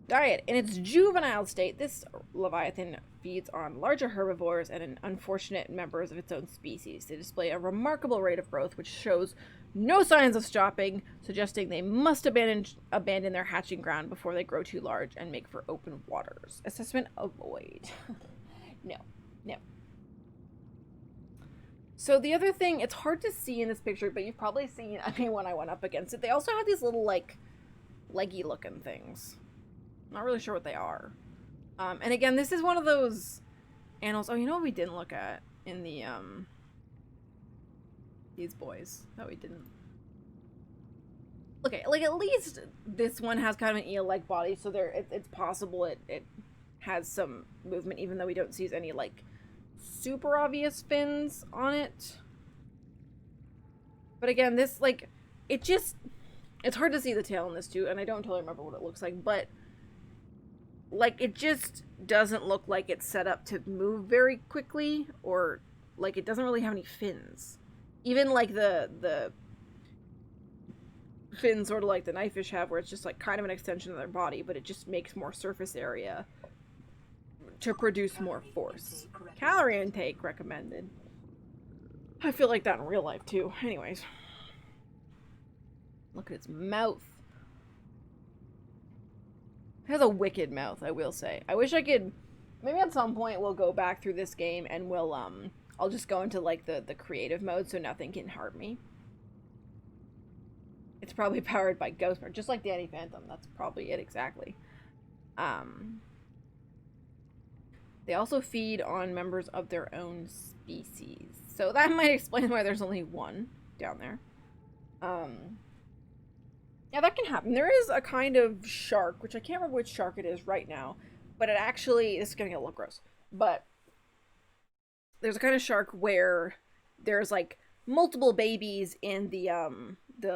Diet. In its juvenile state, this leviathan feeds on larger herbivores and unfortunate members of its own species. They display a remarkable rate of growth, which shows no signs of stopping, suggesting they must abandon their hatching ground before they grow too large and make for open waters. Assessment: avoid. No. So the other thing, it's hard to see in this picture, but you've probably seen, when I went up against it, they also have these little, like, leggy looking things. Not really sure what they are. And again, this is one of those animals. Oh, you know what we didn't look at in the, these boys that we didn't. Okay, like, at least this one has kind of an eel-like body, so it's possible it has some movement, even though we don't see any, like, super obvious fins on it. But again, this, like, it's hard to see the tail in this too, and I don't totally remember what it looks like, but, like, it just doesn't look like it's set up to move very quickly, or, like, it doesn't really have any fins. Even, like, the fins sort of like the knifefish have, where it's just, like, kind of an extension of their body, but it just makes more surface area to produce more force. Calorie intake recommended. I feel like that in real life, too. Anyways. Look at its mouth. It has a wicked mouth, I will say. I wish I could... Maybe at some point we'll go back through this game and we'll, I'll just go into, like, the creative mode so nothing can harm me. It's probably powered by Ghost Mode, just like Danny Phantom. That's probably it exactly. They also feed on members of their own species. So that might explain why there's only one down there. Yeah, that can happen. There is a kind of shark, which I can't remember which shark it is right now, but it actually, this is gonna get a little gross, but there's a kind of shark where there's, like, multiple babies in the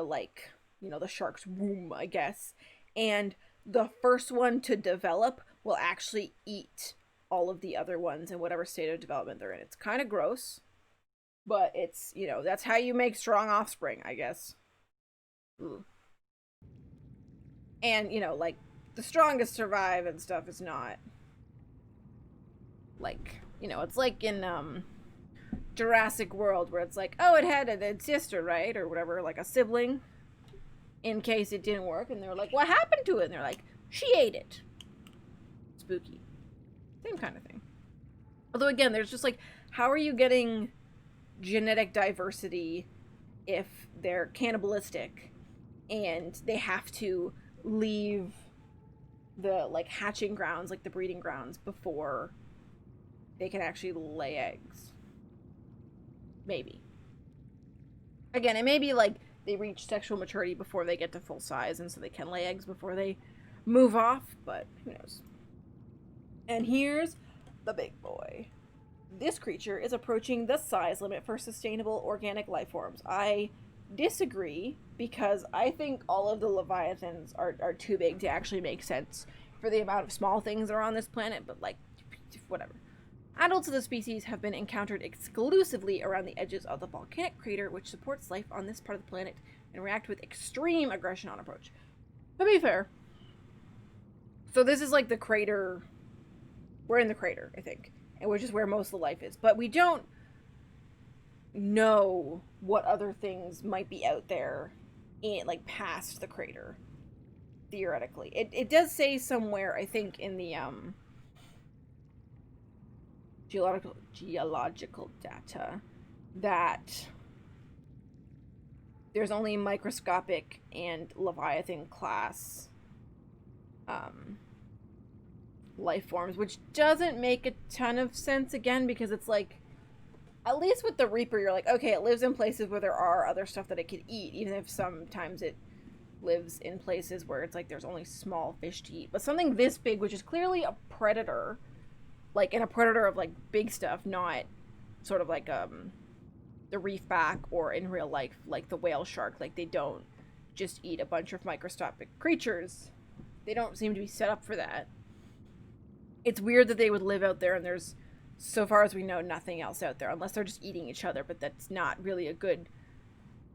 like, you know, the shark's womb, I guess, and the first one to develop will actually eat all of the other ones in whatever state of development they're in. It's kind of gross, but it's, you know, that's how you make strong offspring, I guess. Ooh. And, you know, like, the strongest survive and stuff is not, like, you know, it's like in, Jurassic World, where it's like, oh, it had a sister, right? Or whatever, like a sibling, in case it didn't work. And they're like, what happened to it? And they're like, she ate it. Spooky. Same kind of thing. Although, again, there's just, like, how are you getting genetic diversity if they're cannibalistic and they have to leave the, like, hatching grounds, like the breeding grounds, before they can actually lay eggs? Maybe. Again, it may be like they reach sexual maturity before they get to full size, and so they can lay eggs before they move off, but who knows. And here's the big boy. This creature is approaching the size limit for sustainable organic life forms. I disagree, because I think all of the leviathans are too big to actually make sense for the amount of small things that are on this planet, but, like, whatever. Adults of the species have been encountered exclusively around the edges of the volcanic crater, which supports life on this part of the planet and react with extreme aggression on approach. To be fair, so this is like the crater. We're in the crater, I think, and which is where most of the life is. But we don't know what other things might be out there, in like past the crater. Theoretically, it does say somewhere, I think, in the geological data that there's only microscopic and Leviathan class life forms, which doesn't make a ton of sense again, because it's like, at least with the Reaper, you're like, okay, it lives in places where there are other stuff that it could eat, even if sometimes it lives in places where it's like there's only small fish to eat. But something this big, which is clearly a predator, like, and a predator of like big stuff, not sort of like the reefback or in real life like the whale shark. Like, they don't just eat a bunch of microscopic creatures. They don't seem to be set up for that. It's weird that they would live out there and there's, so far as we know, nothing else out there, unless they're just eating each other, but that's not really a good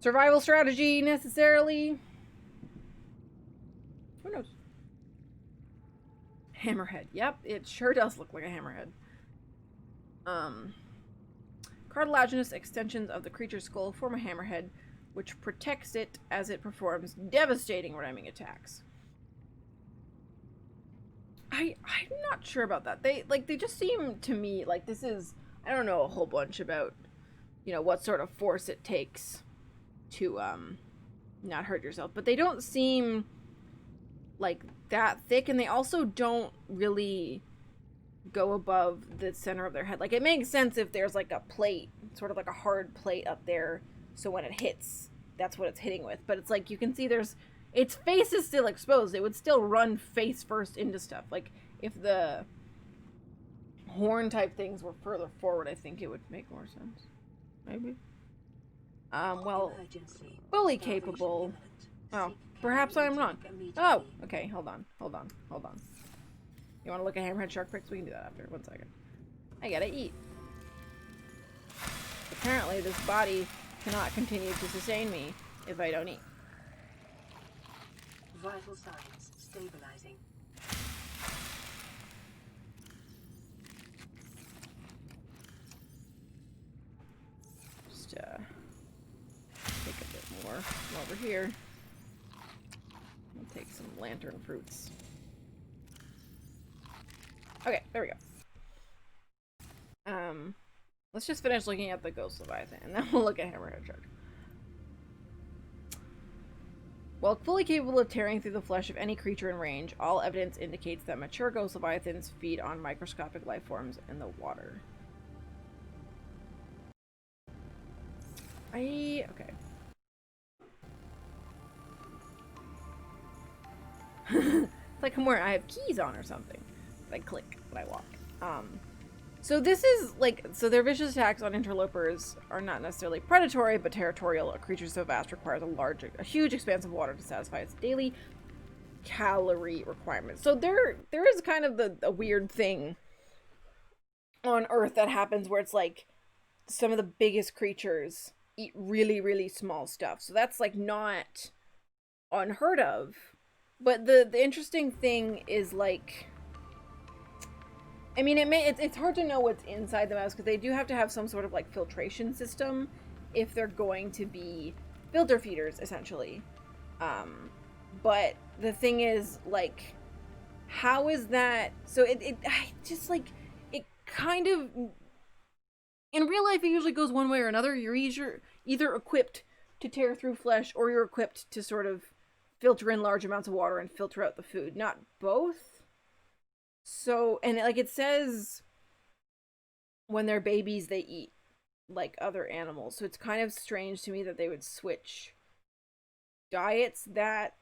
survival strategy necessarily. Who knows? Hammerhead. Yep, it sure does look like a hammerhead. Cartilaginous extensions of the creature's skull form a hammerhead, which protects it as it performs devastating ramming attacks. I'm not sure about that. They just seem to me like this is, I don't know a whole bunch about, you know, what sort of force it takes to not hurt yourself, but they don't seem like that thick, and they also don't really go above the center of their head. Like, it makes sense if there's like a plate, sort of like a hard plate up there, so when it hits, that's what it's hitting with. But it's like, you can see there's, its face is still exposed. It would still run face first into stuff. Like, if the horn type things were further forward, I think it would make more sense. Maybe. Well, fully capable. Oh, perhaps I'm wrong. Oh, okay, hold on. You want to look at hammerhead shark pics? We can do that after. 1 second. I gotta eat. Apparently, this body cannot continue to sustain me if I don't eat. Vital signs stabilizing. Just take a bit more over here. I'll take some lantern fruits. Okay, there we go. Let's just finish looking at the ghost leviathan, and then we'll look at hammerhead shark. While fully capable of tearing through the flesh of any creature in range, all evidence indicates that mature ghost leviathans feed on microscopic life forms in the water. Okay. It's like I have keys on or something. I click when I walk. So this is like, so their vicious attacks on interlopers are not necessarily predatory, but territorial. A creature so vast requires a huge expanse of water to satisfy its daily calorie requirements. So there is kind of a weird thing on Earth that happens where it's like some of the biggest creatures eat really, really small stuff. So that's like not unheard of. But the interesting thing is, like, I mean, it's hard to know what's inside the mouse, because they do have to have some sort of like filtration system if they're going to be filter feeders, essentially. But the thing is, like, how is that? So it just like, it kind of, in real life it usually goes one way or another. You're either equipped to tear through flesh, or you're equipped to sort of filter in large amounts of water and filter out the food, not both. So, and like it says, when they're babies, they eat like other animals. So it's kind of strange to me that they would switch diets. That,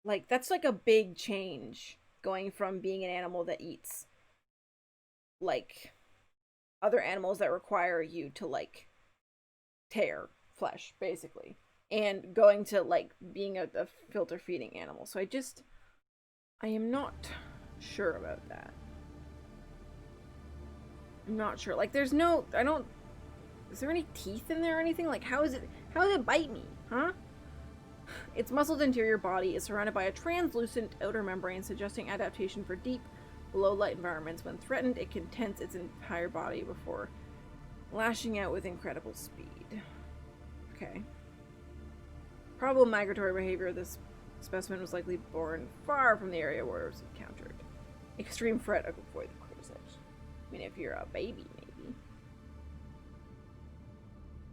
like, that's like a big change, going from being an animal that eats like other animals that require you to like tear flesh, basically, and going to like being a filter feeding animal. So I am not sure about that. I'm not sure. Like, is there any teeth in there or anything? Like, how is How did it bite me, huh? Its muscled interior body is surrounded by a translucent outer membrane, suggesting adaptation for deep, low-light environments. When threatened, it can tense its entire body before lashing out with incredible speed. Okay. Probable migratory behavior. This specimen was likely born far from the area where it was encountered. Extreme threat. Avoid the close edge. I mean, if you're a baby, maybe.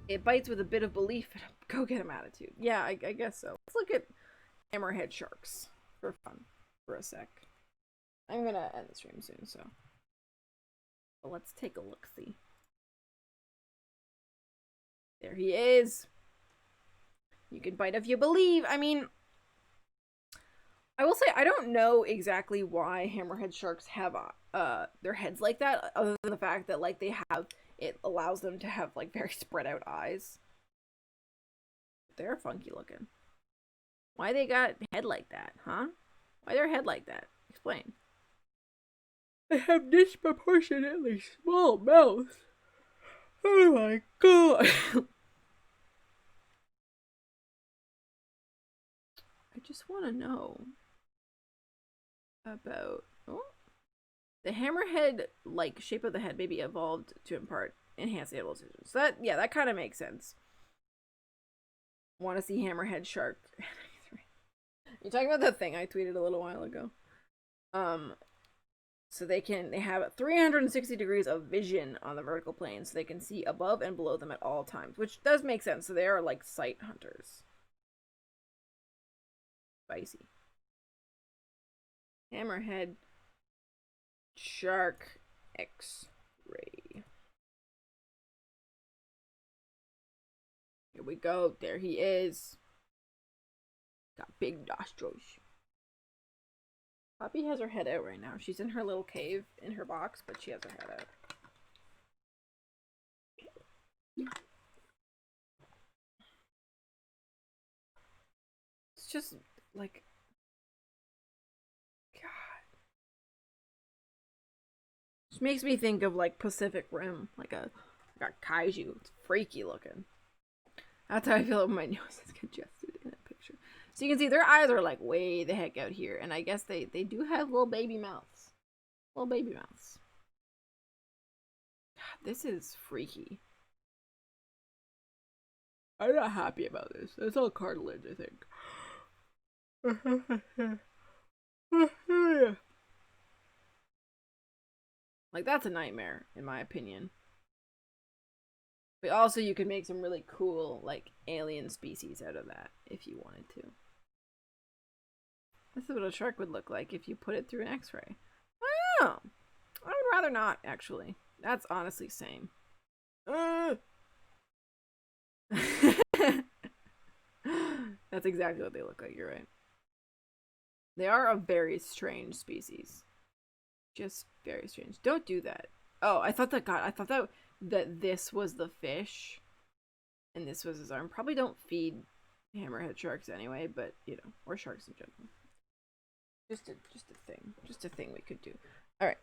It bites with a bit of belief and a go-get-em attitude. Yeah, I guess so. Let's look at hammerhead sharks for fun for a sec. I'm gonna end the stream soon, so. But let's take a look-see. There he is. You can bite if you believe. I mean, I will say I don't know exactly why hammerhead sharks have their heads like that, other than the fact that like it allows them to have like very spread out eyes. They're funky looking. Why they got head like that, huh? Why their head like that? Explain. They have disproportionately small mouths. Oh my god. I just want to know about the hammerhead like shape of the head maybe evolved to impart enhanced animal vision. So that kind of makes sense. Want to see hammerhead shark? You're talking about that thing I tweeted a little while ago. So they have 360 degrees of vision on the vertical plane, so they can see above and below them at all times, which does make sense. So they are like sight hunters. Spicy. Hammerhead shark X-ray. Here we go. There he is. Got big nostrils. Poppy has her head out right now. She's in her little cave in her box, but she has her head out. It's just like, God. Just makes me think of like Pacific Rim, like a kaiju. It's freaky looking. That's how I feel when my nose is congested in that picture. So you can see their eyes are like way the heck out here, and I guess they do have little baby mouths. Little baby mouths. God, this is freaky. I'm not happy about this. It's all cartilage, I think. Like, that's a nightmare, in my opinion. But also, you could make some really cool, like, alien species out of that, if you wanted to. This is what a shark would look like if you put it through an x-ray. Oh! I would rather not, actually. That's honestly same. That's exactly what they look like, you're right. They are a very strange species. Just very strange. Don't do that. Oh, I thought that this was the fish and this was his arm. Probably don't feed hammerhead sharks anyway, but you know, or sharks in general. Just a thing we could do. All right.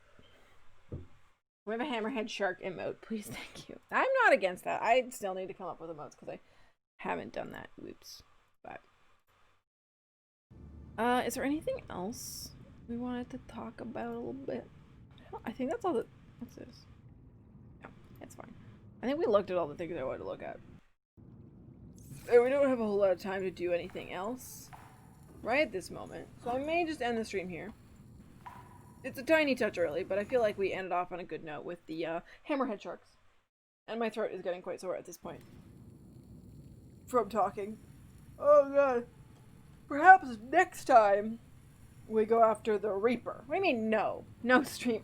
We have a hammerhead shark emote, please. Thank you. I'm not against that. I still need to come up with emotes because I haven't done that. Oops. But is there anything else we wanted to talk about a little bit? I think that's all that. What's this? No, it's fine. I think we looked at all the things I wanted to look at. We don't have a whole lot of time to do anything else right at this moment, so I may just end the stream here. It's a tiny touch early, but I feel like we ended off on a good note with the hammerhead sharks. And my throat is getting quite sore at this point from talking. Oh god. Perhaps next time we go after the Reaper. What do you mean no? No stream.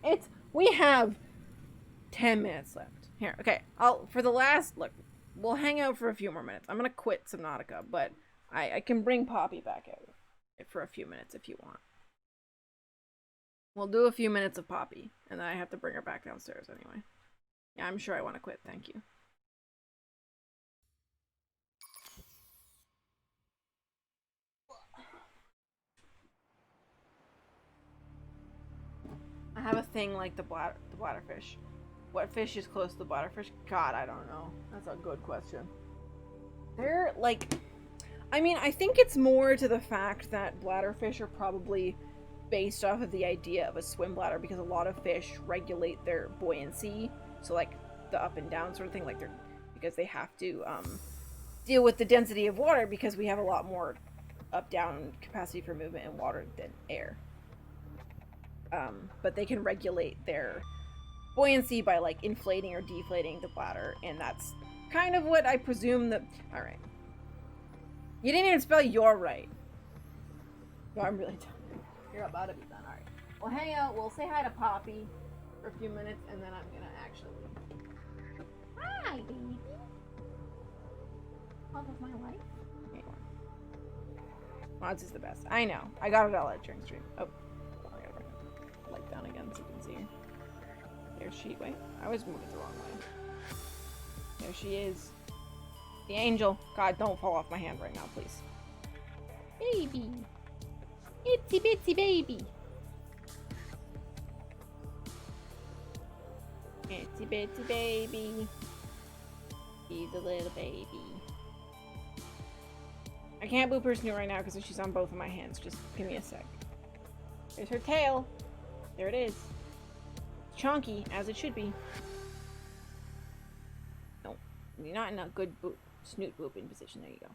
We have 10 minutes left. Here, okay. For the last look, we'll hang out for a few more minutes. I'm gonna quit Subnautica, but I can bring Poppy back out for a few minutes if you want. We'll do a few minutes of Poppy, and then I have to bring her back downstairs anyway. Yeah, I'm sure I want to quit. Thank you. I have a thing like the bladderfish. What fish is close to the bladderfish? God, I don't know. That's a good question. They're like, I mean, I think it's more to the fact that bladderfish are probably based off of the idea of a swim bladder, because a lot of fish regulate their buoyancy, so like the up and down sort of thing, like they're, because they have to deal with the density of water, because we have a lot more up down capacity for movement in water than air. But they can regulate their buoyancy by like inflating or deflating the bladder, and that's kind of what I presume that. All right, you didn't even spell "you're" right. No, I'm really done. You're about to be done. All right, we'll hang out. We'll say hi to Poppy for a few minutes, and then I'm gonna actually. Hi, baby. Love of my life. Mods is the best. I know. I got it all out during stream. Oh, I gotta bring the light down again so you can see her. There she. Wait, I was moving the wrong way. There she is. The angel. God, don't fall off my hand right now, please. Baby. Itsy bitsy baby. Itsy bitsy baby. She's a little baby. I can't boop her snoot right now because she's on both of my hands. Just give me a sec. There's her tail. There it is. Chonky, as it should be. No, you're not in a good snoot booping position. There you go.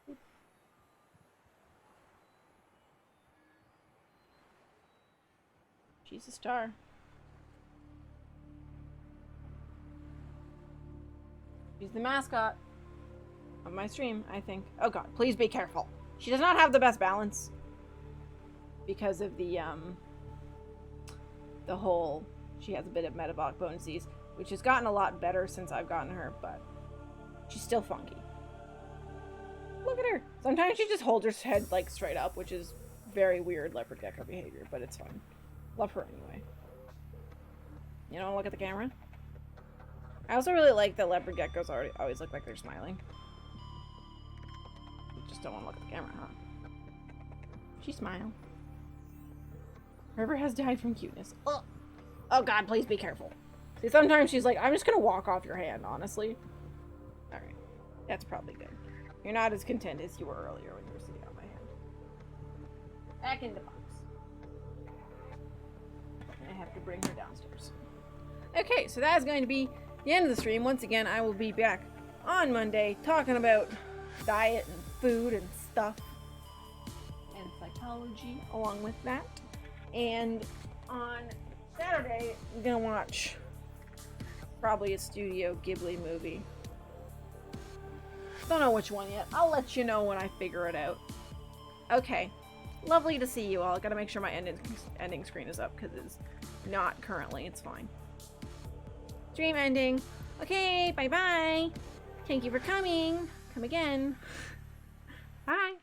Boop. She's a star. She's the mascot of my stream, I think. Oh god, please be careful. She does not have the best balance because of the whole, she has a bit of metabolic bone disease, which has gotten a lot better since I've gotten her, but she's still funky. Look at her. Sometimes she just holds her head like straight up, which is very weird leopard gecko behavior, but it's fine. Love her anyway. You don't look at the camera? I also really like that leopard geckos always look like they're smiling. You just don't want to look at the camera, huh? She smiled. River has died from cuteness. Oh, oh god, please be careful. See, sometimes she's like, I'm just gonna walk off your hand, honestly. Alright. That's probably good. You're not as content as you were earlier when you were sitting on my hand. Back in the box. I have to bring her downstairs. Okay, so that is going to be the end of the stream. Once again, I will be back on Monday talking about diet and food and stuff. And psychology along with that. And on Saturday, I'm gonna watch probably a Studio Ghibli movie. Don't know which one yet. I'll let you know when I figure it out. Okay. Lovely to see you all. I gotta make sure my ending screen is up because it's not currently. It's fine. Stream ending. Okay, bye-bye. Thank you for coming. Come again. Bye.